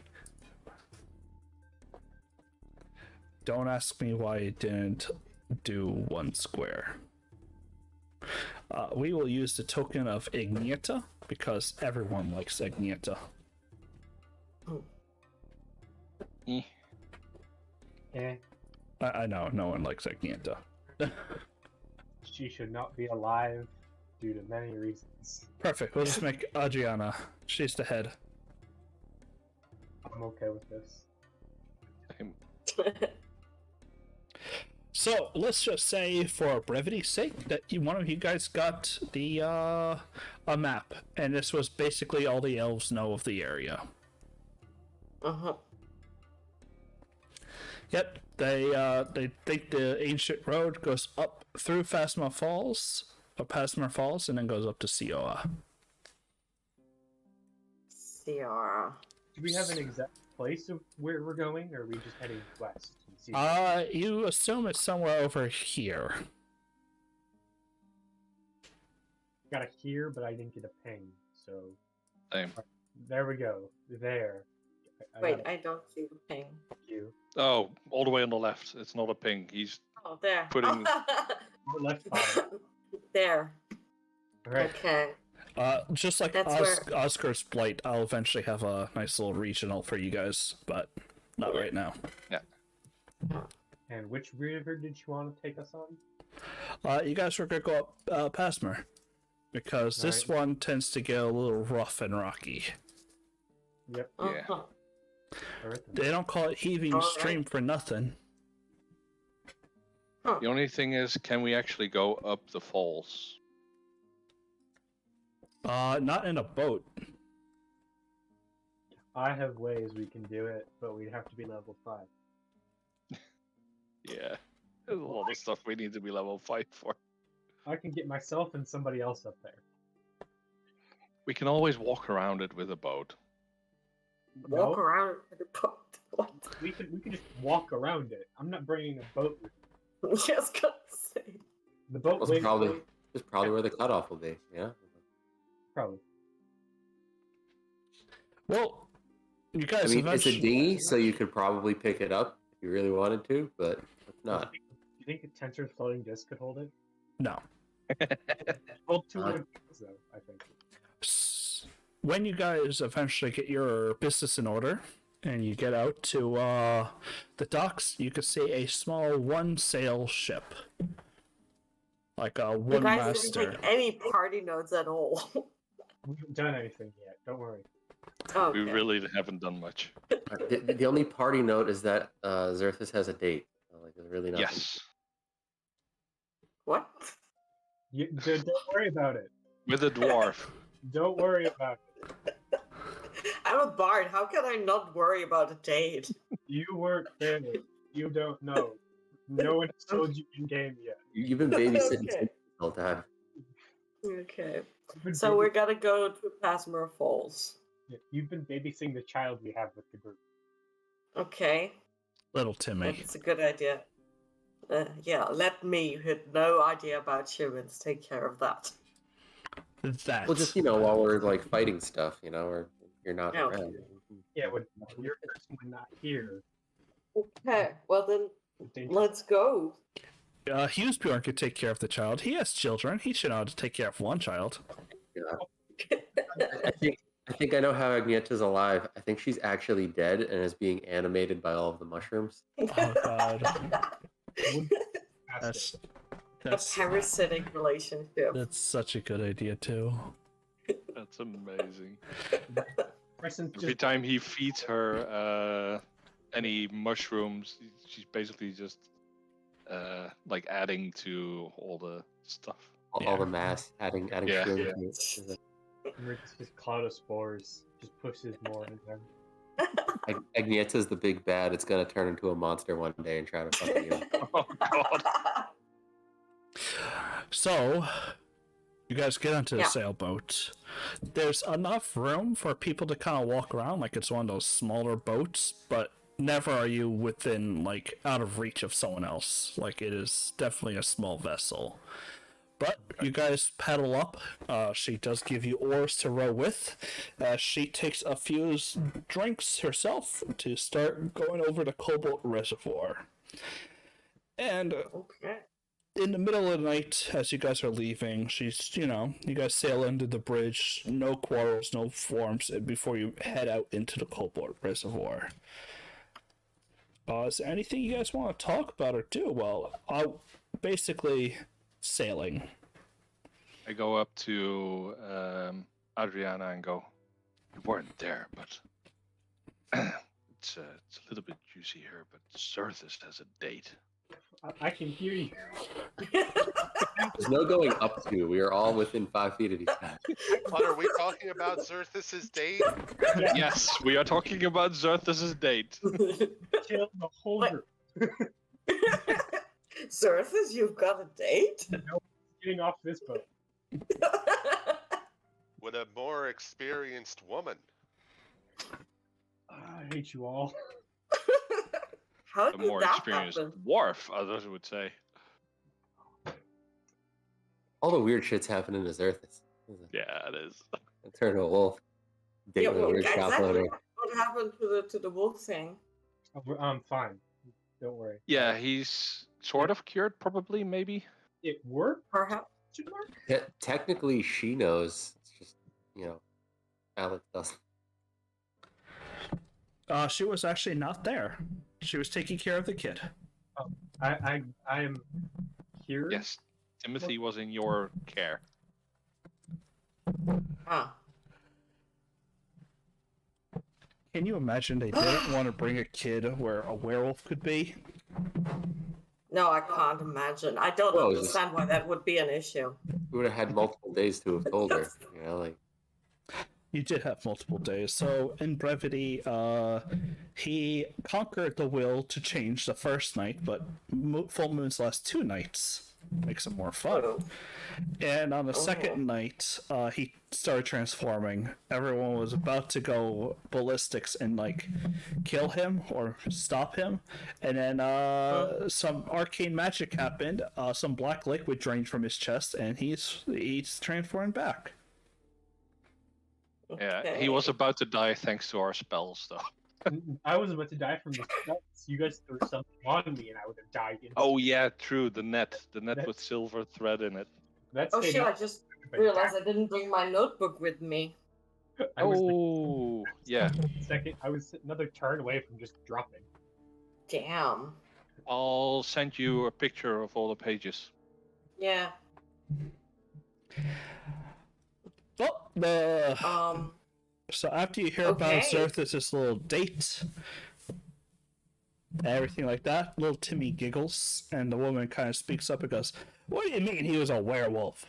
Don't ask me why it didn't do one square. We will use the token of Ignita because everyone likes Ignita. Eh. Eh, I know, no one likes Ignita. she should not be alive due to many reasons. Perfect, we'll just make Adriana. She's the head. I'm okay with this. Same. So let's just say, for brevity's sake, that one of you guys got the a map, and this was basically all the elves know of the area. Uh-huh. Yep, they think the ancient road goes up through Phasma Falls, and then goes up to Cioa. Ciara. Do we have an exact place of where we're going, or are we just heading west? And see You assume it's somewhere over here. got a here, but I didn't get a ping, so Same. there we go. There. Wait, I don't see the ping. you. Oh, all the way on the left. It's not a ping. He's Oh, there. Putting- The left bottom. There. All right. Okay. Just like That's Oscar's Blight, I'll eventually have a nice little regional for you guys, but not right now. And which river did you want to take us on? You guys were gonna go up Pasmer, because this one tends to get a little rough and rocky. Yep. Yeah. Uh-huh. All right then. They don't call it heaving Alright. stream for nothing. The only thing is, can we actually go up the falls? Not in a boat. I have ways we can do it, but we'd have to be level 5. Yeah. There's a lot of stuff we need to be level 5 for. I can get myself and somebody else up there. We can always walk around it with a boat. Walk No, around with a boat. What? we can just walk around it. I'm not bringing a boat with me. Just gonna say. The boat That's weighs probably where the cutoff will be. Yeah. probably. Well, you I guys mean, it's a eventually... dinghy, so you could probably pick it up if you really wanted to, but it's not. Do you think a Tensor's floating disc could hold it? No. Hold 200 pounds, though, I think. When you guys eventually get your business in order and you get out to the docks, you can see a small one-sail ship, like a You one guys master. didn't take any party notes at all. We haven't done anything yet. Don't worry. Okay. We really haven't done much. The only party note is that Xerthus has a date. Like, there's really nothing. Yes. What? Don't worry about it. With a dwarf. Don't worry about it. I'm a bard. How can I not worry about a date? You weren't there. You don't know. No one has told you in game yet. You've been babysitting Okay. Tim the whole time. Okay. You've been So we're gonna go to Pasmer Falls. You've been babysitting the child we have with the group. Okay. Little Timmy. That's a good idea. Yeah, let me, who had no idea about humans, take care of that. That's... Well, just while we're like fighting stuff, or you're not Okay. around. Yeah, when you're personally not here. Okay, well then, let's go. Hughesbjorn could take care of the child. He has children. He should know how to take care of one child. I think I know how Agnieszka's alive. I think she's actually dead and is being animated by all of the mushrooms. Oh god. That's A parasitic relationship. that's such a good idea too. That's amazing. Preston Every just time he feeds her any mushrooms, she's basically just like adding to all the stuff. All the mass adding Yeah, shrooms to it. his cloud of spores just pushes more in there. Agnieszka's the big bad. It's gonna turn into a monster one day and try to fuck you. Oh god. So, you guys get onto the Yeah. sailboat. There's enough room for people to kind of walk around like it's one of those smaller boats, but never are you within, like, out of reach of someone else. Like, it is definitely a small vessel. But you guys paddle up. She does give you oars to row with. She takes a few drinks herself to start going over the Cobalt Reservoir. And Okay. in the middle of the night, as you guys are leaving, she's, you guys sail into the bridge, no quarrels, no forms, before you head out into the Cobalt Reservoir. Is there anything you guys want to talk about or do? Well, basically, sailing. I go up to Adriana and go, "You weren't there, but it's a little bit juicy here, but Xerthus has a date." I can hear you. There's no going up to. We are all within 5 feet of each other. But are we talking about Xerthus' date? Yes, we are talking about Xerthus' date. Kill the whole Wait. group. Xerxes, you've got a date? Getting off this boat. With a more experienced woman. I hate you all. How A did more that experienced happen? dwarf, others would say. All the weird shit's happening to Xerxes. Yeah, it is. Turn to a wolf. Dating a weird shop exactly. owner. What happened to the wolf thing? I'm fine. Don't worry. Yeah, he's sort of cured, probably, maybe. It worked? Perhaps. Should work? Technically, she knows. It's just, Alex doesn't. She was actually not there. She was taking care of the kid. I'm here. Yes, Timothy was in your care. Ah. Can you imagine they didn't want to bring a kid where a werewolf could be? No, I can't imagine. I don't Well, understand why that would be an issue. We would have had multiple days to have told her. You did have multiple days. So, in brevity, he conquered the will to change the first night, but full moons last 2 nights. Makes it more fun. Oh. And on the second night, he started transforming. Everyone was about to go ballistics and kill him or stop him, and then some arcane magic happened. Some black liquid drained from his chest, and he's transformed back. Yeah, he was about to die thanks to our spells, though. I was about to die from the spells. You guys threw something on me, and I would have died. Oh yeah, true. The net with silver thread in it. That's Oh shit! I just realized I didn't bring my notebook with me. I was yeah. I was another turn away from just dropping. Damn. I'll send you a picture of all the pages. Yeah. Well, so after you hear about Okay. Xerxes' little date, everything like that, little Timmy giggles, and the woman kind of speaks up and goes, "What do you mean he was a werewolf?"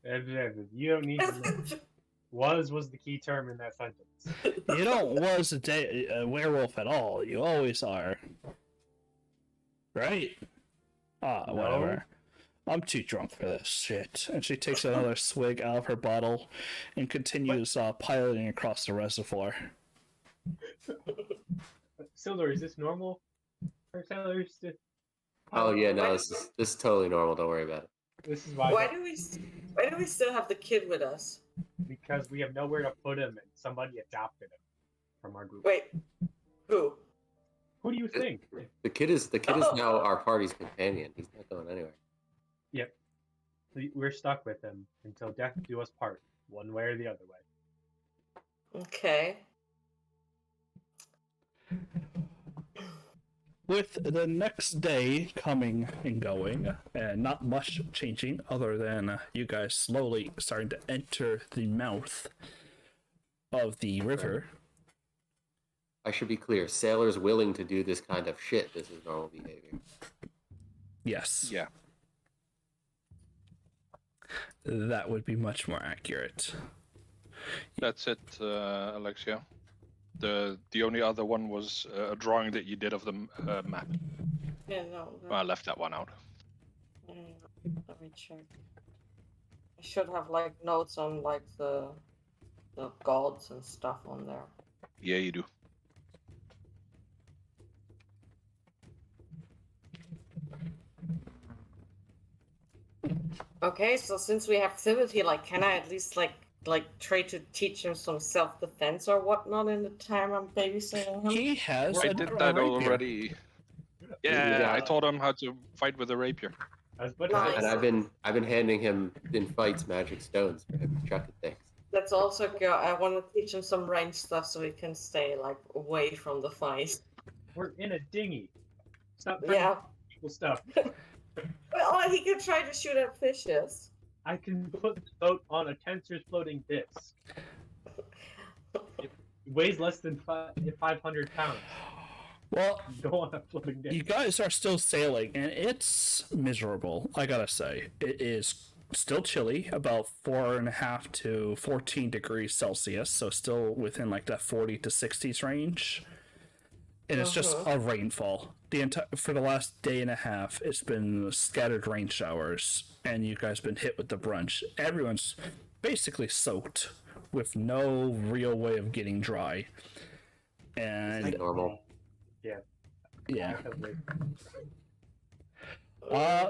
You don't need to know. Was the key term in that sentence. You don't was a werewolf at all. You always are. Right? No. Whatever. I'm too drunk for this shit. And she takes another swig out of her bottle and continues piloting across the reservoir. Sildor, is this normal for sailors to... Oh yeah, no, this is totally normal. Don't worry about it. This is why. Why do we still have the kid with us? Because we have nowhere to put him, and somebody adopted him from our group. Wait, who? Who do you think? The kid is now our party's companion. He's not going anywhere. Yep. We're stuck with him until death do us part, one way or the other way. Okay. With the next day coming and going, and not much changing other than you guys slowly starting to enter the mouth of the river. I should be clear. Sailors willing to do this kind of shit. This is normal behavior. Yes. Yeah. That would be much more accurate. That's it, Alexia. The only other one was a drawing that you did of the map. Yeah, no. Well, I left that one out. Let me check. I should have notes on the gods and stuff on there. Yeah, you do. Okay, so since we have Timothy, can I at least try to teach him some self-defense or whatnot in the time I'm babysitting him? He has I a did a that rapier. already. Yeah, I taught him how to fight with a rapier. Nice. And I've been handing him in fights magic stones for him to chuck at things. That's also good. I want to teach him some range stuff so he can stay away from the fight. We're in a dinghy. Stop Yeah. people stuff. Well, he can try to shoot at fishes. I can put the boat on a tensor's floating disc. It weighs less than 500 pounds. Well, Go on a floating disc. you guys are still sailing, and it's miserable, I gotta say. It is still chilly, about 4.5 to 14 degrees Celsius, so still within that 40 to 60s range. and it's just Uh-huh. a rainfall. For the last day and a half, it's been scattered rain showers, and you guys been hit with the brunch. Everyone's basically soaked with no real way of getting dry. And Like normal. Yeah. yeah, I have wait.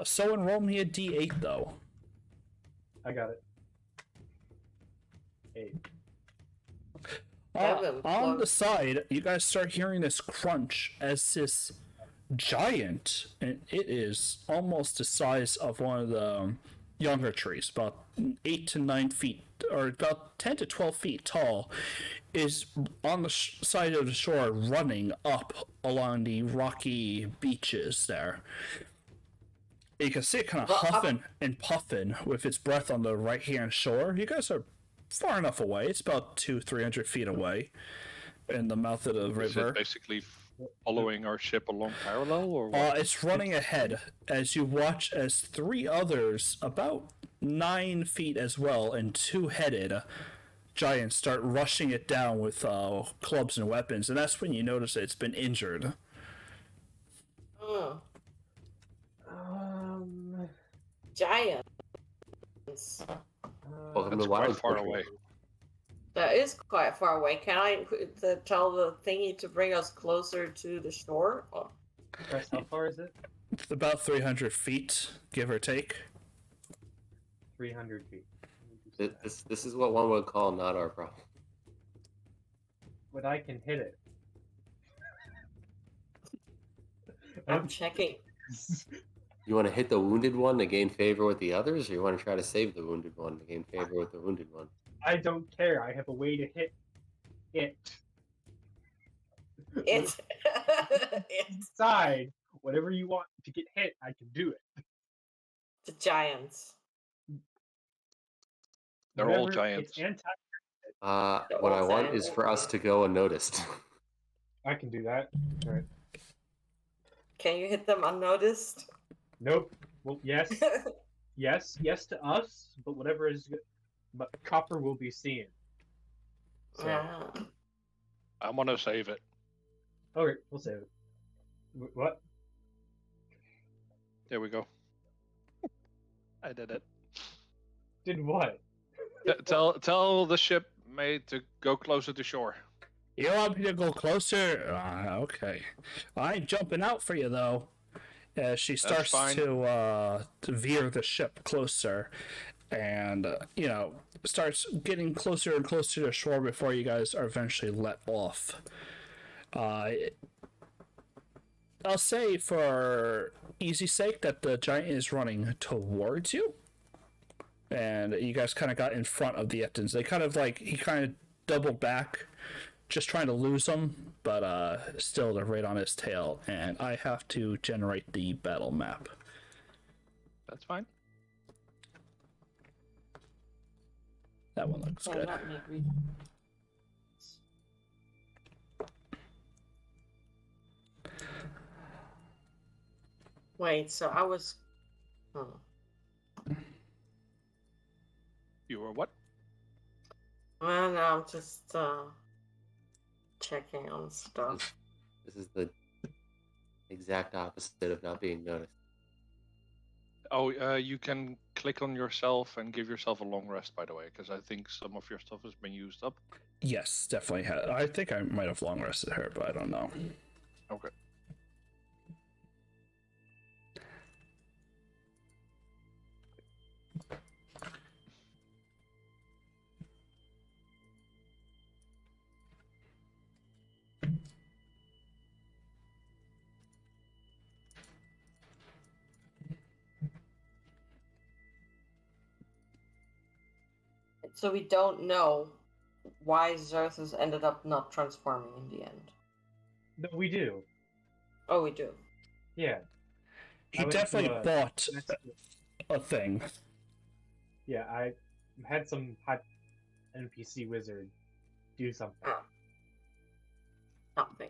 so enroll me a D8 though. I got it. 8. Tavern On the plug. side, you guys start hearing this crunch as this giant, and it is almost the size of one of the younger trees, about 8 to 9 feet, or about 10 to 12 feet tall, is on the side of the shore running up along the rocky beaches there. You can see it kind of Well, huffing and puffing with its breath on the right hand shore. You guys are far enough away. It's about 200-300 feet away in the mouth of the Is river. it basically following our ship along parallel, or what? It's running ahead as you watch as 3 others, about 9 feet as well, and 2-headed giants start rushing it down with clubs and weapons, and that's when you notice that it's been injured. Mm. Giants. Welcome That's to quite Wild far Country. away. That is quite far away. Can I tell the thingy to bring us closer to the shore? Oh. Press, how far is it? It's about 300 feet, give or take. 300 feet. This is what one would call not our problem. But I can hit it. I'm checking. You want to hit the wounded one to gain favor with the others, or you want to try to save the wounded one to gain favor with the wounded one? I don't care. I have a way to hit it. It's Decide whatever you want to get hit. I can do it. the giants. They're all Whatever, giants. It's anti. What I want is for us to go unnoticed. I can do that. All right. Can you hit them unnoticed? Nope. Well, yes, yes to us, but whatever is good. But Copper will be seen. So, I want to save it. okay, we'll save it. What? There we go. I did it. Did what? Tell the shipmate to go closer to shore. You want me to go closer? Okay. I ain't jumping out for you, though. She starts fine. to veer the ship closer and, starts getting closer and closer to shore before you guys are eventually let off. I'll say for easy sake that the giant is running towards you. And you guys kind of got in front of the Eptons. He kind of doubled back, just trying to lose them, but still they're right on his tail. And I have to generate the battle map. That's fine. That one looks good. Let me read. Wait, so I was. You were what? Well, no, I'm just checking on stuff. This is the exact opposite of not being noticed. Oh, you can click on yourself and give yourself a long rest, by the way, because I think some of your stuff has been used up. Yes, definitely. I think I might have long rested her, but I don't know. Okay. So we don't know why Xerxes ended up not transforming in the end. No, we do. Oh, we do. Yeah. He I went to, definitely bought next- a thing. Yeah, I had some hot NPC wizard do something. Oh. Something.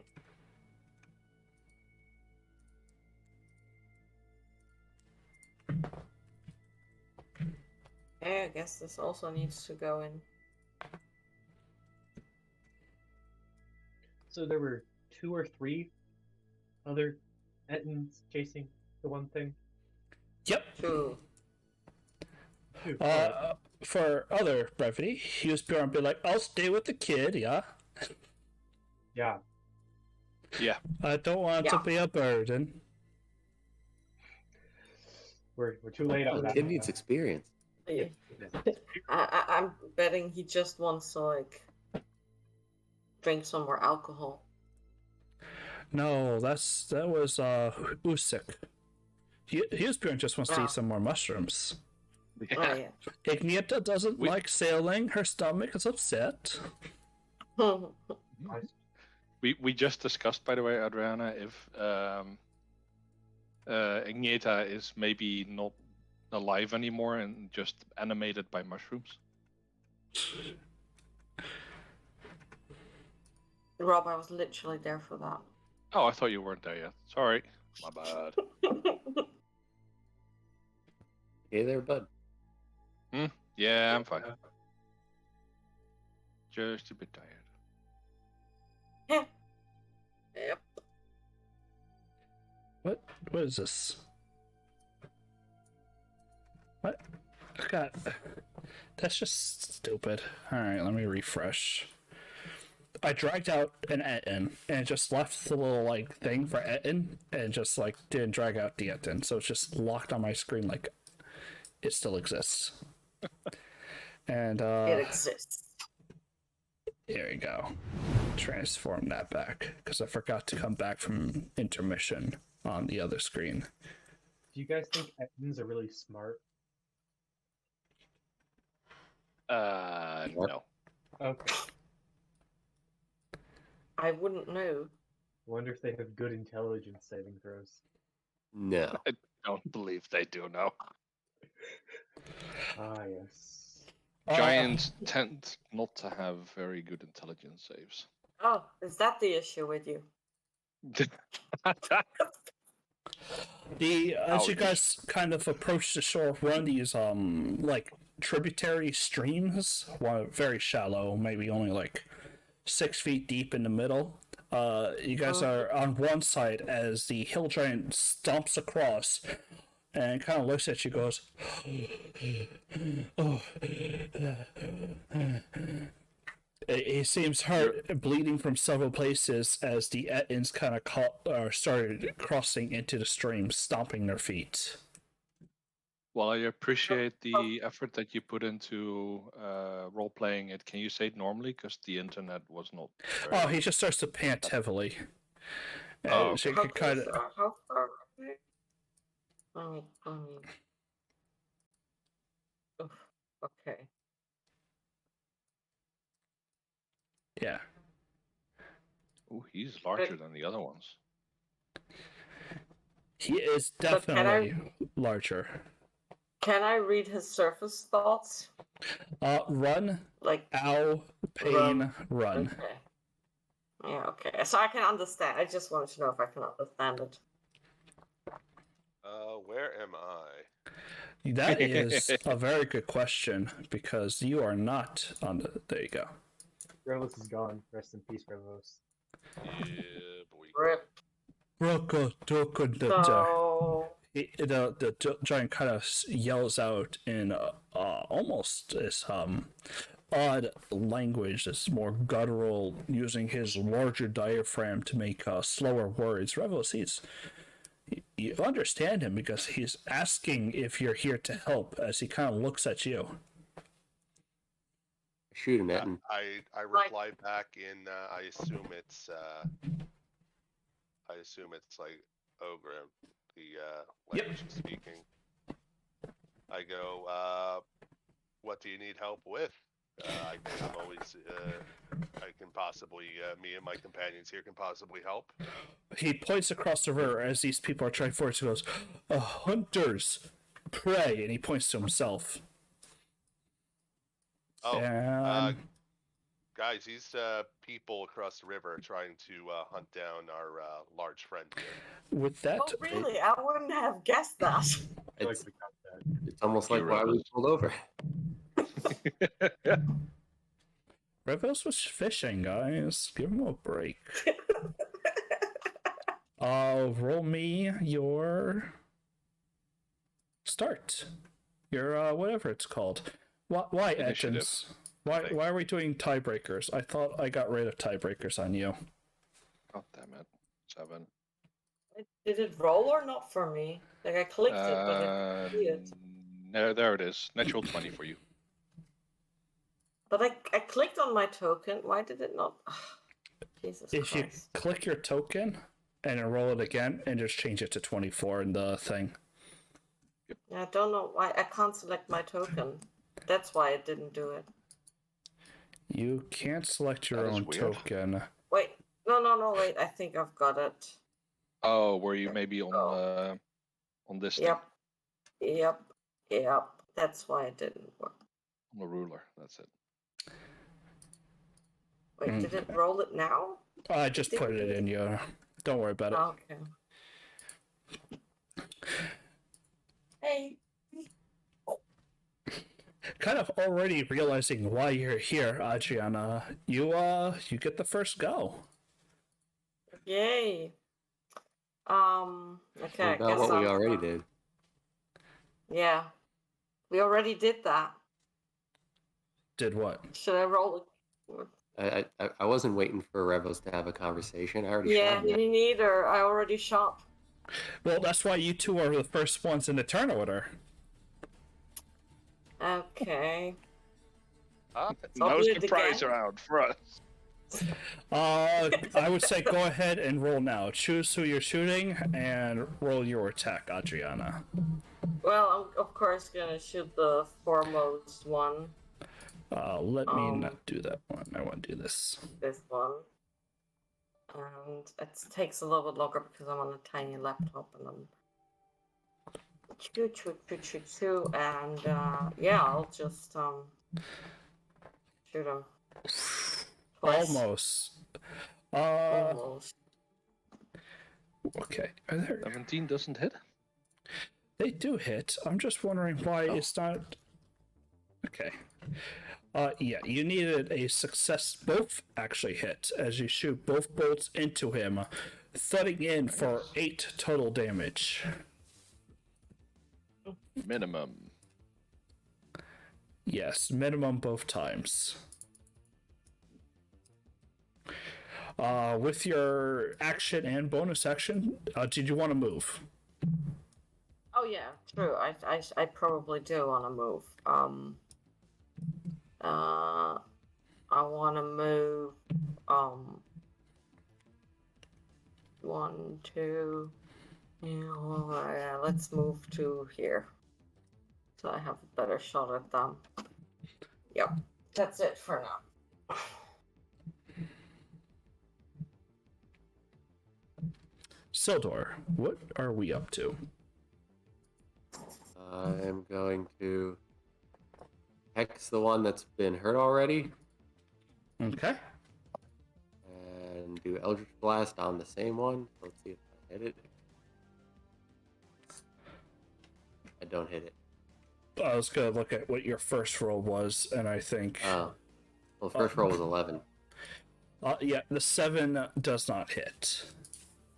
Okay, I guess this also needs to go in. So there were 2 or 3 other Ettins chasing the one thing? Yep. True. Two. Alright. For other brevity, he was pure and be like, I'll stay with the kid, yeah? Yeah. Yeah. I don't want to Yeah. be a burden. We're too late on The that. kid needs experience. Yeah. I'm betting he just wants to like drink some more alcohol. No, that was Usyk. He was pure and just wants to Yeah. eat some more mushrooms. Yeah. Oh yeah. Ignita doesn't like sailing. Her stomach is upset. We just discussed, by the way, Adriana, if Ignita is maybe not alive anymore and just animated by mushrooms. Rob, I was literally there for that. Oh, I thought you weren't there yet. Sorry. My bad. Hey there, bud. Yeah, I'm fine. Just a bit tired. Yep. What is this? What? God, that's just stupid. Alright, let me refresh. I dragged out an Etten and just left the little like thing for Etten and just like didn't drag out the Etten, so it's just locked on my screen like it still exists. And It exists. there we go. Transform that back because I forgot to come back from intermission on the other screen. Do you guys think Ettins are really smart? No. Okay. I wouldn't know. Wonder if they have good intelligence saving throws. No. I don't believe they do, no. Ah, yes. Giants tend not to have very good intelligence saves. Oh, is that the issue with you? As you Ouch. guys kind of approach the shore of one of these like tributary streams, one very shallow, maybe only like 6 feet deep in the middle. You guys are on one side as the hill giant stomps across and kind of looks at you, goes, "Oh." He seems hurt, bleeding from several places as the Ettins kind of started crossing into the stream, stomping their feet. Well, I appreciate the effort that you put into role playing it. Can you say it normally? Because the internet was not. Oh, he just starts to pant heavily. Oh, So you How can kind of. how far away? Oof, okay. Yeah. Ooh, he's larger than the other ones. He is But can definitely larger. Can I read his surface thoughts? Run, Like, ow, pain, run. okay. Yeah, okay. So I can understand. I just wanted to know if I can understand it. Where am I? That is a very good question because you are not on the. There you go. Revos is gone. Rest in peace, Revos. Yeah, boy. Rip. So, The giant kind of yells out in almost this odd language that's more guttural, using his larger diaphragm to make slower words. Revos, you understand him because he's asking if you're here to help as he kind of looks at you. Shoot him, Etten. I reply back in. I assume it's like Ogrim, the language he's speaking. I go, what do you need help with? I'm always, I can possibly, me and my companions here can possibly help. He points across the river as these people are trying forward. He goes, hunters, prey, and he points to himself. Oh, And guys, these people across the river are trying to hunt down our large friend here. with that, oh really? I wouldn't have guessed that. I feel like It's, we got that. it's almost like why we pulled over. Revos was fishing, guys. Give him a break. Roll me your start. Your whatever it's called. Why Initiative. Edgens? Why are we doing tiebreakers? I thought I got rid of tiebreakers on you. God damn it. 7. Did it roll or not for me? Like I clicked it, but I didn't see it. There it is. Natural 20 for you. But I clicked on my token. Why did it not? Jesus If Christ. you click your token and then roll it again and just change it to 24 in the thing. I don't know why I can't select my token. That's why it didn't do it. You can't select your That is own weird. token. Wait, no, wait. I think I've got it. Oh, were you maybe on this thing? Yep. That's why it didn't work. On the ruler. That's it. Wait, did it roll it now? I just put it in your. Don't worry about it. Okay. Hey. Kind of already realizing why you're here, Adriana. You get the first go. Yay. Okay. I About guess what we I'm- already did. Yeah. We already did that. Did what? Should I roll it? I wasn't waiting for Revos to have a conversation. I already Yeah, shot him. me neither. I already shot. Well, that's why you two are the first ones in the turn order. Okay. No I'll do it surprise again. around for us. I would say go ahead and roll now. Choose who you're shooting and roll your attack, Adriana. Well, I'm of course gonna shoot the foremost one. Let me not do that one. I want to do this. This one. And it takes a little bit longer because I'm on a tiny laptop and I'm choo, and yeah, I'll just shoot him. Twice. Almost. Almost. Okay. Are there? 17 doesn't hit. They do hit. I'm just wondering why it's not. Okay. Yeah, you needed a success. Both actually hit as you shoot both bolts into him, thudding in for 8 total damage. Minimum. Yes, minimum both times. With your action and bonus action, did you want to move? Oh yeah, true. I probably do want to move. I want to move. 1, 2. Yeah, let's move to here. So I have a better shot at them. Yep, that's it for now. Sildor, what are we up to? I'm going to hex the one that's been hurt already Okay. and do Eldritch Blast on the same one. Let's see if I hit it. I don't hit it. I was gonna look at what your first roll was, and I think, Oh. Well, first roll was 11. yeah, the 7 does not hit.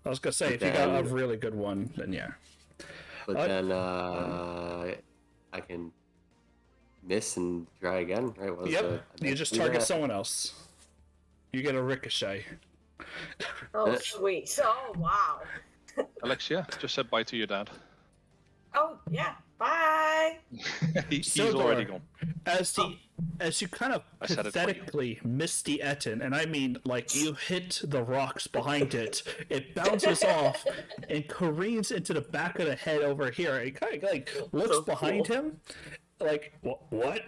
I was gonna say if you got a really good one, then yeah. But then I can miss and try again, right? What was Yep. the- You just do target that? someone else. You get a ricochet. Oh, sweet. Oh, wow. Alexia, just said bye to your dad. Oh, yeah. Bye. He's Sildor, already gone. As you kind of I said it for you. pathetically miss the Etten, and I mean like you hit the rocks behind it, it bounces off and careens into the back of the head over here. It kind of like looks So behind cool. him, like what?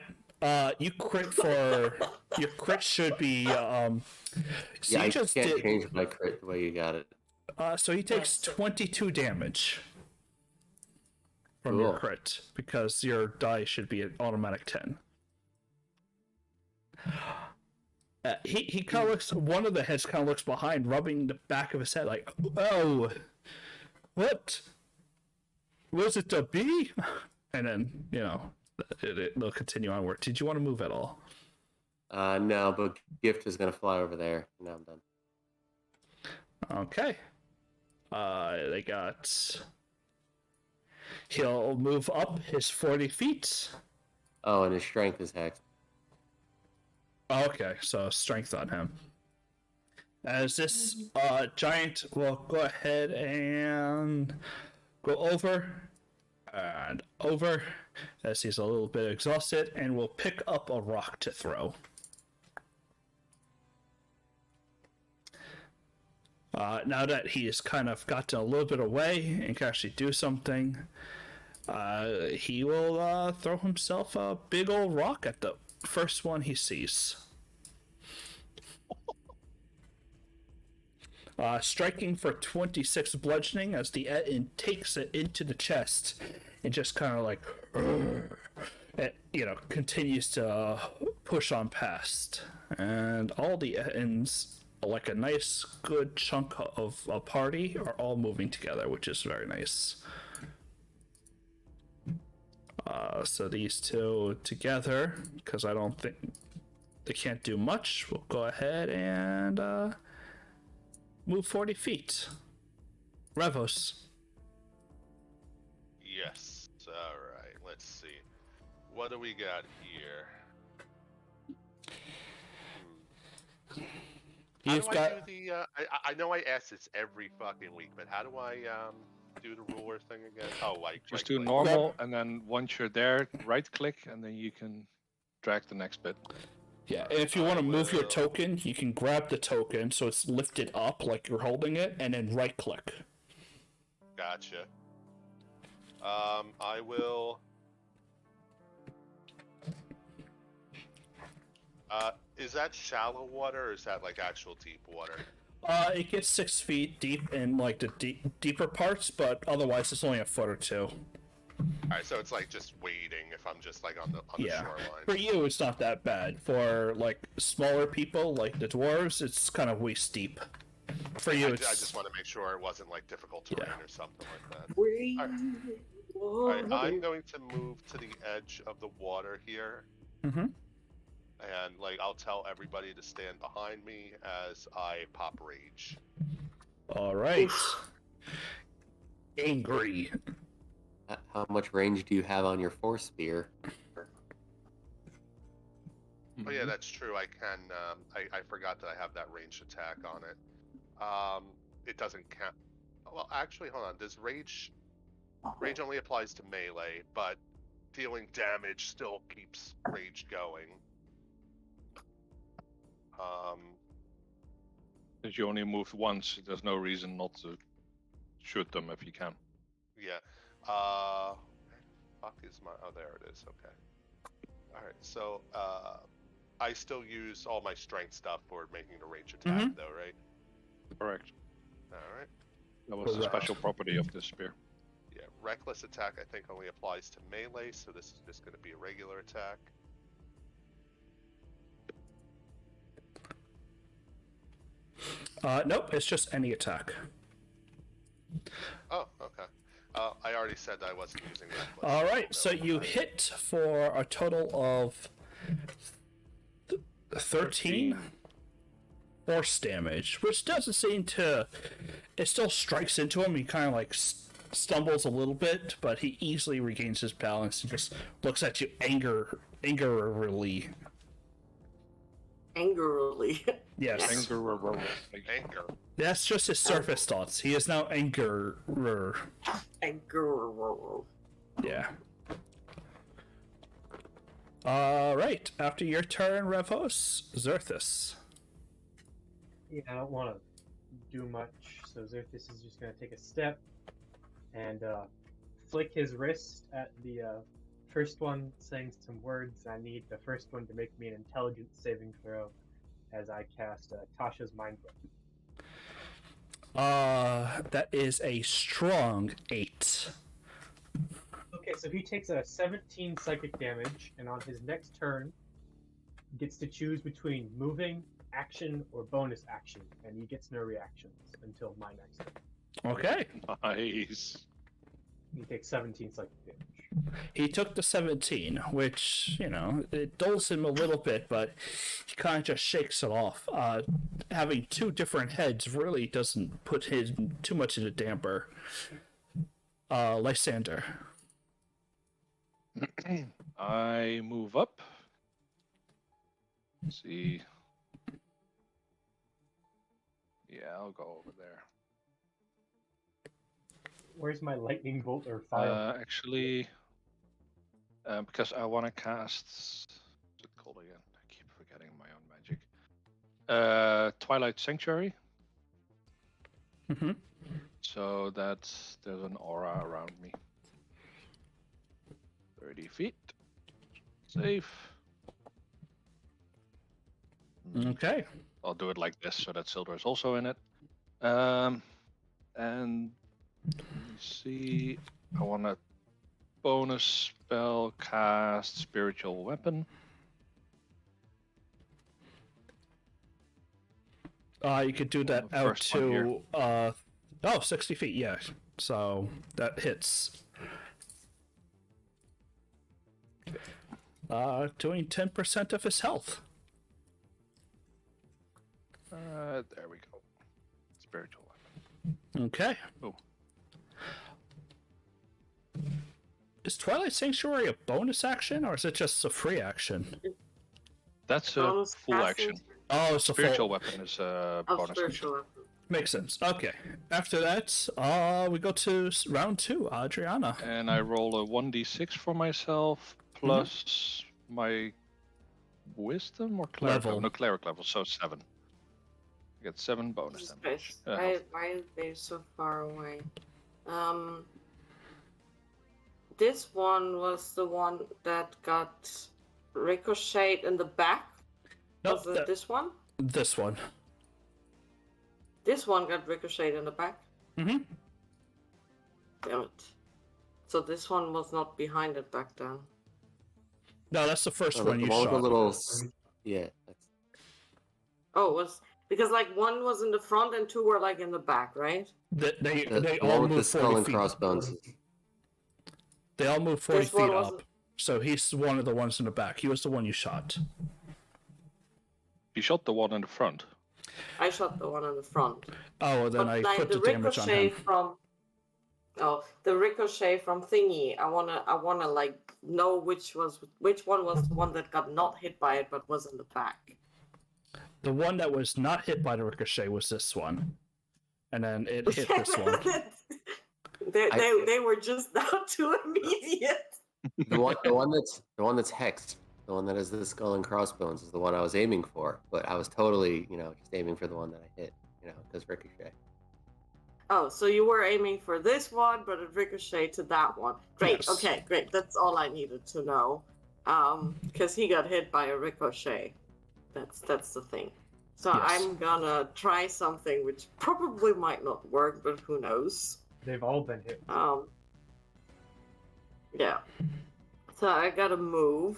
You crit for your crit should be so Yeah, I you just can't did change my crit the way you got it. so he takes 22 damage from your Cool. crit because your die should be an automatic 10. He kind of looks. One of the heads kind of looks behind, rubbing the back of his head, like, "Oh, what? Was it a bee?" And then they'll continue onward. Did you want to move at all? No, but Gift is gonna fly over there. Now I'm done. Okay. They got. He'll move up his 40 feet. Oh, and his strength is hexed. Okay, so strength on him. As this giant will go ahead and go over and over as he's a little bit exhausted, and will pick up a rock to throw. Now that he's kind of gotten a little bit away and can actually do something, he will throw himself a big old rock at the first one he sees. Striking for 26 bludgeoning as the Etin takes it into the chest and just kind of like, continues to push on past. And all the Etins, like a nice good chunk of a party, are all moving together, which is very nice. So these two together, because I don't think they can't do much, we'll go ahead and move 40 feet. Revos. Yes. Alright, let's see. What do we got here? How You've do got. I do the, I know I ask this every fucking week, but how do I do the ruler thing again? Oh, like Just right do click. normal, and then once you're there, right click, and then you can drag the next bit. Yeah, and if you want to move your will. token, you can grab the token so it's lifted up like you're holding it, and then right click. Gotcha. I will. Is that shallow water or is that like actual deep water? It gets 6 feet deep in like the deeper parts, but otherwise it's only a foot or two. Alright, so it's like just wading if I'm just like on the Yeah. shoreline. For you, it's not that bad. For like smaller people, like the dwarves, it's kind of waist deep. For you, I it's. just want to make sure it wasn't like difficult terrain Yeah. or something like that. We Alright, I'm going to move to the edge of the water here. Mhm. And like I'll tell everybody to stand behind me as I pop rage. All right. Angry. How much range do you have on your force spear? Oh yeah, that's true. I can. I forgot that I have that ranged attack on it. It doesn't count. Well, actually, hold on. Does rage only applies to melee, but dealing damage still keeps rage going. Since you only moved once, there's no reason not to shoot them if you can. Yeah. Fuck is my? Oh, there it is. Okay. All right. So, I still use all my strength stuff for making the range attack, though, right? Correct. All right. That was the Correct. special property of this spear. Yeah. Reckless attack, I think, only applies to melee, so this is just going to be a regular attack. Nope, it's just any attack. Oh, okay. I already said I wasn't using reckless. All right, so No, you hit for a total of 13 force damage, which doesn't seem to. It still strikes into him. He kind of like stumbles a little bit, but he easily regains his balance and just looks at you angrily. Angrily. Yes. Anger. Anger. That's just his surface thoughts. He is now anger. Anger. Yeah. Alright, after your turn, Revos, Zerthus. Yeah, I don't want to do much, so Xerthus is just going to take a step and flick his wrist at the first one, saying some words. I need the first one to make me an intelligence saving throw as I cast Tasha's Mind Book. That is a strong 8. Okay, so he takes a 17 psychic damage, and on his next turn, gets to choose between moving, action, or bonus action, and he gets no reactions until my next turn. Okay. Nice. He takes 17 psychic damage. He took the 17, which, it dulls him a little bit, but he kind of just shakes it off. Having two different heads really doesn't put him too much in a damper. Lysander. I move up. Let's see. Yeah, I'll go over there. Where's my lightning bolt or fire? Actually, because I want to cast. What's it called again? I keep forgetting my own magic. Twilight Sanctuary. Mm-hmm. So that there's an aura around me. 30 feet. Safe. Okay. I'll do it like this so that Silver is also in it. And let me see. I want to bonus spell cast Spiritual Weapon. You could do that The out first one here. to 60 feet, yeah. So that hits. Doing 10% of his health. There we go. Spiritual Weapon. Okay. Oh. Is Twilight Sanctuary a bonus action, or is it just a free action? That's a Bonus full casting? action. Oh, it's a Spiritual full. Weapon is a Oh, bonus spiritual action. weapon. Makes sense. Okay. After that, we go to round 2, Adriana. And I roll a 1d6 for myself plus my wisdom or cleric Level. No, cleric level, so 7. I get 7 bonus Jesus damage. Christ. Why are they so far away? This one was the one that got ricocheted in the back. Nope, Was it this one? this one. This one got ricocheted in the back. Mm-hmm. Damn it. So this one was not behind it back then. No, that's the first Oh, one the you one with shot. the little. Yeah. That's... Oh, it was because like one was in the front and two were like in the back, right? They The all one with the move skull 40 and feet. crossbones. They all move 40 This one feet wasn't- up. So he's one of the ones in the back. He was the one you shot. You shot the one in the front. I shot the one in the front. Oh, well, then But I like put the the damage on ricochet him. from the ricochet from thingy, I wanna like know which one was the one that got not hit by it but was in the back. The one that was not hit by the ricochet was this one. And then it hit this one. They were just now too immediate. The one that's hexed, the one that has the skull and crossbones, is the one I was aiming for. But I was totally, just aiming for the one that I hit, because ricochet. Oh, so you were aiming for this one, but it ricocheted to that one. Great. Yes. Okay, great. That's all I needed to know. Because he got hit by a ricochet. That's the thing. So Yes. I'm gonna try something which probably might not work, but who knows? They've all been hit. Yeah. So I gotta move.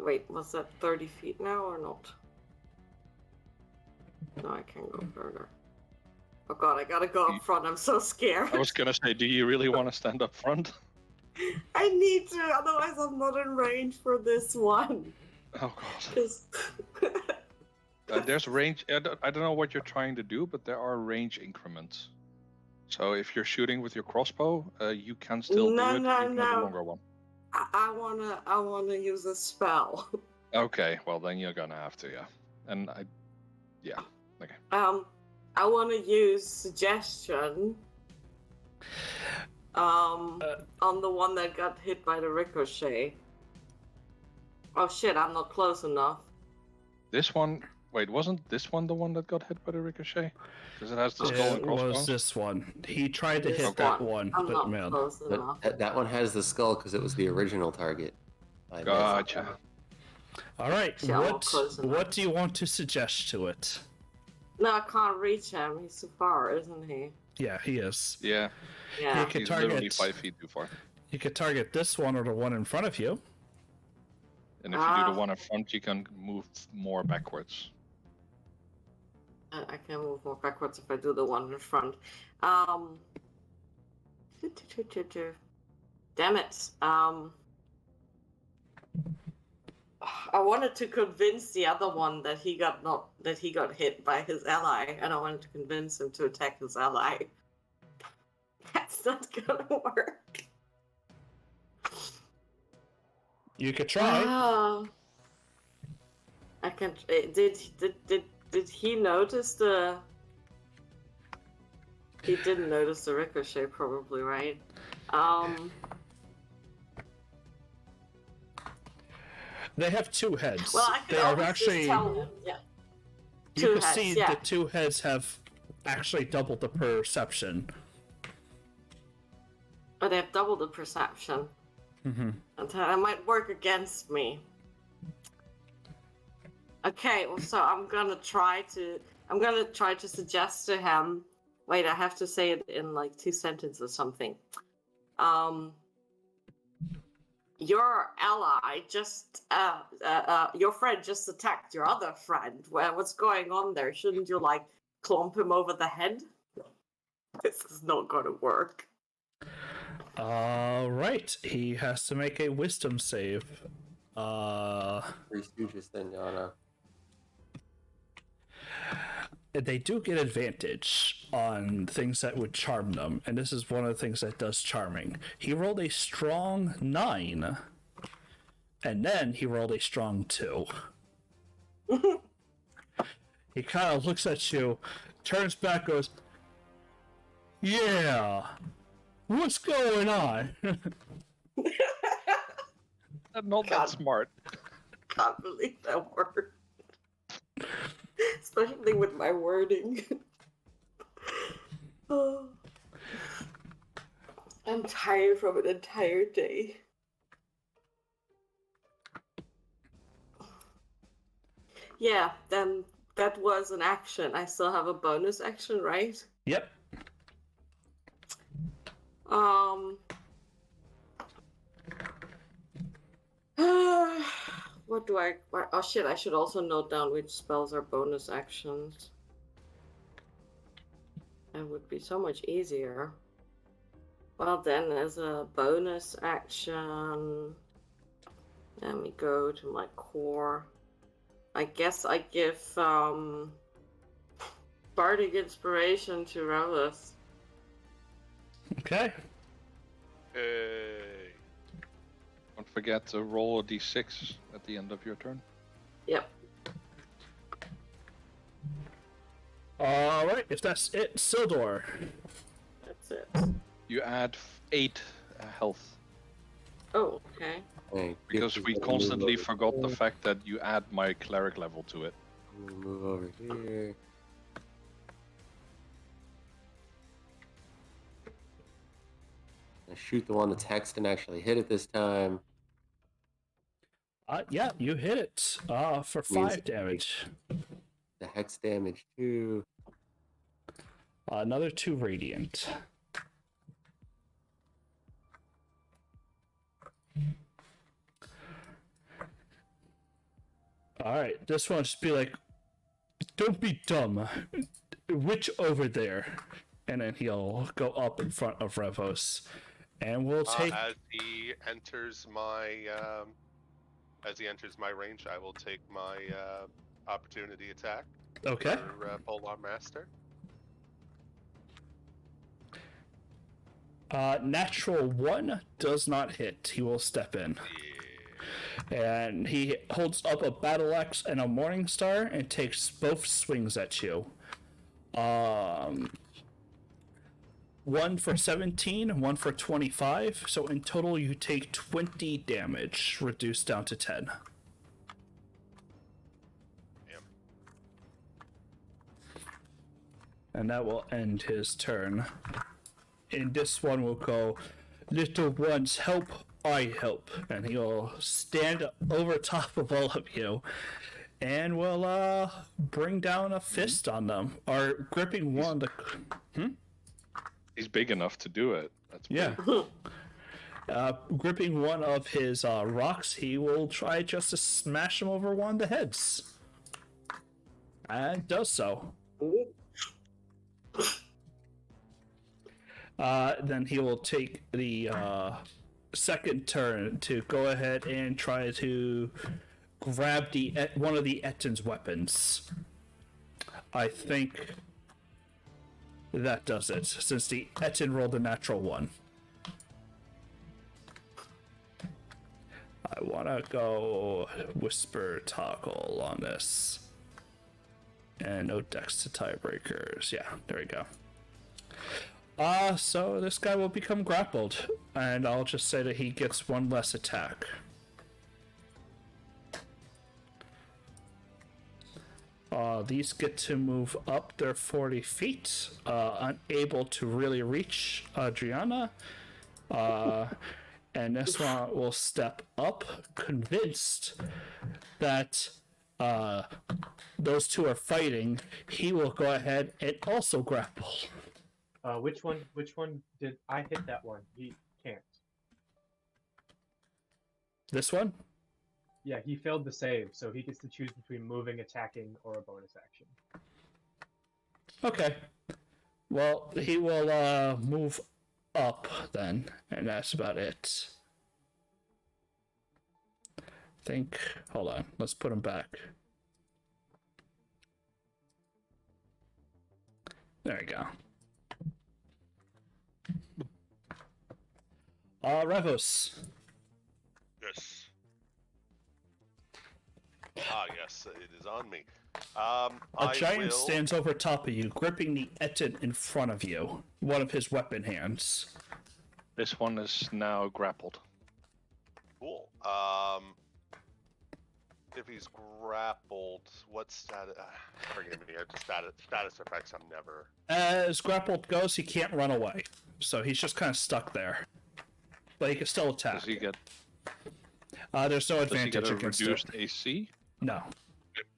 Wait, was that 30 feet now or not? No, I can't go further. Oh god, I gotta go up front. I'm so scared. I was gonna say, do you really want to stand up front? I need to, otherwise I'm not in range for this one. Oh god. 'Cause- There's range. I don't know what you're trying to do, but there are range increments. So if you're shooting with your crossbow, you can still do it, even on the longer one. I wanna use a spell. Okay, well then you're gonna have to, yeah. And okay. I wanna use suggestion. On the one that got hit by the ricochet. Oh shit, I'm not close enough. This one. Wait, wasn't this one the one that got hit by the ricochet? Because it has the skull and It was crossbones. this one. He tried to This hit that one, I'm but not man. close But enough. that one has the skull because it was the original target. I missed. Gotcha. All right, Yeah, I'm not close enough. what do you want to suggest to it? No, I can't reach him. He's too far, isn't he? Yeah, he is. Yeah, Yeah. You could he's literally target. 5 feet too far. You could target this one or the one in front of you. And if you do the one in front, you can move more backwards. I can move more backwards if I do the one in front. Damn it. I wanted to convince the other one that he got hit by his ally, and I wanted to convince him to attack his ally. That's not gonna work. You could try. I can. Did he notice the? He didn't notice the ricochet, probably, right? They have two heads. Well, I could they are always actually. just tell him. Yeah. You Two can heads, see yeah. the two heads have actually doubled the perception. But they have double the perception. Mm-hmm. And that might work against me. Okay, well, so I'm gonna try to suggest to him. Wait, I have to say it in like 2 sentences or something. Your ally just, your friend just attacked your other friend. What's going on there? Shouldn't you like clomp him over the head? This is not gonna work. Right. He has to make a wisdom save. Three Stooges thing going on. They do get advantage on things that would charm them, and this is one of the things that does charming. He rolled a strong 9, and then he rolled a strong 2. He kind of looks at you, turns back, goes, "Yeah, what's going on?" Not that smart. Can't believe that word. Especially with my wording. Oh. I'm tired from an entire day. Yeah, then that was an action. I still have a bonus action, right? Yep. What do I... Oh shit, I should also note down which spells are bonus actions. That would be so much easier. Well then, as a bonus action... Let me go to my core. I guess I give, Bardic Inspiration to Relis. Okay. Hey. Don't forget to roll a d6 at the end of your turn. Yep. Alright, if that's it, Sildor. That's it. You add 8 health. Oh, okay. Hey, Because we constantly forgot the fact that you add my cleric level to it. Move over here. I shoot the one that's hexed and actually hit it this time. Yeah, you hit it. For 5 damage. The hex damage too. Another 2 radiant. Alright, this one just be like, "Don't be dumb. Witch over there." And then he'll go up in front of Revos. And we'll take... As he enters my range, I will take my opportunity attack. Okay. For Polar Master. Natural 1 does not hit. He will step in. And he holds up a battle axe and a morning star and takes both swings at you. 1 for 17, 1 for 25. So in total, you take 20 damage, reduced down to 10. Damn. And that will end his turn. And this one will go, "Little ones help, I help." And he'll stand over top of all of you and will bring down a fist on them. Or gripping one of the... He's big enough to do it. That's Yeah. Gripping one of his rocks, he will try just to smash him over one of the heads. And does so. Then he will take the second turn to go ahead and try to grab one of the Ettin's weapons. I think that does it, since the Ettin rolled a natural 1. I want to go Whisper Toggle on this. And no dex to tiebreakers. Yeah, there we go. So this guy will become grappled, and I'll just say that he gets 1 less attack. These get to move up their 40 feet, unable to really reach Adriana. And this one will step up, convinced that those two are fighting. He will go ahead and also grapple. Which one did I hit? That one. He can't. This one? Yeah, he failed the save, so he gets to choose between moving, attacking, or a bonus action. Okay. Well, he will move up then, and that's about it. Hold on, let's put him back. There we go. Revos. Yes. Yes, it is on me. A giant stands over top of you, gripping the Ettin in front of you, one of his weapon hands. This one is now grappled. Cool. If he's grappled, what status? Forgive me, status effects I'm never... As grappled goes, he can't run away, so he's just kind of stuck there. But he can still attack. Does he get... There's no Does he advantage get a against reduced it. AC? No.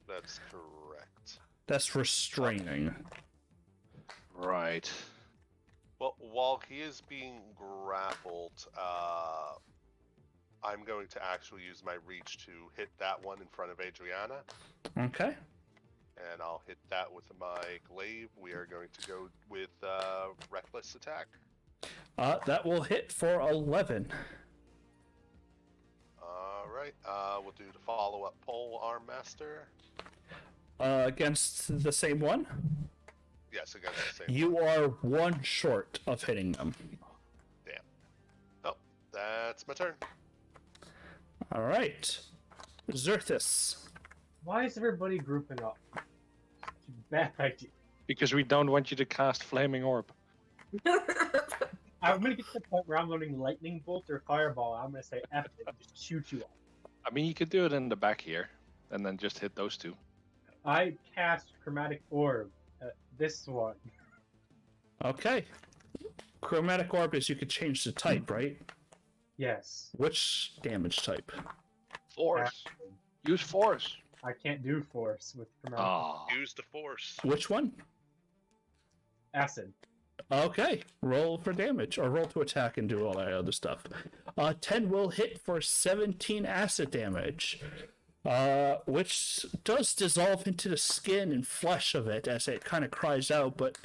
That's correct. That's restraining. Right. Well, while he is being grappled, I'm going to actually use my reach to hit that one in front of Adriana. Okay. And I'll hit that with my glaive. We are going to go with reckless attack. That will hit for 11. Alright, we'll do the follow-up pole arm master. Against the same one? Yes, against the same You one. are 1 short of hitting them. Damn. Oh, that's my turn. Alright. Zerthis. Why is everybody grouping up? Such a bad idea. Because we don't want you to cast Flaming Orb. I'm gonna get to the point where I'm learning lightning bolt or fireball. I'm gonna say F it and just shoot you all. I mean, you could do it in the back here, and then just hit those two. I cast chromatic orb at this one. Okay. Chromatic Orb is you could change the type, right? Yes. Which damage type? Force. Use Force. I can't do force with chromatic Ah. Use the force. Which one? acid. Okay, roll for damage, or roll to attack and do all that other stuff. 10 will hit for 17 acid damage, which does dissolve into the skin and flesh of it as it kind of cries out, but,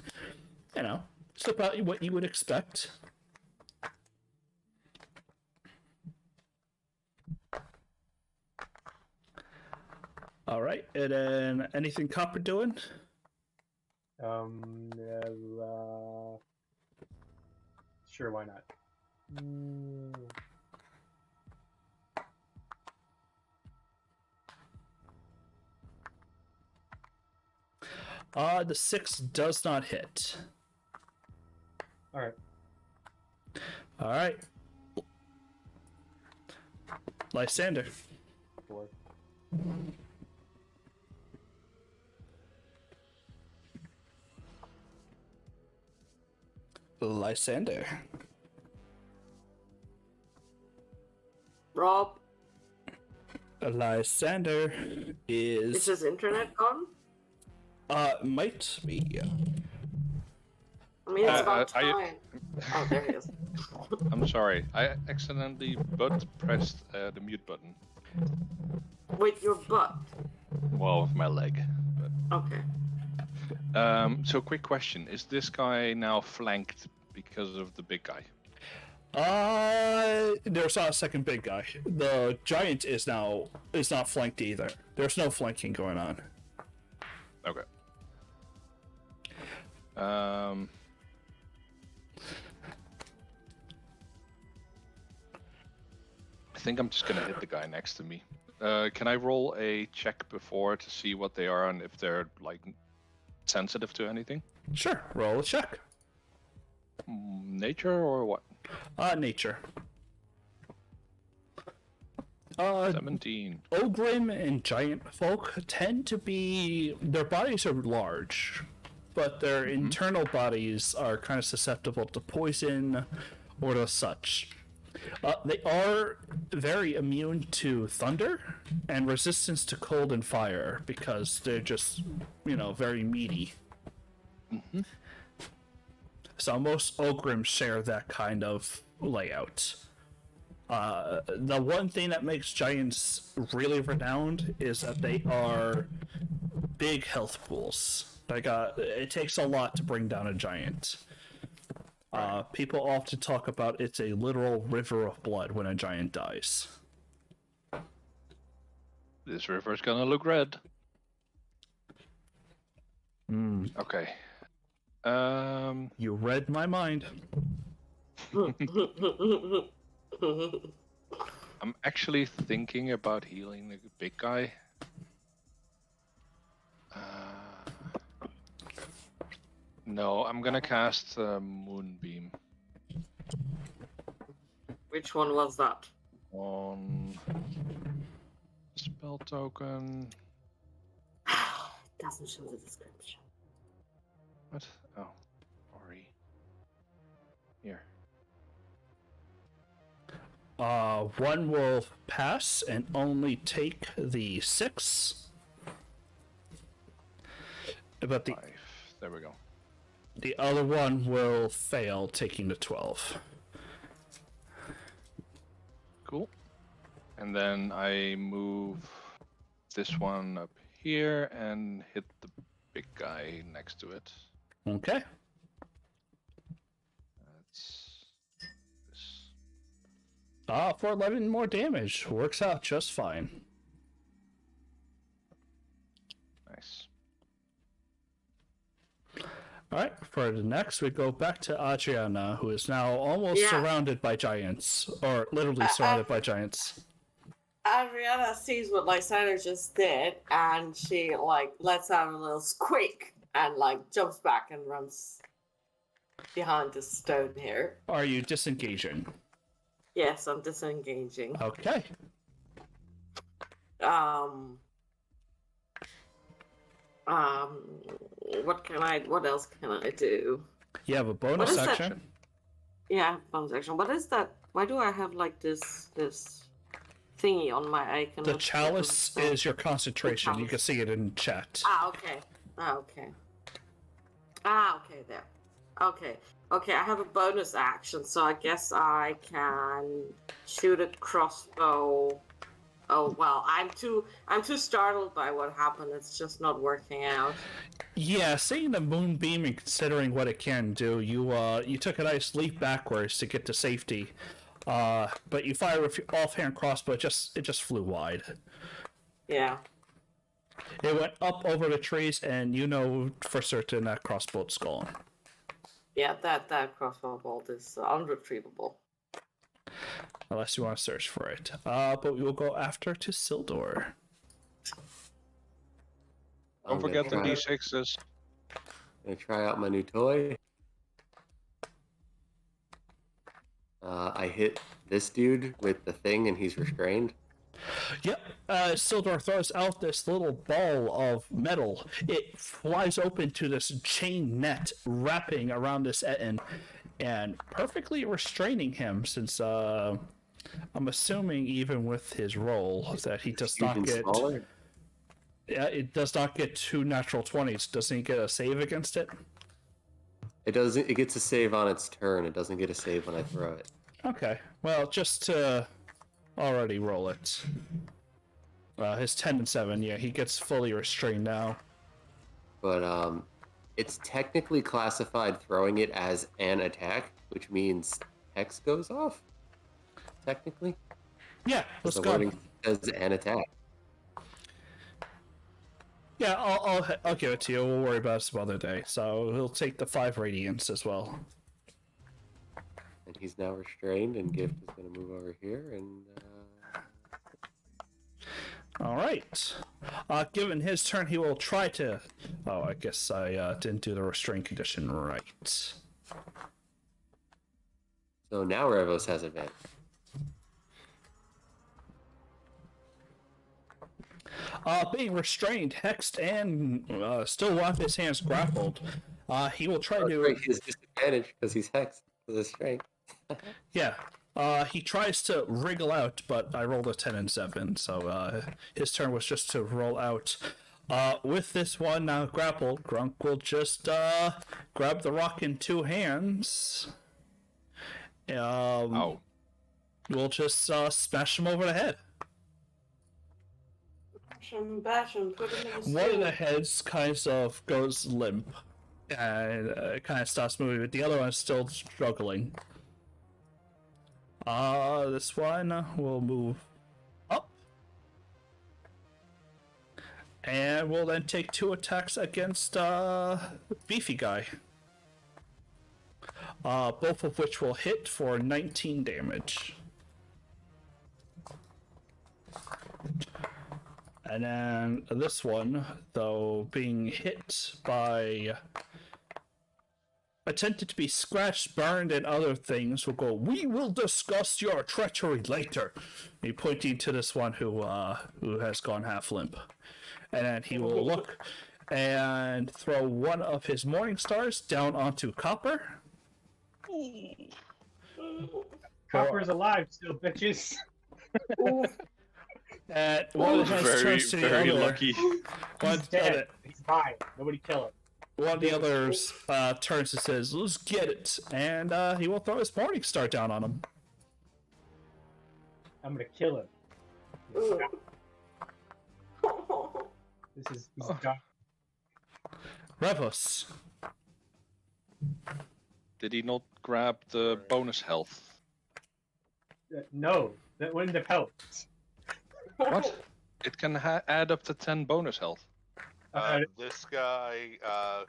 you know, it's about what you would expect. Alright, and then anything Copper doing? Sure, why not? The 6 does not hit. Alright. Alright. Lysander. 4. Lysander. Rob, Lysander is is his internet gone? might be. I mean, it's about I- time. Oh, there he is. I'm sorry. I accidentally butt pressed the mute button. Wait, your butt. Well, with my leg. Okay. So, quick question: is this guy now flanked because of the big guy? There's not a second big guy. The giant is not flanked either. There's no flanking going on. Okay. I think I'm just gonna hit the guy next to me. Can I roll a check before to see what they are and if they're like sensitive to anything? Sure, roll a check. Nature or what? Nature. 17. Ogrim and giant folk tend to be... Their bodies are large, but their internal bodies are kind of susceptible to poison or to such. They are very immune to thunder and resistance to cold and fire because they're just, very meaty. So most Ogrims share that kind of layout. The one thing that makes giants really renowned is that they are big health pools. It takes a lot to bring down a giant. People often talk about it's a literal river of blood when a giant dies. This river's gonna look red. Okay. You read my mind. I'm actually thinking about healing the big guy. No, I'm gonna cast Moonbeam Which one was that? on spell token. Doesn't show the description. What? Oh, Ori. Here. One will pass and only take the 6. But 5. There we go. the other one will fail, taking the 12. Cool. And then I move this one up here and hit the big guy next to it. Okay. That's this. For 11 more damage. Works out just fine. Nice. Alright, for the next, we go back to Adriana, who is now almost surrounded by giants. Or literally surrounded by giants. Adriana sees what Lysander just did, and she, lets out a little squeak, and, jumps back and runs behind the stone here. Are you disengaging? Yes, I'm disengaging. Okay. What else can I do? You have a bonus What is action. Yeah, bonus action. What is that? Why do I have, this thingy on my icon? The chalice is your concentration. You can see it in chat. Okay. Okay, there. Okay, I have a bonus action, so I guess I can shoot a crossbow. Oh well, I'm too startled by what happened. It's just not working out. Yeah, seeing the moonbeam and considering what it can do, you took a nice leap backwards to get to safety. But you fire with your offhand crossbow, it just flew wide. Yeah. It went up over the trees, and you know for certain that crossbow's gone. Yeah, that crossbow bolt is unretrievable. Unless you want to search for it. But we will go after to Sildor. Don't forget the D6s. Gonna try out my new toy. I hit this dude with the thing and he's restrained. Yep. Sildor throws out this little ball of metal. It flies open to this chain net wrapping around this Etten and perfectly restraining him, since I'm assuming even with his roll that he does not get... Smaller? Yeah, it does not get 2 natural 20s. Doesn't he get a save against it? It doesn't. It gets a save on its turn. It doesn't get a save when I throw it. Okay. Well, just to already roll it. His 10 and 7, yeah, he gets fully restrained now. But It's technically classified throwing it as an attack, which means hex goes off. Technically, Yeah, let's the go. wording says an attack. Yeah, I'll give it to you. We'll worry about it some other day. So he'll take the 5 radiance as well. And he's now restrained, and Gift is going to move over here, and All right. Given his turn, he will try to. Oh, I guess I didn't do the restraint condition right. so now Revos has advantage. Being restrained, hexed, and still one of his hands grappled, he will try to. Right, he has disadvantage because he's hexed with his strength. Yeah. He tries to wriggle out, but I rolled a 10 and 7, so his turn was just to roll out. With this one now grappled, Grunk will just grab the rock in 2 hands. Ow. We'll just smash him over the head. Bash him, put him in the One of stew. the heads kind of goes limp and kind of stops moving, but the other one is still struggling. This one will move up. And we'll then take 2 attacks against Beefy Guy. Both of which will hit for 19 damage. And then this one, though, being hit by... attempted to be scratched, burned, and other things, will go, "We will discuss your treachery later." He pointing to this one who has gone half limp. And then he will look and throw one of his morning stars down onto Copper. Copper's alive still, bitches. Ooh, And one of the heads turns to the very other. lucky. One, He's dead. He's fine. Nobody kill him. one of the others turns and says, "Let's get it." And he will throw his morning star down on him. I'm gonna kill him. ooh. He's done. Revos. Did he not grab the bonus health? No, that wouldn't have helped. What? It can add up to 10 bonus health. This guy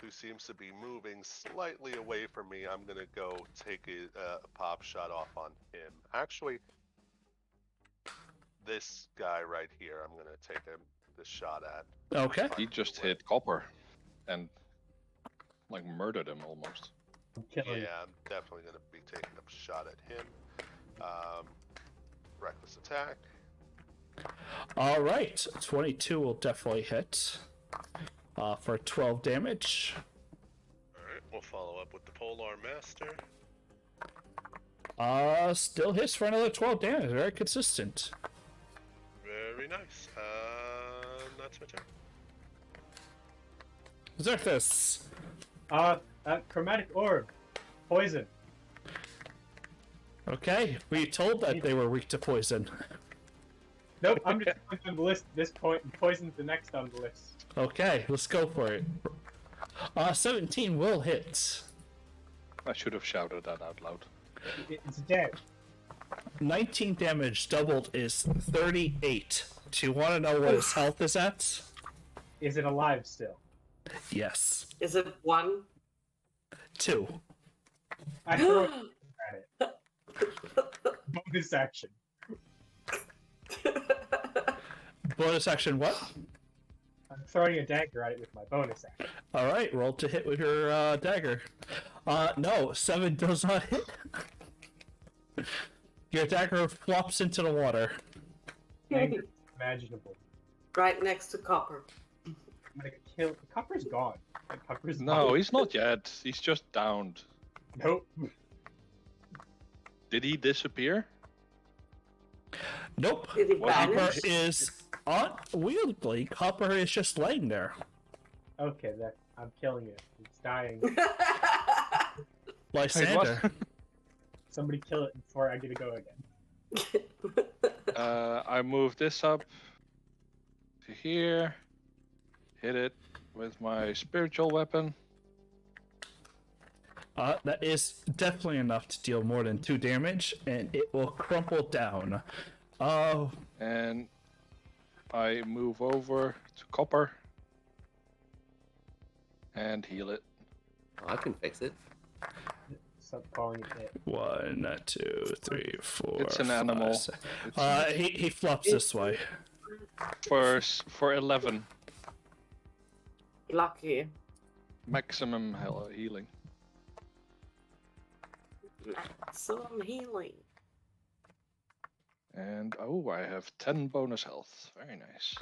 who seems to be moving slightly away from me, I'm gonna go take a pop shot off on him. Actually, this guy right here, I'm gonna take the shot at. Okay. He just hit Copper and like murdered him almost. I'm killing him. Yeah, I'm definitely gonna be taking a shot at him. Reckless attack. All right. 22 will definitely hit for 12 damage. Alright, we'll follow up with the Polar Master. Still hits for another 12 damage. Very consistent. Very nice. That's my turn. Xerxes. Chromatic orb. Poison. Okay. We told that they were weak to poison. Nope, I'm just going on the list at this point, and poison's the next on the list. Okay, let's go for it. 17 will hit. I should have shouted that out loud. It's dead. 19 damage doubled is 38. Do you want to know what his health is at? Is it alive still? Yes. Is it 1? 2. I throw at it. Bonus action. Bonus action what? I'm throwing a dagger at it with my bonus action. Alright, roll to hit with your dagger. No, 7 does not hit. Your dagger flops into the water. Anger imaginable. Right next to Copper. I'm gonna kill. Copper's gone. Copper's No, gone. he's not yet. He's just downed. Nope. Did he disappear? Nope. Did he Copper vanish? is unwieldy. Copper is just laying there. Okay, I'm killing it. It's dying. Lysander. Somebody kill it before I get to go again. I move this up to here. Hit it with my spiritual weapon. That is definitely enough to deal more than 2 damage, and it will crumple down. And I move over to Copper and heal it. Oh, I can fix it. Stop calling it it. 1, 2, 3, 4. It's an 5, animal. 6. It's He flops this way. for 11 Lucky. maximum healing. Maximum healing. And oh, I have 10 bonus health. Very nice.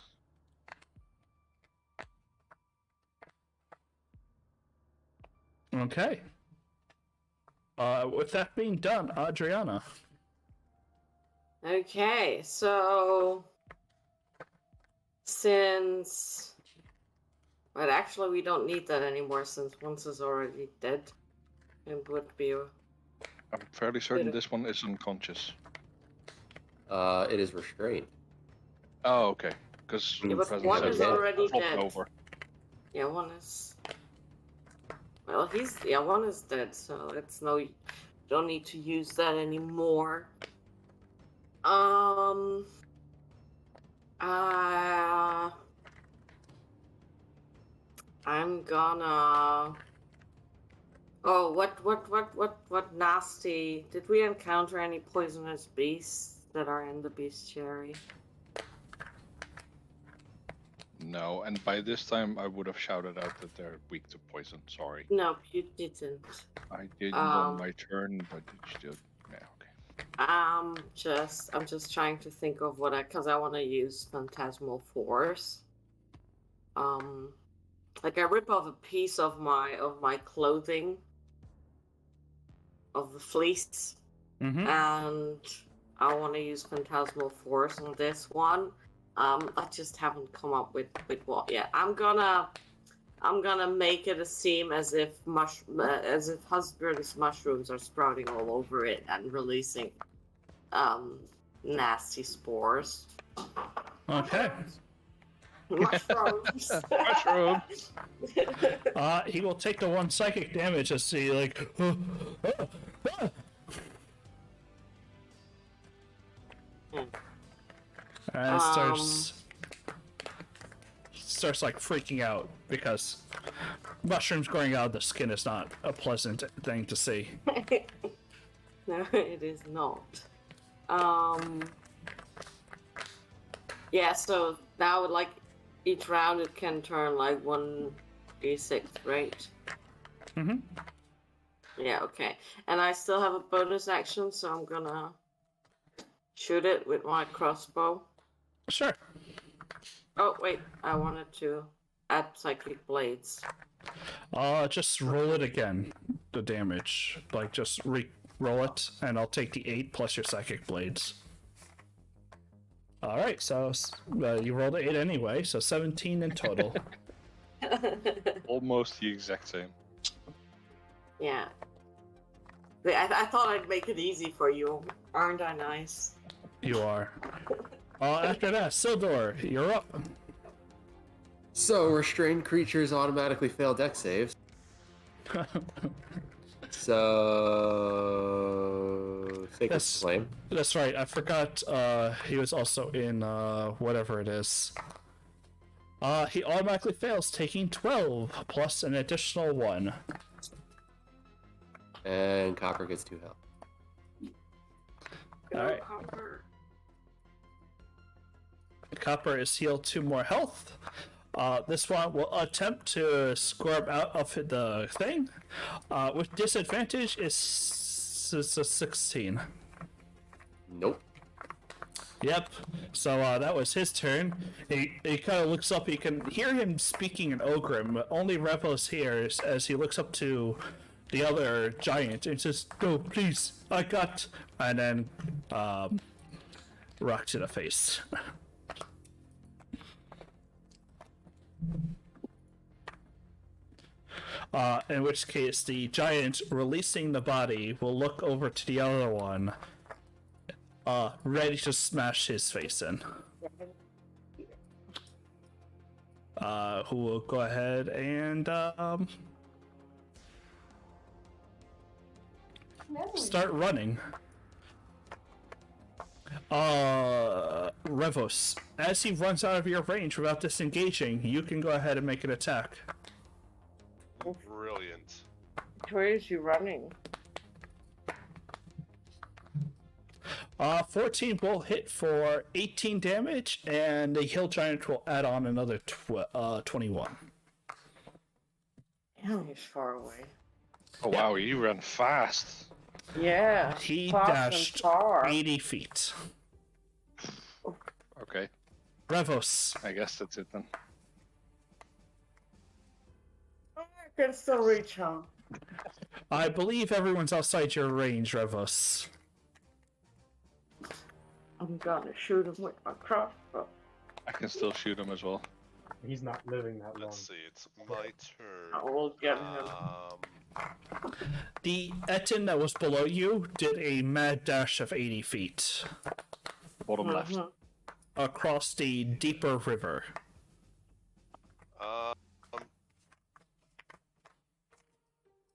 Okay. With that being done, Adriana. Okay, so since, but actually we don't need that anymore since once is already dead. It would be. I'm fairly certain this one is unconscious. It is restrained. Oh, okay. Because Yeah, but one is already dead. over. Yeah, one is. Well, one is dead, so it's no. Don't need to use that anymore. I'm gonna. Oh, what nasty! Did we encounter any poisonous beasts that are in the bestiary? No, and by this time I would have shouted out that they're weak to poison. Sorry. No, you didn't. I didn't on my turn, but it still. Yeah, okay. I'm just trying to think of because I want to use Phantasmal Force. Like I rip off a piece of my clothing, of the fleece, Mm-hmm. and I want to use Phantasmal Force on this one. I just haven't come up with what yet. I'm gonna make it seem as if husband's mushrooms are sprouting all over it and releasing nasty spores. Okay. Mushrooms. Mushrooms. He will take the 1 psychic damage as he and starts like freaking out because mushrooms growing out of the skin is not a pleasant thing to see. No, it is not. Yeah, so now like each round it can turn like 1d6, right? Mm-hmm. Yeah, okay. And I still have a bonus action, so I'm gonna shoot it with my crossbow. Sure. Oh, wait, I wanted to add psychic blades. Just roll it again. The damage. Like, just re-roll it, and I'll take the 8 plus your psychic blades. Alright, so you rolled an 8 anyway, so 17 in total. Almost the exact same. Yeah. I thought I'd make it easy for you. Aren't I nice? You are. After that, Sildor, you're up. So, restrained creatures automatically fail dex saves. So, Sacred Flame. That's right, I forgot he was also in whatever it is. He automatically fails, taking 12 plus an additional 1. And Copper gets 2 health. Alright. Copper is healed 2 more health. This one will attempt to squirm out of the thing. With disadvantage, it's a 16. Nope. Yep. So that was his turn. He kind of looks up. You can hear him speaking in Ogrim, but only Revos hears as he looks up to the other giant and says, "Go, please, I got," and then rock to the face. In which case, the giant releasing the body will look over to the other one, ready to smash his face in. Who will go ahead and start running. Revos, as he runs out of your range without disengaging, you can go ahead and make an attack. Brilliant. Where is you running? 14 will hit for 18 damage, and the Hill Giant will add on another 21. Damn, he's far away. Oh wow, you run fast. Yeah. He fast and dashed far. 80 feet. Okay, Revos, I guess that's it then. I can still reach him. I believe everyone's outside your range, Revos. I'm gonna shoot him with my crossbow. I can still shoot him as well. He's not living that long. Let's see, it's my turn. I will get him. The Etin that was below you did a mad dash of 80 feet Bottom left. across the deeper river.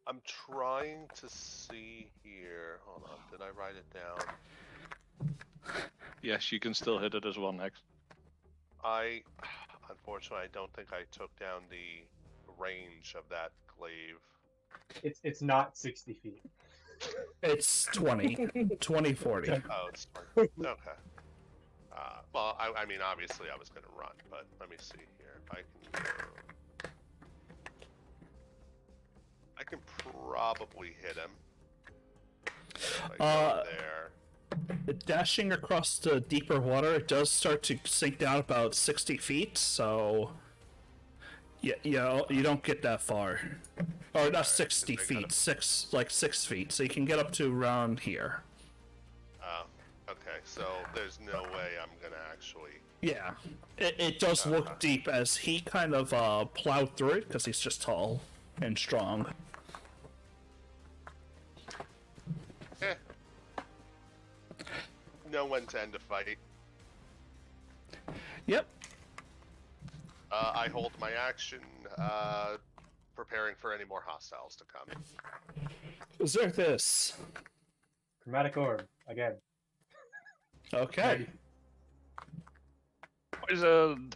I'm trying to see here. Hold on, did I write it down? Yes, you can still hit it as well next. Unfortunately, I don't think I took down the range of that glaive. It's not 60 feet. It's 20, 40. Oh, it's okay. Well, I mean, obviously I was going to run, but let me see here. If I can go... I can probably hit him. If I go there. Dashing across the deeper water, it does start to sink down about 60 feet, so yeah, you don't get that far. Or not 60 feet, 6 feet, so you can get up to around here. Okay, so there's no way I'm gonna actually... Yeah, it does look deep as he kind of plowed through it, because he's just tall and strong. Know when to end a fight. Yep. I hold my action, preparing for any more hostiles to come. Zerthis. Chromatic orb again. Okay. Poison.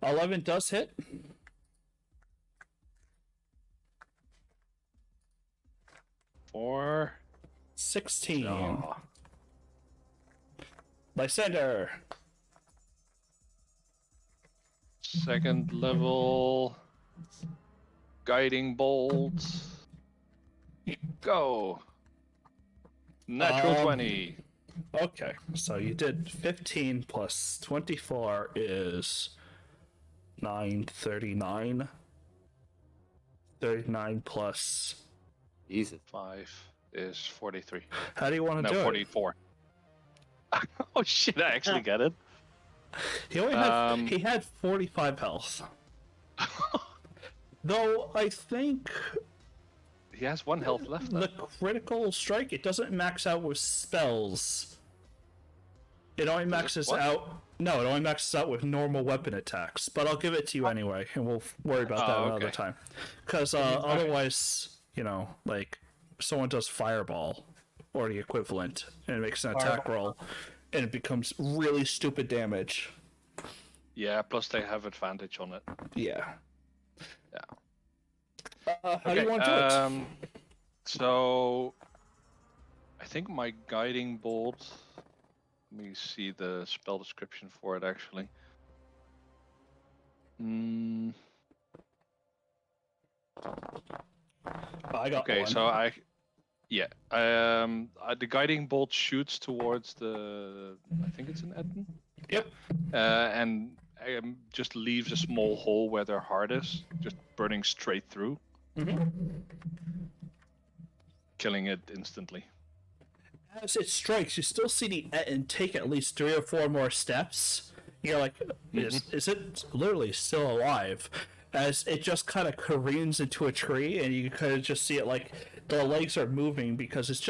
11 does hit. Four. 16. Oh. Lysander. Second level. Guiding bolt. Go. Natural 20. Okay, so you did 15 plus 24 is 39. 39 plus... Jesus. 5 is 43. How do you want to No, do 44. Oh shit, I actually get it. it? He only had, he had 45 health. Though, I think He has 1 health left. the critical strike, it doesn't max out with spells. It only maxes what? out... No, it only maxes out with normal weapon attacks. But I'll give it to you anyway, and we'll worry about that another okay. time. Because otherwise, you know, like, someone does Fireball, or the equivalent, and it makes an attack roll, and it becomes really stupid damage. Yeah, plus they have advantage on it. Yeah. Yeah. How do you want to do it? So I think my guiding bolt. Let me see the spell description for it actually. I got Okay, one. so the guiding bolt shoots towards the. I think it's an Etten. Yep. And just leaves a small hole where their heart is, just burning straight through, killing it instantly. As it strikes, you still see the Etten take at least 3 or 4 more steps. You're like, is it literally still alive? As it just kind of careens into a tree, and you kind of just see it like the legs are moving because it's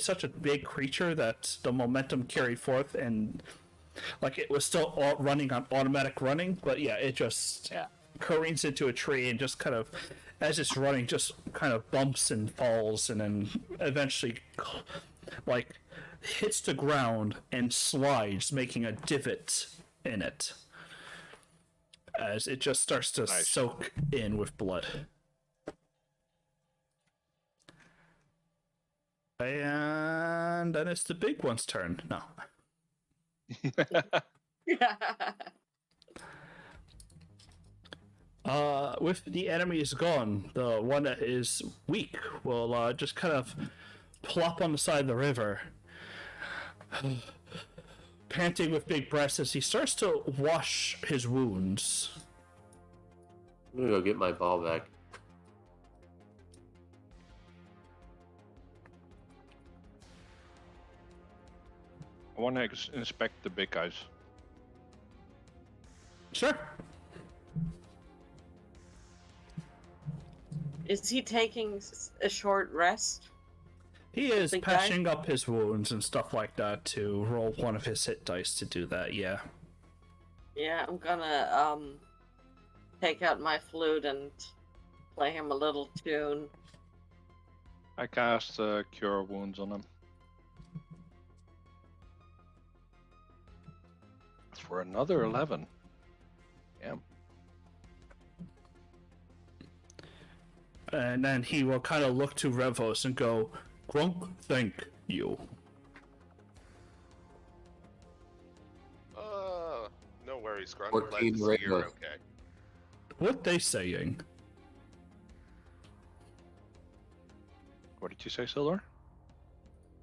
such a big creature that the momentum carried forth, and like it was still running on automatic running, but yeah, it just careens into a tree and just kind of, as it's running, just kind of bumps and falls, and then eventually, like, hits the ground and slides, making a divot in it as it just starts to Nice. soak in with blood. And then it's the big one's turn. No. With the enemies gone, the one that is weak will just kind of plop on the side of the river, panting with big breaths as he starts to wash his wounds. I'm gonna go get my ball back. I want to inspect the big guys. Sure. Is he taking a short rest? He is Big guy? patching up his wounds and stuff like that to roll one of his hit dice to do that, yeah. Yeah, I'm gonna take out my flute and play him a little tune. I cast Cure Wounds on him. For another 11. Yeah. And then he will kind of look to Revos and go, Grunk, thank you. No worries, Grunt. 14 Glad to see you're Rainbows. okay. What they saying? What did you say, Silver?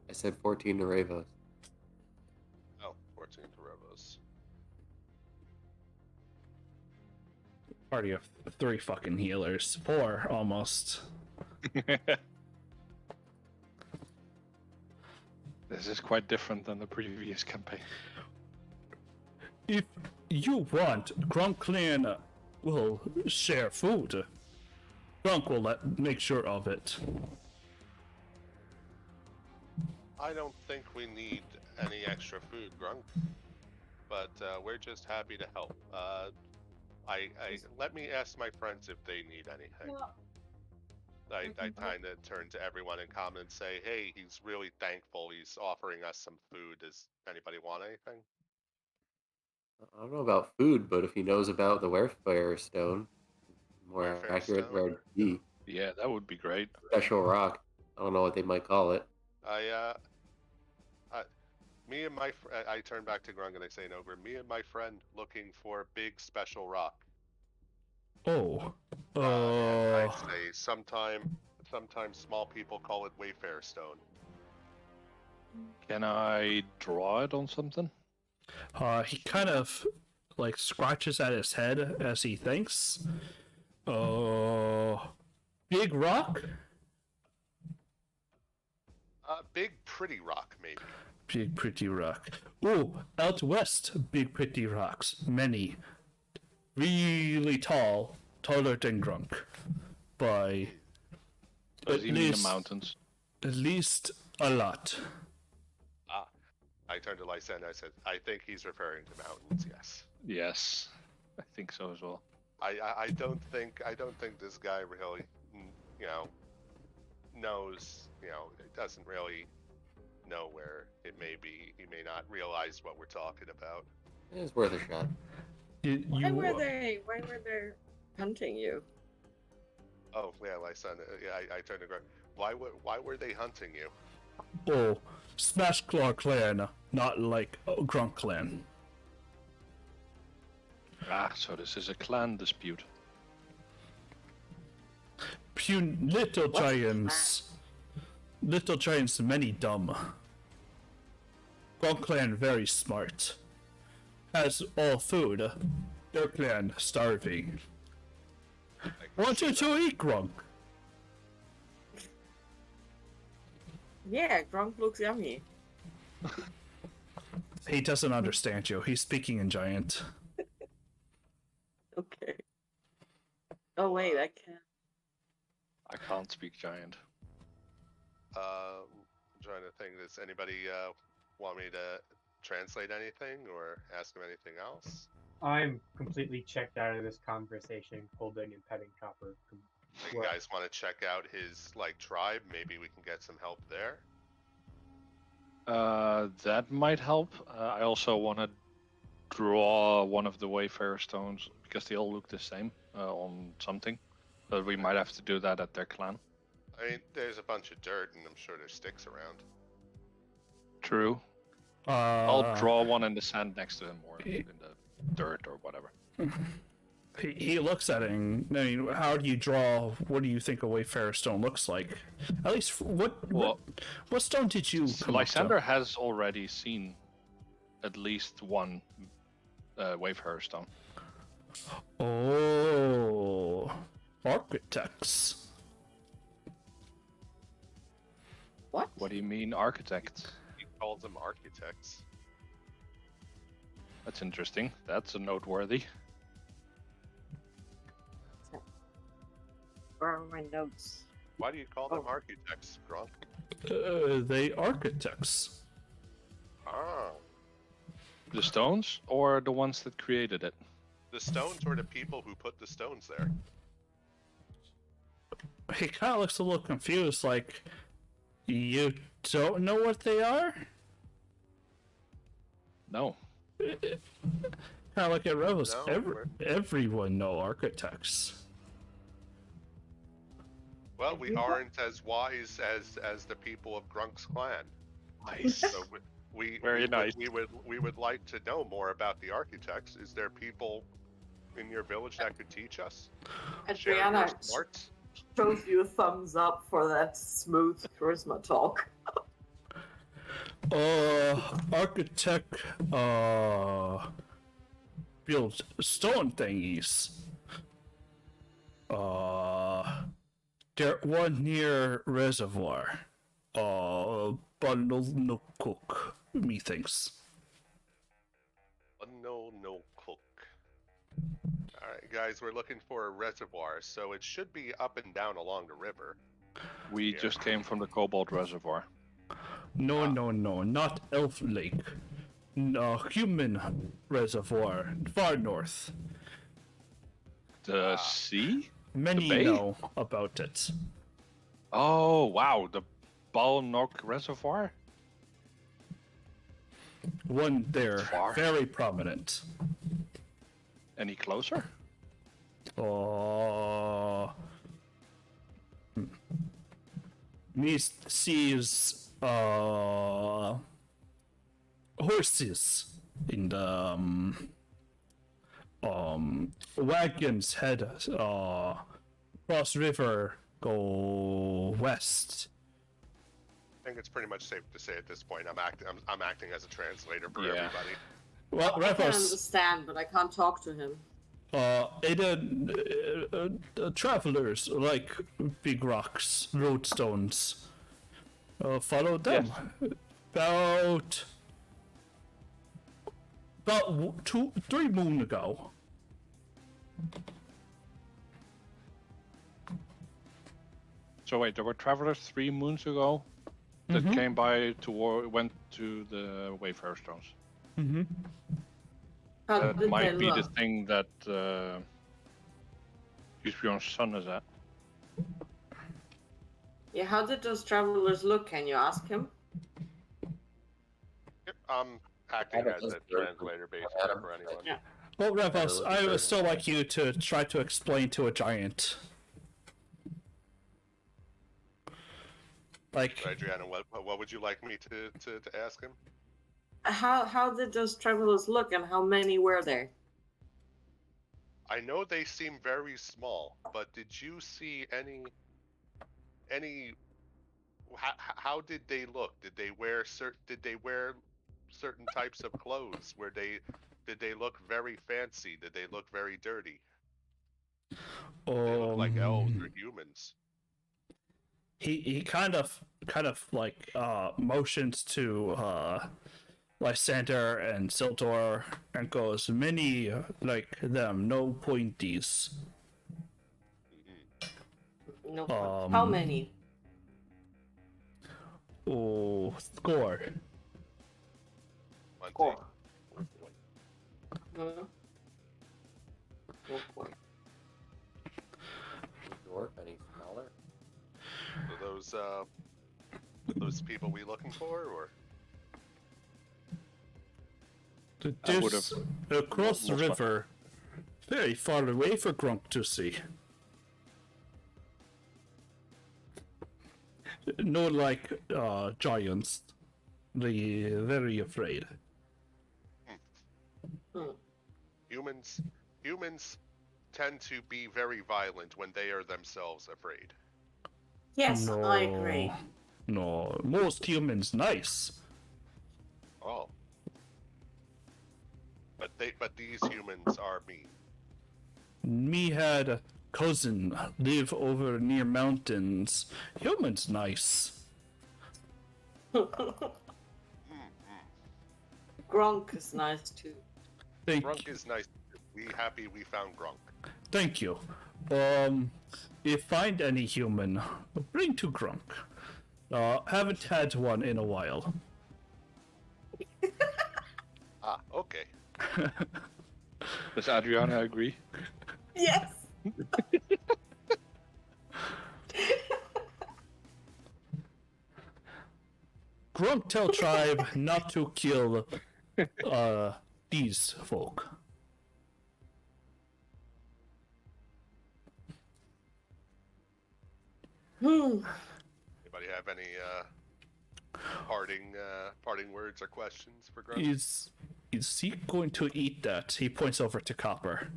I said 14 to Ravos. Oh, 14 to Rebos. Party of 3 fucking healers. 4, almost. This is quite different than the previous campaign. If you want, Grunk Clan will share food. Grunk will make sure of it. I don't think we need any extra food, Grunt. But we're just happy to help. I let me ask my friends if they need anything. I kind of turn to everyone in common and say, hey, he's really thankful. He's offering us some food. Does anybody want anything? I don't know about food, but if he knows about the Warfare Stone, more Warfare accurate, Stone? where D, Yeah, that would be great. special rock. I don't know what they might call it. Me and my I turn back to Grung and I say it over. Me and my friend looking for big special rock. Oh. And I say sometimes small people call it Wayfair Stone. Can I draw it on something? He kind of like scratches at his head as he thinks. Big rock? Big pretty rock, maybe. Big pretty rock. Oh, out west, big pretty rocks. Many. Really tall. Taller than Grunk. By Does he mean the mountains? at least a lot. I turned to Lysa and I said, I think he's referring to mountains, yes. Yes, I think so as well. I don't think this guy really, knows, doesn't really know where it may be. He may not realize what we're talking about. It's worth a shot. Why were they hunting you? Oh yeah, Lysa. I turned to Greg. Why were they hunting you? Oh, Smash Claw Clan, not like Grunk Clan. Ah, so this is a clan dispute. Little giants, many dumb. Grunk Clan very smart. Has all food. Their clan starving. Want you to eat, Grunk? Yeah, Gronk looks yummy. He doesn't understand you. He's speaking in giant. Okay. Oh wait, I can't. I can't speak giant. I'm trying to think. Does anybody want me to translate anything or ask him anything else? I'm completely checked out of this conversation, holding and petting Copper. You guys want to check out his tribe? Maybe we can get some help there. That might help. I also want to draw one of the Wayfarer stones because they all look the same on something. But we might have to do that at their clan. I mean, there's a bunch of dirt, and I'm sure there's sticks around. True. I'll draw one in the sand next to him, or in the dirt, or whatever. He looks at it and, I mean, how do you draw, what do you think a Wayfarer stone looks like? At least, what stone did you come up to? Lysander has already seen at least one Wayfarer stone. Oh, architects. What? What do you mean, architects? He calls them architects. That's interesting. That's a noteworthy. Where are my notes? Why do you call them architects, Grunk? They architects. Ah. The stones, or the ones that created it? The stones were the people who put the stones there. He kind of looks a little confused, like, you don't know what they are? No. Kind of like at Rebels. No, Everyone know architects. Well, we aren't as wise as the people of Grunk's clan. Nice. So Very nice. We would like to know more about the architects. Is there people in your village that could teach us? Share your Adriana smarts? shows you a thumbs up for that smooth charisma talk. Architect, build stone thingies. There one near reservoir. Bundle no cook, methinks. No cook. Alright, guys, we're looking for a reservoir, so it should be up and down along the river. We just came from the Cobalt Reservoir. No, not Elf Lake. No, human reservoir, far north. The sea? Many bay? know about it. Oh, wow. The Balnock Reservoir? One there, Far. very prominent. Any closer? Me sees horses in the wagons head cross river, go west. I think it's pretty much safe to say at this point I'm acting as a translator for Yeah. everybody. Well, I can Ravos, understand, but I can't talk to him. travelers like big rocks, roadstones. Follow them. About 3 moon ago. So wait, there were travelers 3 moons ago that came by went to the Wayfarer Stones. Mm-hmm. How That did might they be the look? thing that Bjorn's son is at. Yeah, how did those travelers look? Can you ask him? Yep, I'm acting Adam as is a very translator good. basically Adam, for anyone. Yeah. Well, Ravos, Yeah, I look would still like you to try to explain to a giant. Like, Adriana, what would you like me to ask him? How did those travelers look, and how many were there? I know they seem very small, but did you see any? How did they look? Did they wear certain types of clothes? Did they look very fancy? Did they look very dirty? Did they look like elves or humans? he kind of like motions to Lysander and Sildor and goes, many like them, no pointies. No. How many? Oh, score. One Four. thing. Hmm? Oh boy. Dwarf, any smaller? Are those people we looking for, or I would There's have across the most likely. river, very far away for Grunk to see. No, like giants. They very afraid. humans tend to be very violent when they are themselves afraid. Yes, No, I agree. no, most humans nice. Oh. But these humans are mean. Me had a cousin live over near mountains. Humans nice. Gronk is nice too. Grunk is nice. We happy we found Grunk. Thank you. If find any human, bring to Grunk. Haven't had one in a while. Ah, okay. Does Adriana agree? Yes. Grunk tell tribe not to kill these folk. Anybody have any parting words or questions for Grunk? Is he going to eat that? He points over to Copper.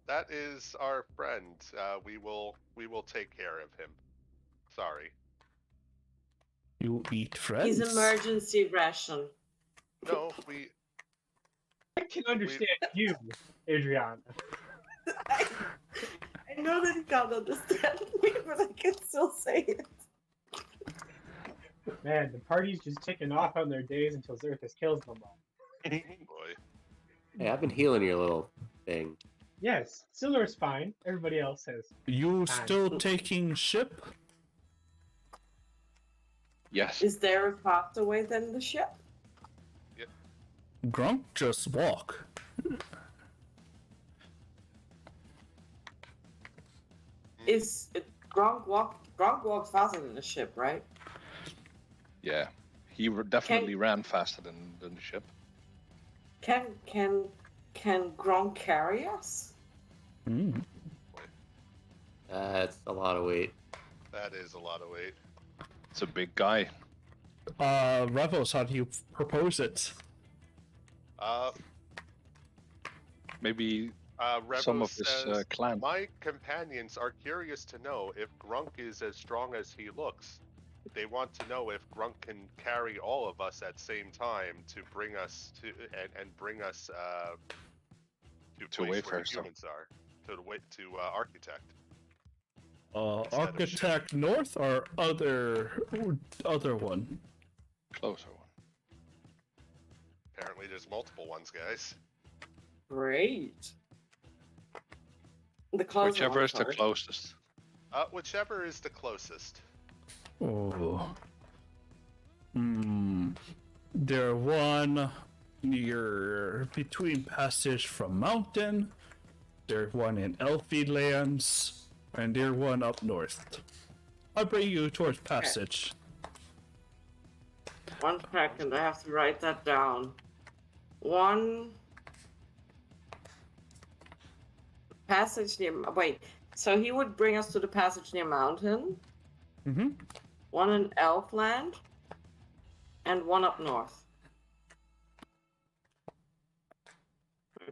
That is our friend. We will take care of him. Sorry. You eat friends? He's emergency ration. No, we. I can understand you, Adriana. I know that he can't understand me, but I can still say it. Man, the party's just ticking off on their days until Xerthus kills them all. Boy. Hey, I've been healing your little thing. Yes, Silur's fine. Everybody else has. You Fine. still taking ship? Yes. Is there a faster way than the ship? Grunk just walk. Is it, Gronk walks faster than the ship, right? Yeah. He definitely ran faster than the ship. Can Gronk carry us? Mm. That's a lot of weight. That is a lot of weight. It's a big guy. Rebels, how do you propose it? Maybe Rebel some of his says, clan. my companions are curious to know if Grunk is as strong as he looks. They want to know if Grunk can carry all of us at same time to bring us to and bring us to place where the Wayfair, so. humans are. To Architect. Instead of Architect North or other one? Closer one. Apparently, there's multiple ones, guys. Great. The closer Whichever one, is the sorry. closest. Whichever is the closest. Oh. There one near between passage from mountain. There's one in Elfie lands, and there's one up north. I'll bring you towards passage. 1 second, I have to write that down. One passage near. Wait, so he would bring us to the passage near mountain. Mm-hmm. One in Elfland, and one up north.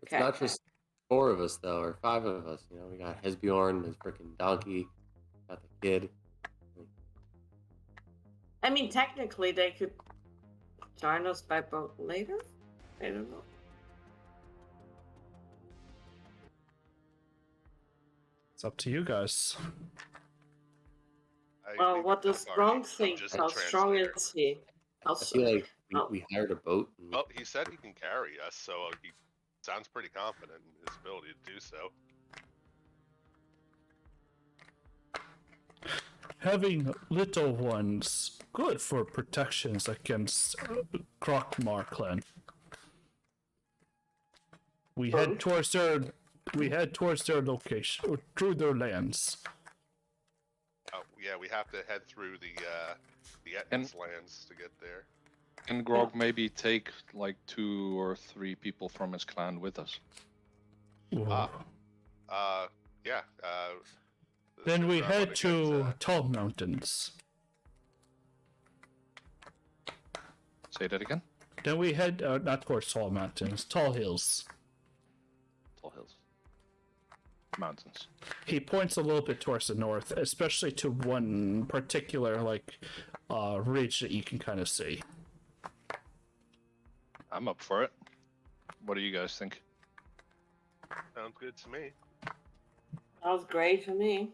It's not just 4 of us, though, or 5 of us. You know, we got Hesbjorn, his freaking donkey, got the kid. I mean, technically, they could join us by boat later. I don't know. It's up to you guys. Well, what does Gronk think? just How a strong translator. is he? How I feel like Oh. we hired a boat. And Well, he said he can carry us, so he sounds pretty confident in his ability to do so. having little ones good for protections against Krokmar clan. We head towards their location, or through their lands. Oh, yeah, we have to head through the Etna's lands to get there. Can Grog maybe take like 2 or 3 people from his clan with us? Yeah. Then we I head wanna to get, Tall Mountains. Say that again. Then we head not towards Tall Mountains, Tall Hills. Tall hills. Mountains. He points a little bit towards the north, especially to one particular ridge that you can kind of see. I'm up for it. What do you guys think? sounds good to me. That was great for me.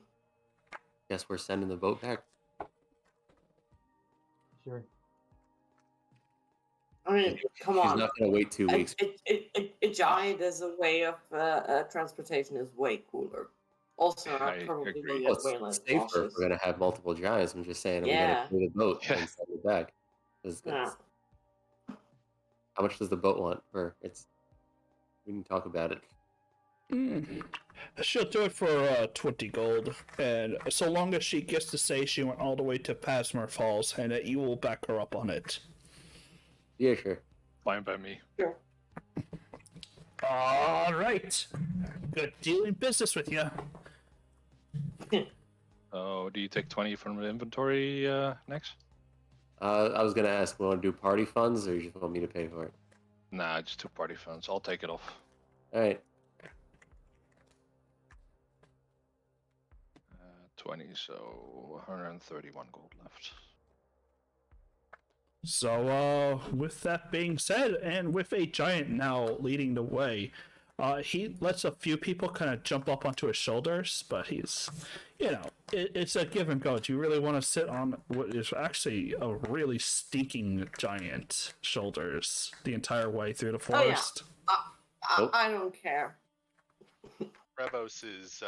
Guess we're sending the boat back. Sure. I mean, come She's on. not gonna wait 2 weeks. A giant as a way of transportation is way cooler. Also, I I probably agree. will Well, get way it's less safer if nauseous. we're gonna have multiple giants. I'm just saying, Yeah. we're gonna clear the boat Yeah. and send it back. 'Cause Yeah. it's- How much does the boat want? Or we can talk about it. She'll do it for 20 gold, and so long as she gets to say she went all the way to Pasmer Falls, and that you will back her up on it. Yeah, sure. Fine by me. Sure. All right. Good doing business with you. Oh, do you take 20 from the inventory next? I was gonna ask, want to do party funds, or you just want me to pay for it? Nah, just 2 party funds. I'll take it off. All right. 20, so 131 gold left. So, with that being said, and with a giant now leading the way, he lets a few people kind of jump up onto his shoulders, but he's, it's a give and go. Do you really want to sit on what is actually a really stinking giant shoulders the entire way through the forest? I don't care. Revos is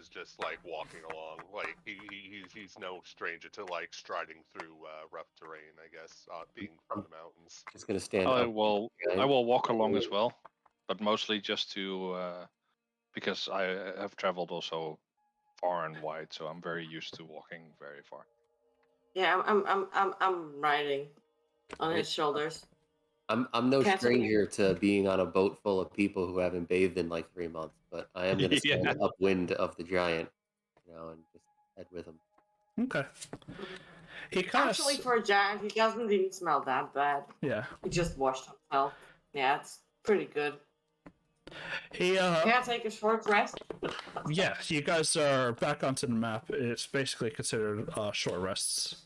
just like walking along, like he's no stranger to like striding through rough terrain, I guess, being from the mountains. Just gonna stand I up. will walk along as well, but mostly just to because I have traveled also far and wide, so I'm very used to walking very far. Yeah, I'm riding on his shoulders. I'm no Can't believe- stranger to being on a boat full of people who haven't bathed in like 3 months, but I am gonna stand upwind of the giant, and just head with him. Okay. He kind of Actually, for a giant, he doesn't even smell that bad. yeah. He just washed himself. Yeah, it's pretty good. He Can I take a short rest? yeah. You guys are back onto the map. It's basically considered short rests.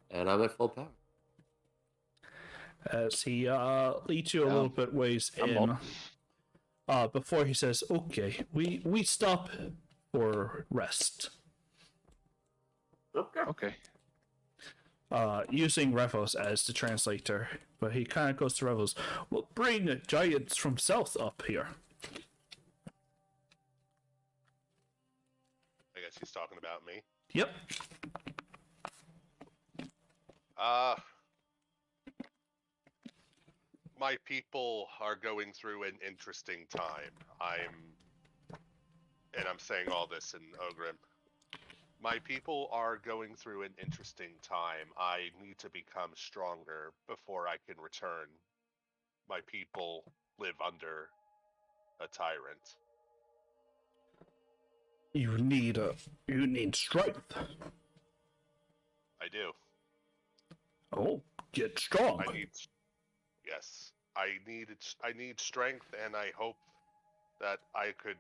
And I'm at full power. As he leads you a little bit ways in, before he says, "Okay, we stop for rest." Okay. Okay. Using Revos as the translator, but he kind of goes to Revos. We'll bring giants from south up here. I guess he's talking about me. Yep. My people are going through an interesting time. I'm saying all this in Ogrim. My people are going through an interesting time. I need to become stronger before I can return. My people live under a tyrant. You need strength. I do. Oh, get strong. I need strength, and I hope that I could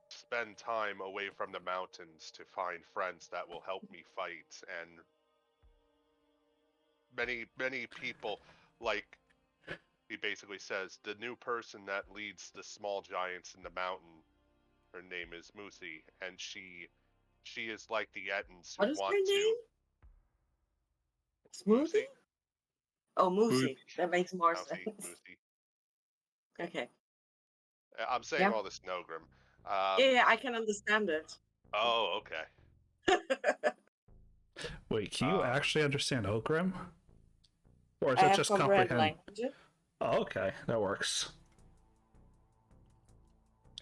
spend time away from the mountains to find friends that will help me fight. And many people, like he basically says, the new person that leads the small giants in the mountain, her name is Musi, and she is like the Ettins who What is want her name? Smoothie? Oh, Moosey. That makes more sense. Musi. Okay. I'm saying all this in Ogrim. Yeah, I can understand it. Oh, okay. Wait, can you actually understand Ogrim? Or is I it have just comprehend comprehend? languages. Oh, okay, that works.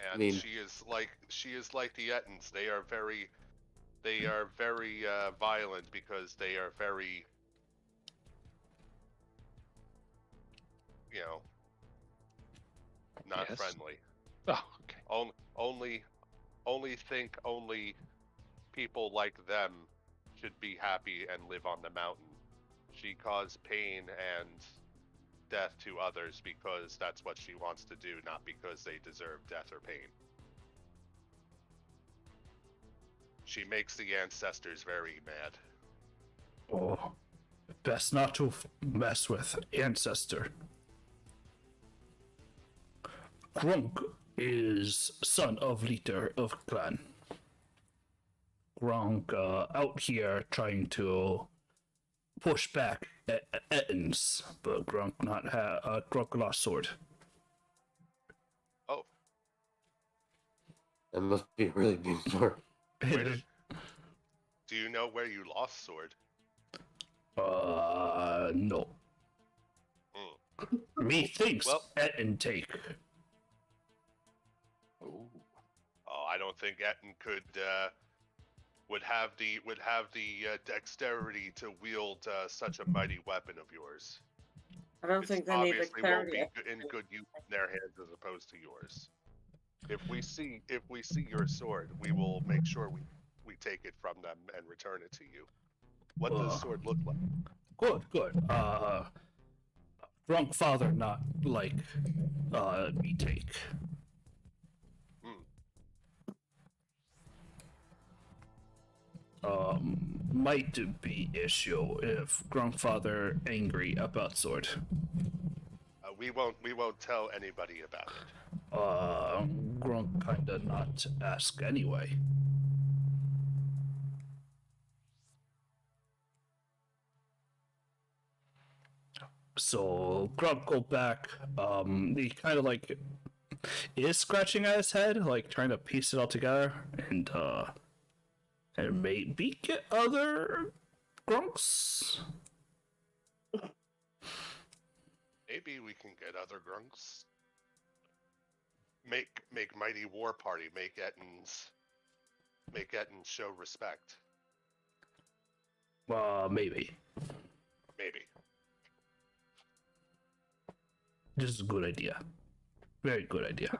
And I mean- she is like the Ettins. They are very violent because they are very, not Yes. friendly. Oh, okay. Only people like them should be happy and live on the mountain. She caused pain and death to others because that's what she wants to do, not because they deserve death or pain. She makes the ancestors very mad. Oh, best not to mess with ancestor. Grunk is son of leader of clan. Grunk out here trying to push back at Ettins, but Grunk Grunk lost sword. Oh, That must be a really big sword. do you know where you lost sword? No. Methinks Well- Ettin take. Ooh. Oh, I don't think Ettin would have the dexterity to wield such a mighty weapon of yours. I don't think they need obviously won't be dexterity. in good use in their hands as opposed to yours. If we see your sword, we will make sure we take it from them and return it to you. What does sword look like? Good. Grunk father not like me take. Might be issue if Grunk father angry about sword. We won't tell anybody about it. Grunk kinda not ask anyway. So Grunk go back. He kind of like is scratching at his head, like trying to piece it all together, and maybe get other Grunks. Maybe we can get other grunks. Make mighty war party. Make Ettins show respect. Maybe. Maybe. This is a good idea. Very good idea.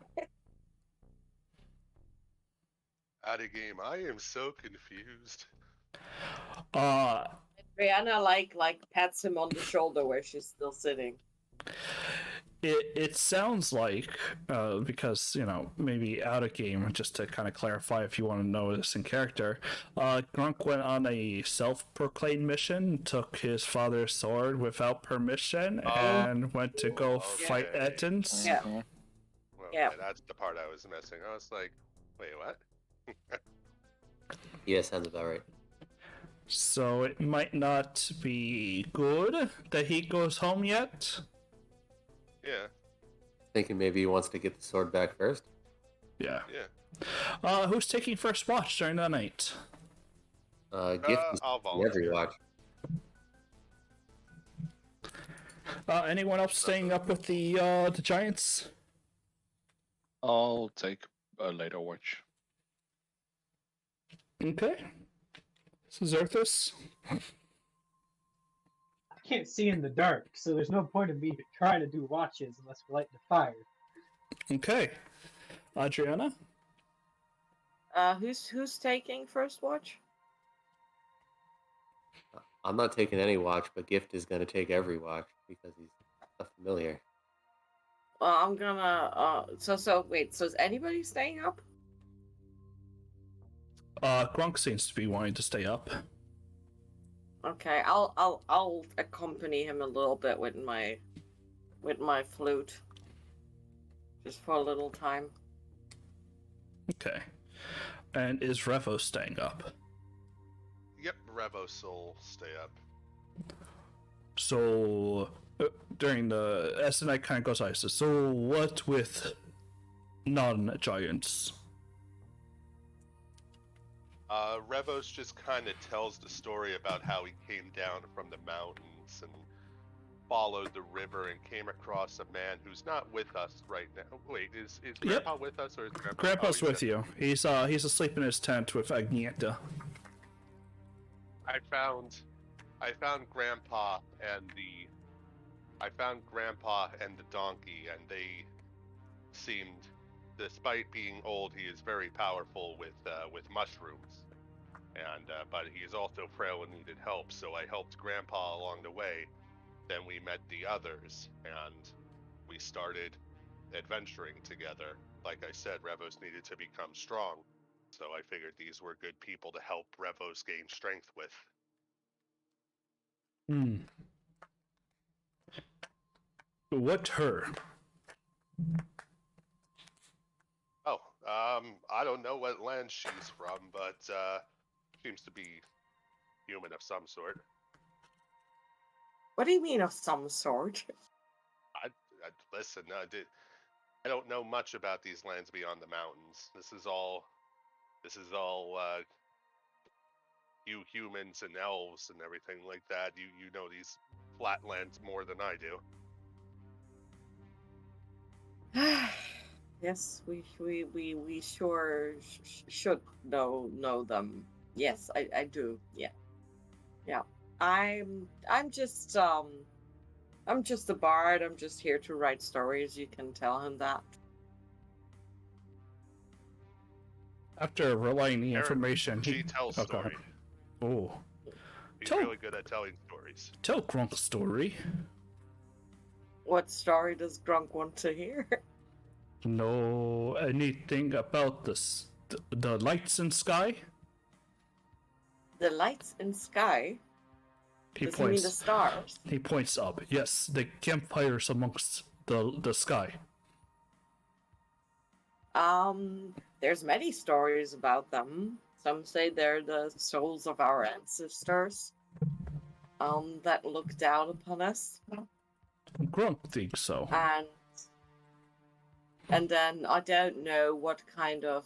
Out of game. I am so confused. Brianna like pats him on the shoulder where she's still sitting. It sounds like, because, maybe out of game, just to kind of clarify if you want to know this in character, Grunk went on a self-proclaimed mission, took his father's sword without permission, and went to go fight Okay. Ettins. Yeah. Mhm. Well, Yeah. that's the part I was missing. I was like, wait, what? Yeah, sounds about right. So it might not be good that he goes home yet. Yeah, Thinking maybe he wants to get the sword back first. Yeah. yeah. Who's taking first watch during the night? Gift is I'll every volunteer. watch. Anyone else staying up with the giants? I'll take a later watch. Okay. Zerthus? I can't see in the dark, so there's no point in me trying to do watches unless we light the fire. Okay. Adriana? Who's taking first watch? I'm not taking any watch, but Gift is going to take every watch because he's a familiar. Well, I'm gonna. Wait. So is anybody staying up? Grunk seems to be wanting to stay up. Okay, I'll accompany him a little bit with my flute, just for a little time. Okay. And is Revo staying up? Yep, Revos will stay up. So, during the... As the night kind of goes by, so what with non-giants? Revos just kind of tells the story about how he came down from the mountains and followed the river and came across a man who's not with us right now. Wait, is Grandpa with us or is Grandpa? Grandpa's oh, with you. He's asleep in his tent with Agnieszka. I found Grandpa and the donkey, and they seemed, despite being old, he is very powerful with mushrooms, and but he is also frail and needed help. So I helped Grandpa along the way. Then we met the others, and we started adventuring together. Like I said, Revos needed to become strong, so I figured these were good people to help Revos gain strength with. What her? Oh, I don't know what land she's from, but seems to be human of some sort. What do you mean of some sort? Listen, I don't know much about these lands beyond the mountains. This is all you humans and elves and everything like that. You know these flatlands more than I do. Yes, we sure should know them. Yes, I do. Yeah. I'm just a bard. I'm just here to write stories. You can tell him that. After relaying the information, She tells go ahead. story. Oh, He's really good at telling stories. tell Grunk a story. What story does Grunk want to hear? Know anything about the lights in sky? The lights in sky? He Does he mean the points. stars? He points up. Yes, the campfires amongst the sky. There's many stories about them. Some say they're the souls of our ancestors, that look down upon us. Grunk thinks so. And then I don't know what kind of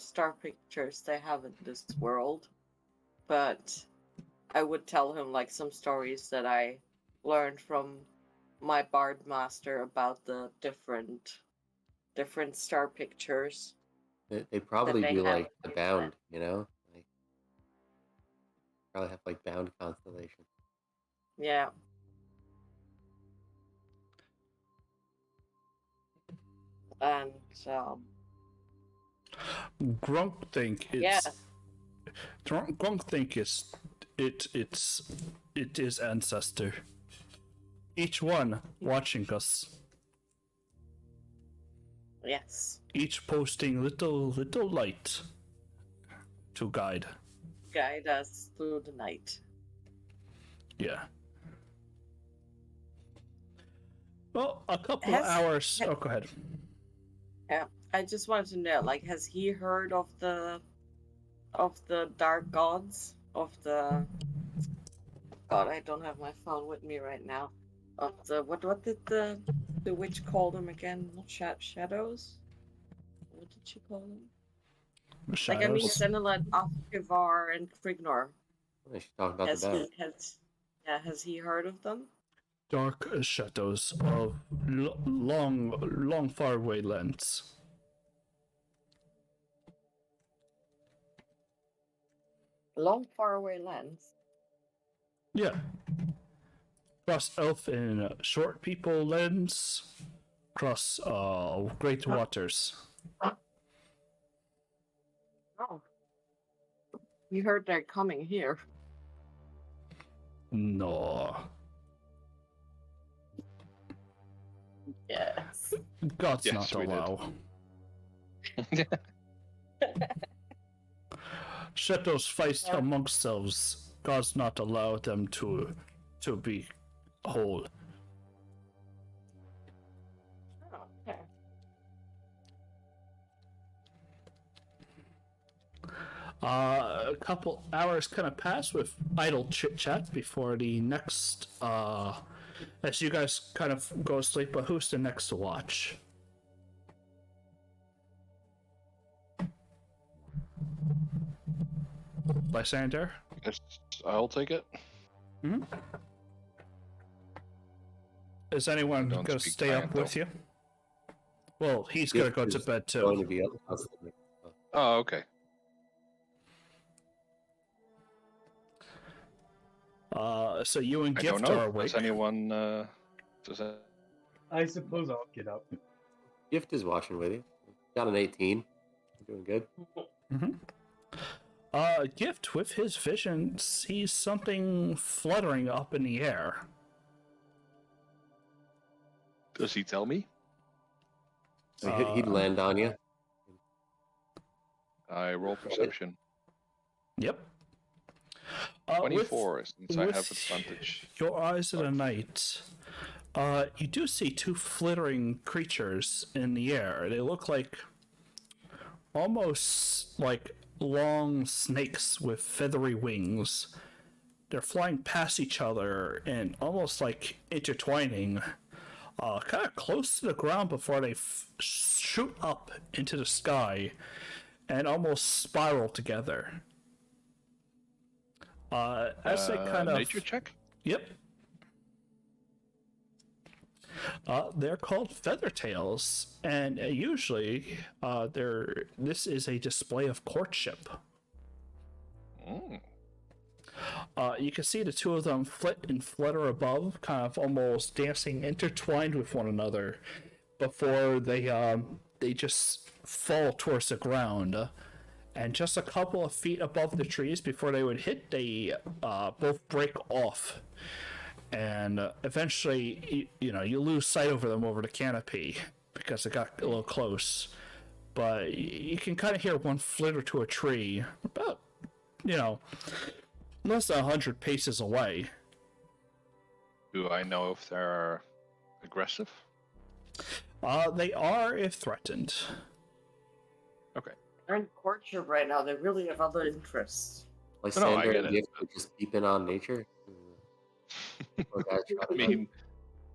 star pictures they have in this world, but I would tell him like some stories that I learned from my bard master about the different star pictures. They probably they do have like the bound, you know? Like probably have like bound constellations. Yeah. And Grunk think it's. yeah. Grunk think it is ancestor. Each one watching us. Yes. Each posting little light to guide. Guide us through the night. Yeah. Well, a couple of hours. Oh, go ahead. Yeah. I just wanted to know, like, has he heard of the dark gods? Of the God, I don't have my phone with me right now. Of the what did the witch call them again? Not shadows? What did she call them? Shadows. Like, I mean, Senelet, Afkivar, and Krignor. She's talking about the bound. Has he heard of them? Dark shadows of long faraway lands. Long faraway lands. Yeah. Cross elf in short people lands. Cross great waters. Oh. We heard they're coming here. No. Yes. God's Yes, not we did. allow. Shadows fight amongst themselves. God's not allow them to be whole. Oh, okay. A couple hours kind of pass with idle chit chat before the next. As you guys kind of go to sleep, but who's the next to watch? Lysander? Yes, I'll take it. Is anyone Don't going to speak stay up giant, with though. you? Well, he's going to go to Is bed Going too. to be up constantly. Oh, okay. So you and I Gift don't know. are awake. Does anyone? Does that? I suppose I'll get up. Gift is watching with you. Got an 18. You're doing good. Gift, with his vision, sees something fluttering up in the air. Does he tell me? He'd land on you. I roll perception. Yep. 24, since I with have advantage. Your eyes of the night. You do see two flittering creatures in the air. They look like almost like long snakes with feathery wings. They're flying past each other and almost like intertwining, kind of close to the ground before they shoot up into the sky and almost spiral together. As they kind of Nature check? Yep. They're called feather tails, and usually, this is a display of courtship. Mm. You can see the two of them flit and flutter above, kind of almost dancing intertwined with one another, before they just fall towards the ground. And just a couple of feet above the trees before they would hit, they both break off. And eventually, you lose sight over them over the canopy because it got a little close. But you can kind of hear one flitter to a tree about, less than 100 paces away. Do I know if they're aggressive? They are if threatened. Okay. They're in courtship right now. They really have other interests. Lysander I get and it. Gift are just keeping on nature. I mean,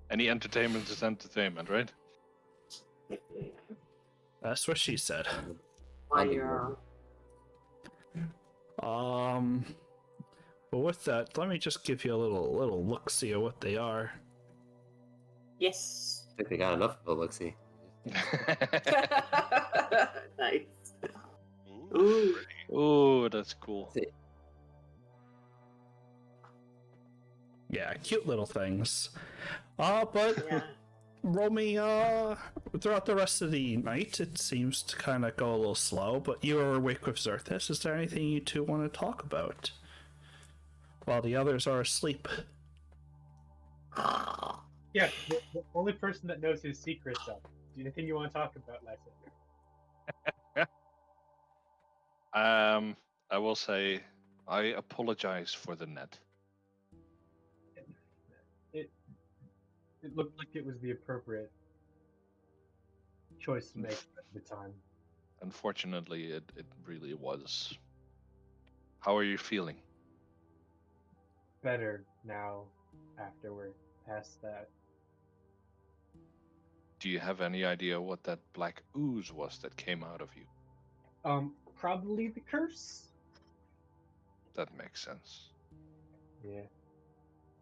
any entertainment is entertainment, right? That's what she said. Fire. But with that, let me just give you a little look-see of what they are. Yes. I think they got enough of a look-see. Nice. Ooh, Ooh. pretty. Oh, that's cool. Yeah, cute little things. But Yeah. roll me, throughout the rest of the night, it seems to kind of go a little slow, but you are awake with Zerthis. Is there anything you two want to talk about? While the others are asleep. Yeah, the only person that knows his secrets up. Anything you want to talk about, Lysander? I will say, I apologize for the net. It looked like it was the appropriate choice to make at the time. Unfortunately, it really was. How are you feeling? Better now, after we're past that. Do you have any idea what that black ooze was that came out of you? Probably the curse. That makes sense. Yeah.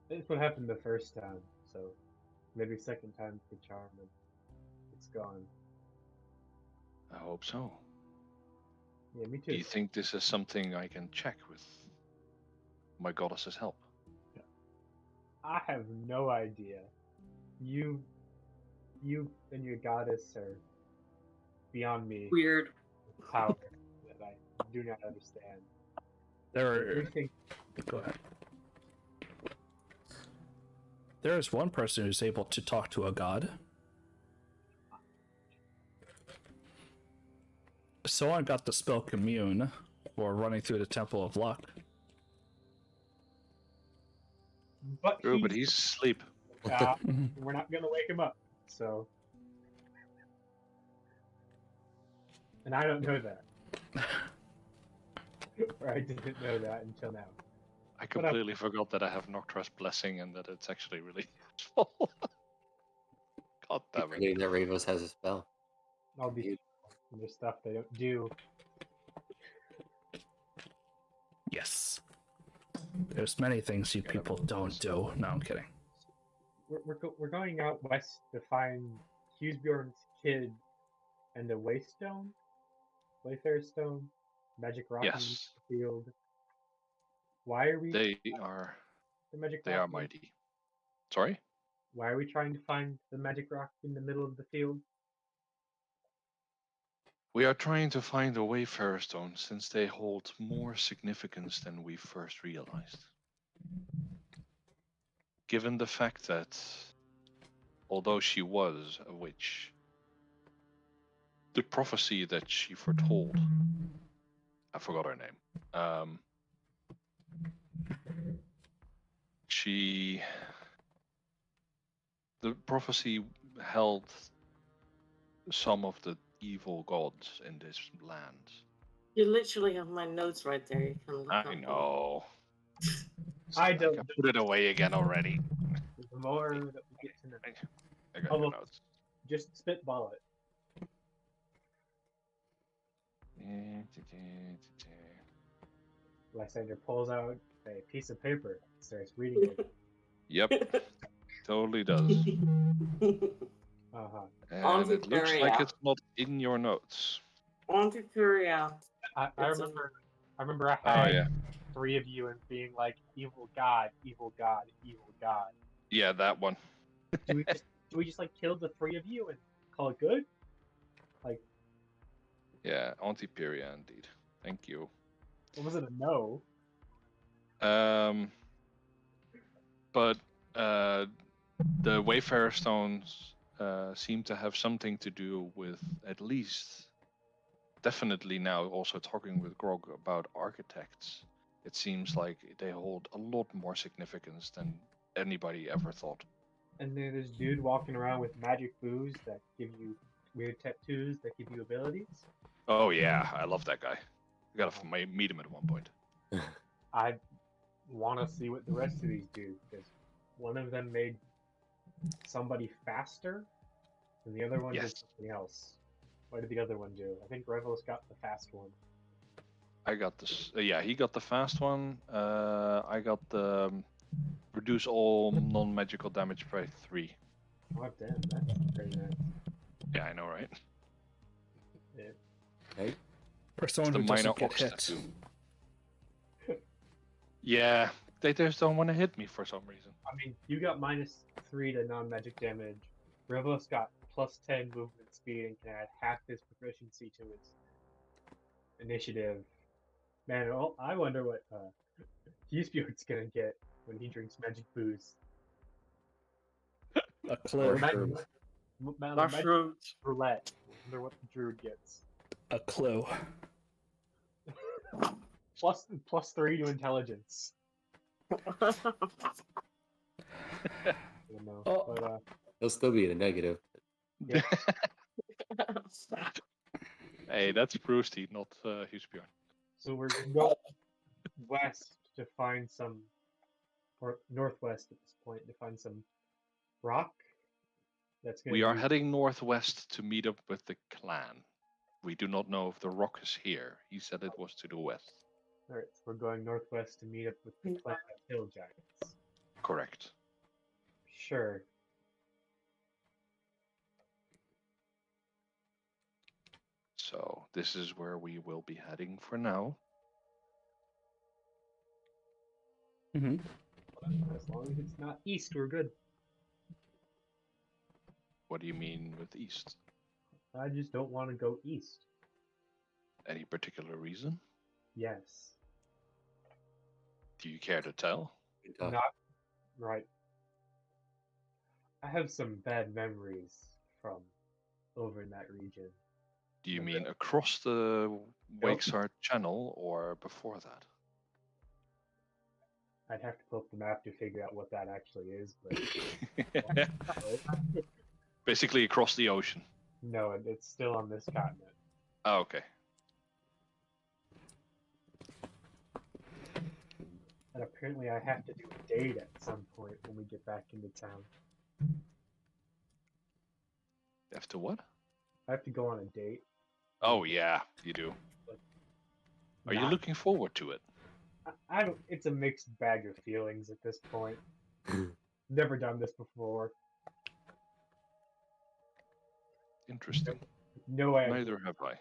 That's what happened the first time, so maybe second time's the charm and it's gone. I hope so. Yeah, me Do too. you think this is something I can check with my goddess's help? I have no idea. You and your goddess are beyond me Weird. with power that I do not understand. Everything. Go ahead. There is one person who's able to talk to a god. Someone got the spell Commune for running through the Temple of Luck. But True, but he's asleep. we're not gonna wake him up. So, and I don't know that, or I didn't know that until now. I completely forgot that I have Noctra's blessing and that it's actually really useful. God damn it. Forgetting that Ravos has a spell. All these there's stuff they don't do. Yes. There's many things you people don't do. No, I'm kidding. We're going out west to find Hughesbjorn's kid and the Wayfair Stone, magic rock in Yes, the field. Why are we they are. the magic They rock? are mighty. Sorry. Why are we trying to find the magic rock in the middle of the field? We are trying to find a Wayfarer Stone since they hold more significance than we first realized. Given the fact that, although she was a witch, the prophecy that she foretold, I forgot her name. The prophecy held some of the evil gods in this land. You literally have my notes right there. You can look I up them. know. I I don't. put it away again already. The more that we get to know, I got Oh, your well. notes. just spitball it. Lysander pulls out a piece of paper and starts reading it. Yep, totally does. Uh-huh. And it looks like Ontario. it's not in your notes. Ontario. I It's remember I Oh had yeah, 3 of you and being like, evil god, evil god, evil god. yeah, that one. Do we just like kill the 3 of you and call it good? Like, Yeah, Antiperia indeed. Thank you. what was it, a no? But the Wayfarer Stones seem to have something to do with, at least, definitely now also talking with Grog about architects. It seems like they hold a lot more significance than anybody ever thought. And then there's dude walking around with magic booze that give you weird tattoos that give you abilities. Oh yeah, I love that guy. I gotta meet him at one point. I want to see what the rest of these do, because one of them made somebody faster, and the other one did Yes. something else. What did the other one do? I think Revel's got the fast one. I got this. Yeah, he got the fast one. I got the reduce all non-magical damage by 3. Oh damn, that's very nice. Yeah, I know, right? Yeah. Okay. For someone The who minor doesn't get ox hit. tattoo. Yeah, they just don't want to hit me for some reason. I mean, you got -3 to non-magic damage. Revel's got +10 movement speed and can add half his proficiency to his initiative. Man, well, I wonder what Hughesbjorn's gonna get when he drinks magic booze. A clue. Mushrooms. Magic Mushrooms. roulette. I wonder what the druid gets. A clue. +3 to intelligence. I don't know. Oh. But He'll still be in a negative. yeah. Hey, that's Prousty, not Hughesbjorn. So we're going west to find some, or northwest at this point, to find some rock. That's going We are heading northwest to meet up with the clan. We do not know if the rock is here. He said it was to the west. Alright, so we're going northwest to meet up with the clan of hill giants. Correct. Sure. So this is where we will be heading for now. Mm-hmm. As long as it's not east, we're good. What do you mean with east? I just don't want to go east. Any particular reason? Yes. Do you care to tell? Good talk. Not right. I have some bad memories from over in that region. Do you Okay. mean across the Wakesard Channel or before that? I'd have to pull up the map to figure out what that actually is, but Basically across the ocean. no, it's still on this continent. Oh, okay. And apparently I have to do a date at some point when we get back into town. After what? I have to go on a date. Oh yeah, you do. Are you Not- looking forward to it? I don't. It's a mixed bag of feelings at this point. Never done this before. Interesting. No idea. Neither have I.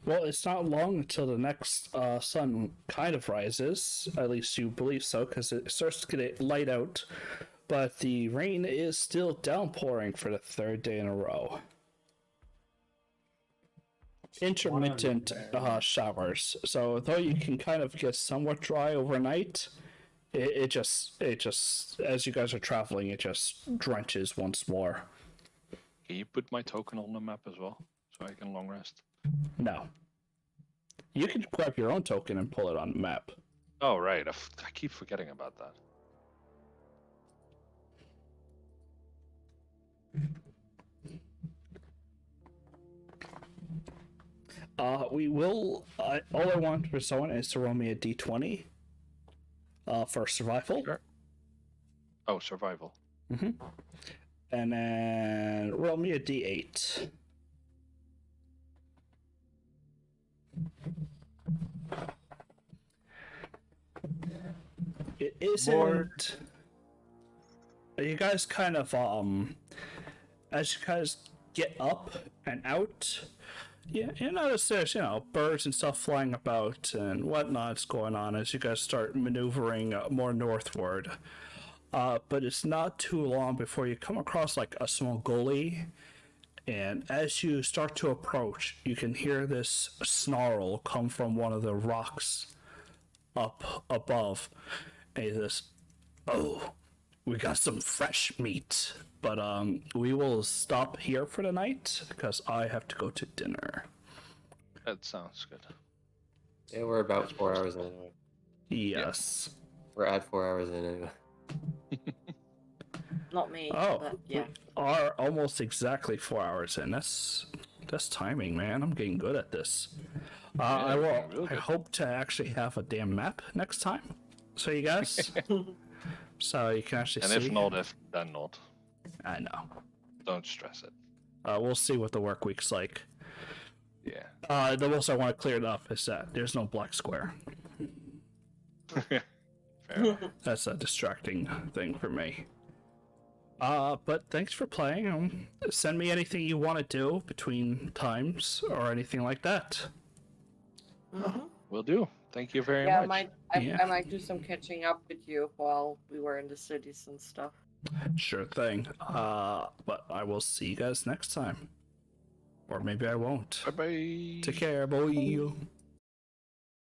Well, it's not long until the next sun kind of rises. At least you believe so, because it starts to get light out. But the rain is still downpouring for the third day in a row. Intermittent showers. So though you can kind of get somewhat dry overnight, it just as you guys are traveling, it just drenches once more. Can you put my token on the map as well, so I can long rest? No. You can grab your own token and pull it on the map. Oh right, I keep forgetting about that. We will. All I want for someone is to roll me a d20. For survival. Sure. Oh, survival. Mm-hmm. And then roll me a d8. It isn't. Lord. You guys kind of as you guys get up and out, you notice there's birds and stuff flying about and whatnot's going on as you guys start maneuvering more northward. But it's not too long before you come across like a small gully, and as you start to approach, you can hear this snarl come from one of the rocks up above. And he says, "Oh, we got some fresh meat, but we will stop here for the night because I have to go to dinner." That sounds good. Yeah, we're about 4 hours in anyway. Yes. We're at 4 hours in anyway. Not me. Oh, but yeah. we are almost exactly 4 hours in. That's timing, man. I'm getting good at this. I you're will. real I good. hope to actually have a damn map next time, so you guys, so you can actually And see. if not, then not. I know. Don't stress it. We'll see what the work week's like. Yeah. The most I want to clear it up is that there's no black square. Fair enough. That's a distracting thing for me. But thanks for playing. Send me anything you want to do between times or anything like that. Mhm. Will do. Thank you very Yeah, much. Yeah. I might do some catching up with you while we were in the cities and stuff. Sure thing. But I will see you guys next time. Or maybe I won't. Bye bye. Take care, boy.